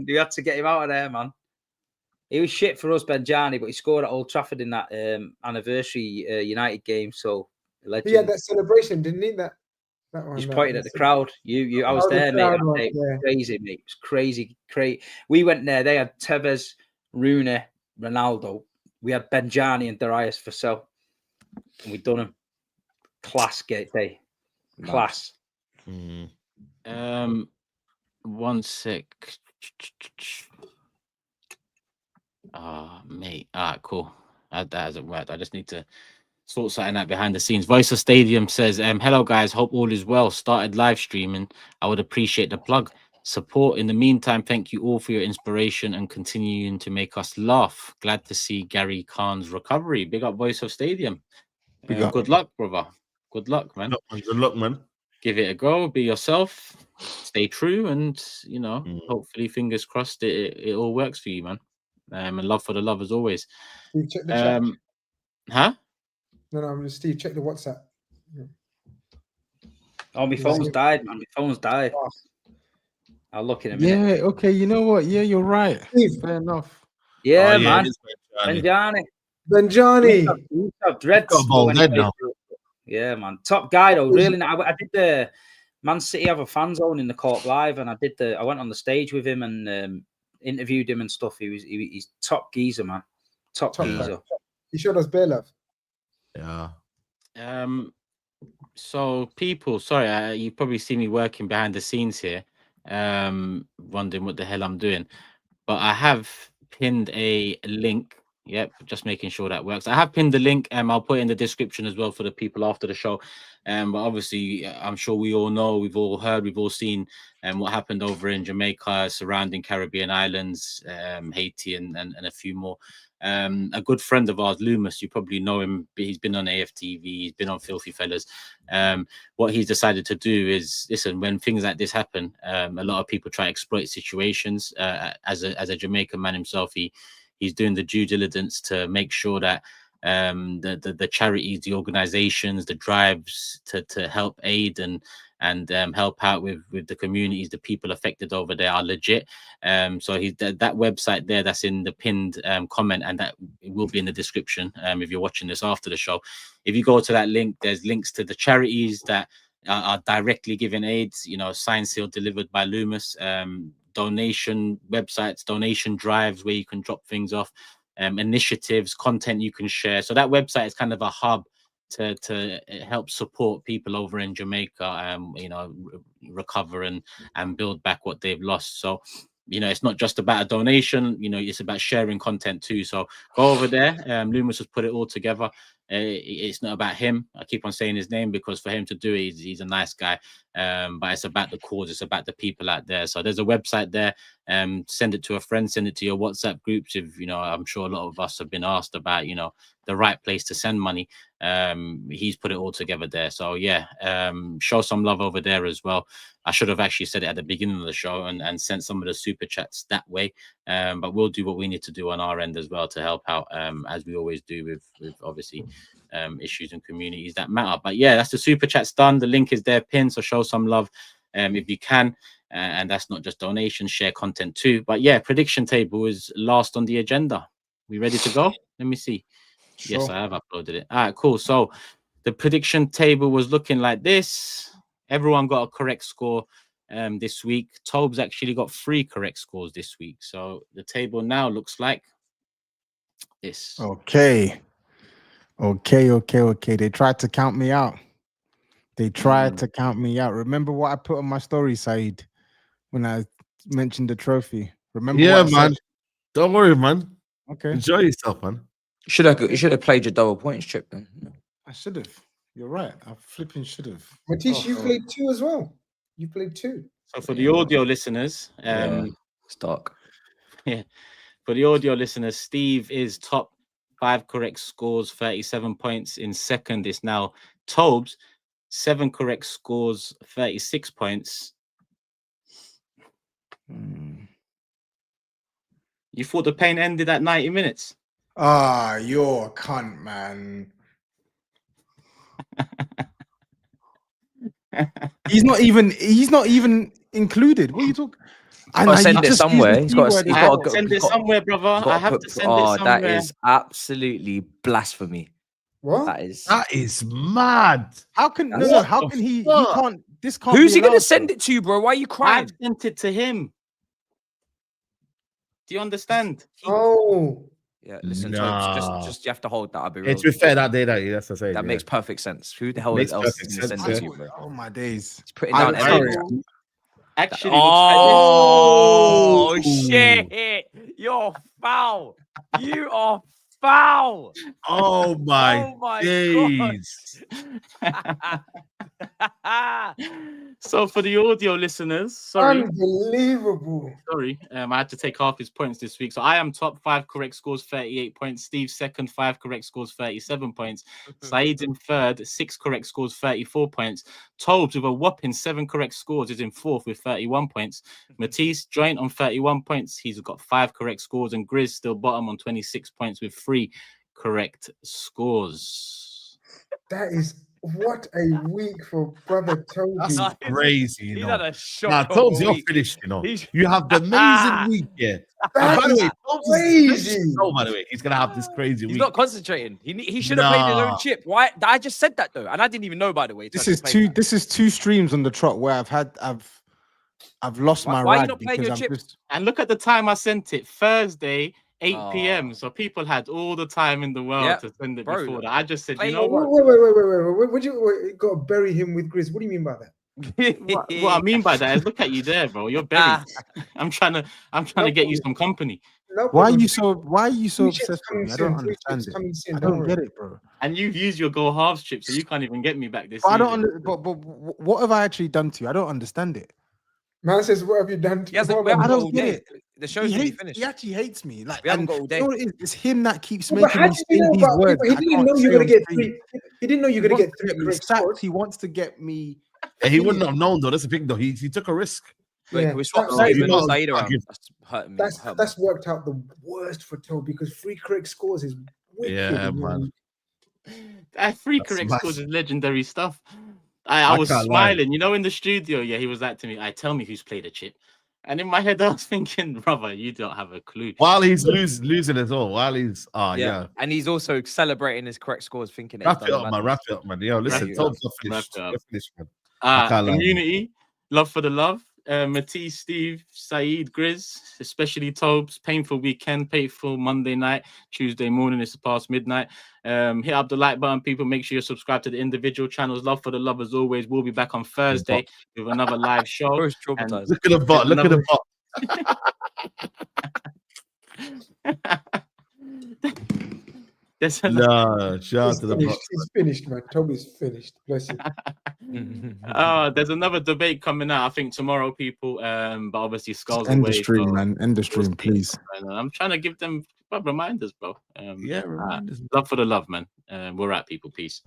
you had to get him out of there, man. He was shit for us, Benjani, but he scored at Old Trafford in that anniversary United game. So He had that celebration, didn't he? That one. He's pointing at the crowd. I was there, mate. It was crazy, mate. It was crazy. We went there. They had Tevez, Rooney, Ronaldo. We had Benjani and Darius for sale. And we done them. Class gate day. Class. Mm. 1 sec. Mate. All right, cool. That hasn't worked. I just need to sort something out behind the scenes. Voice of Stadium says, hello guys, hope all is well. Started live streaming. I would appreciate the plug. Support. In the meantime, thank you all for your inspiration and continuing to make us laugh. Glad to see Gary Khan's recovery. Big up Voice of Stadium. Good luck, brother. Good luck, man. Good luck, man. Give it a go. Be yourself. Stay true, and hopefully, fingers crossed, it all works for you, man. And love for the love as always. Steve, check the chat. Huh? No, I'm just Steve. Check the WhatsApp. Oh, my phone's died, man. My phone's died. I'll look in a Yeah, minute. okay. You know what? Yeah, you're right. Steve. Fair enough. Yeah, man. Benjani. Benjani. Yeah, man. Top guy though. Really, I did the Man City have a fan zone in the Cork Live, and I went on the stage with him and interviewed him and stuff. He's top geezer, man. Top geezer. He showed us bare love. Yeah. So people, sorry, you probably see me working behind the scenes here, wondering what the hell I'm doing, but I have pinned a link. Yep, just making sure that works. I have pinned the link, I'll put it in the description as well for the people after the show. But obviously, I'm sure we all know, we've all heard, we've all seen what happened over in Jamaica, surrounding Caribbean islands, Haiti, and a few more. A good friend of ours, Loomis, you probably know him. He's been on AFTV, he's been on Filthy Fellas. What he's decided to do is, listen, when things like this happen, a lot of people try to exploit situations. As a Jamaican man himself, he's doing the due diligence to make sure that the charities, the organizations, the drives to help aid and help out with the communities, the people affected over there are legit. So that website there, that's in the pinned comment, and that it will be in the description if you're watching this after the show. If you go to that link, there's links to the charities that are directly giving aids, you know, signed, sealed, delivered by Loomis, donation websites, donation drives where you can drop things off, initiatives, content you can share. So that website is kind of a hub to help support people over in Jamaica, you know, recover and build back what they've lost. So, you know, it's not just about a donation, you know, it's about sharing content too. So go over there. Loomis has put it all together. It's not about him. I keep on saying his name because for him to do it, he's a nice guy. But it's about the cause. It's about the people out there. So there's a website there. Send it to a friend. Send it to your WhatsApp groups. If, you know, I'm sure a lot of us have been asked about, you know, the right place to send money. He's put it all together there. So yeah, show some love over there as well. I should have actually said it at the beginning of the show and sent some of the super chats that way. But we'll do what we need to do on our end as well to help out, as we always do with obviously issues and communities that matter. But yeah, that's the super chats done. The link is there pinned, so show some love if you can. And that's not just donations, share content too. But yeah, prediction table is last on the agenda. We ready to go? Let me see. Sure. Yes, I have uploaded it. All right, cool. So the prediction table was looking like this. Everyone got a correct score this week. TOBS actually got 3 correct scores this week. So the table now looks like this. Okay. They tried to count me out. They tried to count me out. Remember what I put on my story, SAEED, when I mentioned the trophy? Remember? Yeah, what I man. said? Don't worry, man. Okay. Enjoy yourself, man. You should have played your double points trip then. I should have. You're right. I flipping should have. Matisse, you played 2 as well. You played 2. So for the audio listeners, it's dark. Yeah. For the audio listeners, Steve is top, 5 correct scores, 37 points. In second is now TOBS, 7 correct scores, 36 points. You thought the pain ended at 90 minutes? Ah, you're a cunt, man. He's not even included. What are you talking? I send it somewhere. He's got to send it somewhere, brother. I have to send it somewhere. That is absolutely blasphemy. What? That is mad. How can how can he can't this can't Who's be he gonna allowed, send it to, bro? Why are you crying? I've sent it to him. Do you understand? Oh. Yeah, listen, just you have to hold that. I'll be real. It's fair that day that's the same. That makes perfect sense. Who the hell else is gonna send it to you, bro? Oh my days. He's putting down everything. Actually, oh shit! You're foul. You are foul. Oh my days. So for the audio listeners, sorry. Unbelievable. Sorry, I had to take half his points this week. So I am top, 5 correct scores, 38 points. Steve second, 5 correct scores, 37 points. SAEED's in third, 6 correct scores, 34 points. TOBS with a whopping 7 correct scores is in fourth with 31 points. Matisse joint on 31 points. He's got 5 correct scores, and GRIZZ still bottom on 26 points with 3 correct scores. That is what a week for brother Toby. That's crazy. He's know. had a shock. TOBS, you're finished. You know, you have the amazing week. Yeah. By the way, TOBS crazy. By the way, he's gonna have this crazy week. He's not concentrating. He should have played his own chip. Why? I just said that though, and I didn't even know. By the way, this is 2 streams on the trot where I've lost my why ride you not playing your chip? And look at the time I sent it, Thursday, 8 p.m. So people had all the time in the world to send it before that. I just said, you know what? Wait. Would you got to bury him with GRIZZ? What do you mean by that? What I mean by that is, look at you there, bro. You're buried. I'm trying to get you some company. No, why are you so obsessed with me? I don't understand it. I don't get it, bro. And you've used your goal halves chip, so you can't even get me back this But season. but what have I actually done to you? I don't understand it. Man says, what have you done to me? I don't get it. The show's really finished. He actually hates me. Like, we haven't got all day. You know what it is? It's him that keeps making me say these words. He didn't know you were going to get 3. He didn't know you were going to get 3 correct scores. He wants to get me. He wouldn't have known though. That's the thing though. He took a risk. Wait, can we swap SAEED around? That's hurting me. That's worked out the worst for Toby because 3 correct scores is Yeah, man. That free That's correct scores massive. is legendary stuff. I was can't lie. smiling, you know, in the studio. Yeah, he was like to me, "I tell me who's played a chip," and in my head, I was thinking, "Brother, you don't have a clue." While he's losing as well. While he's yeah. And he's also celebrating his correct scores, thinking that Wrap he's it done up, man. madness. Wrap it up, man. Yo, listen, it Tobs up. are finished. Wrap it up. They're finished, man. I can't lie, man. Community, love for the love. Matisse, Steve, SAEED, GRIZZ, especially Tobes. Painful weekend, painful Monday night, Tuesday morning. It's past midnight. Hit up the like button, people. Make sure you're subscribed to the individual channels. Love for the love as always. We'll be back on Thursday with another live show. Bro's And traumatized. Look at the bot. Look at the bot. There's No, shout out to the bot. He's finished, man. Toby's finished. Bless him. there's another debate coming out, I think tomorrow, people. But obviously Skull's End away. the stream, so man. End the we'll stream, see. please. And I'm trying to give them reminders, bro. Yeah, reminders. Love for the love, man. We're at people. Peace.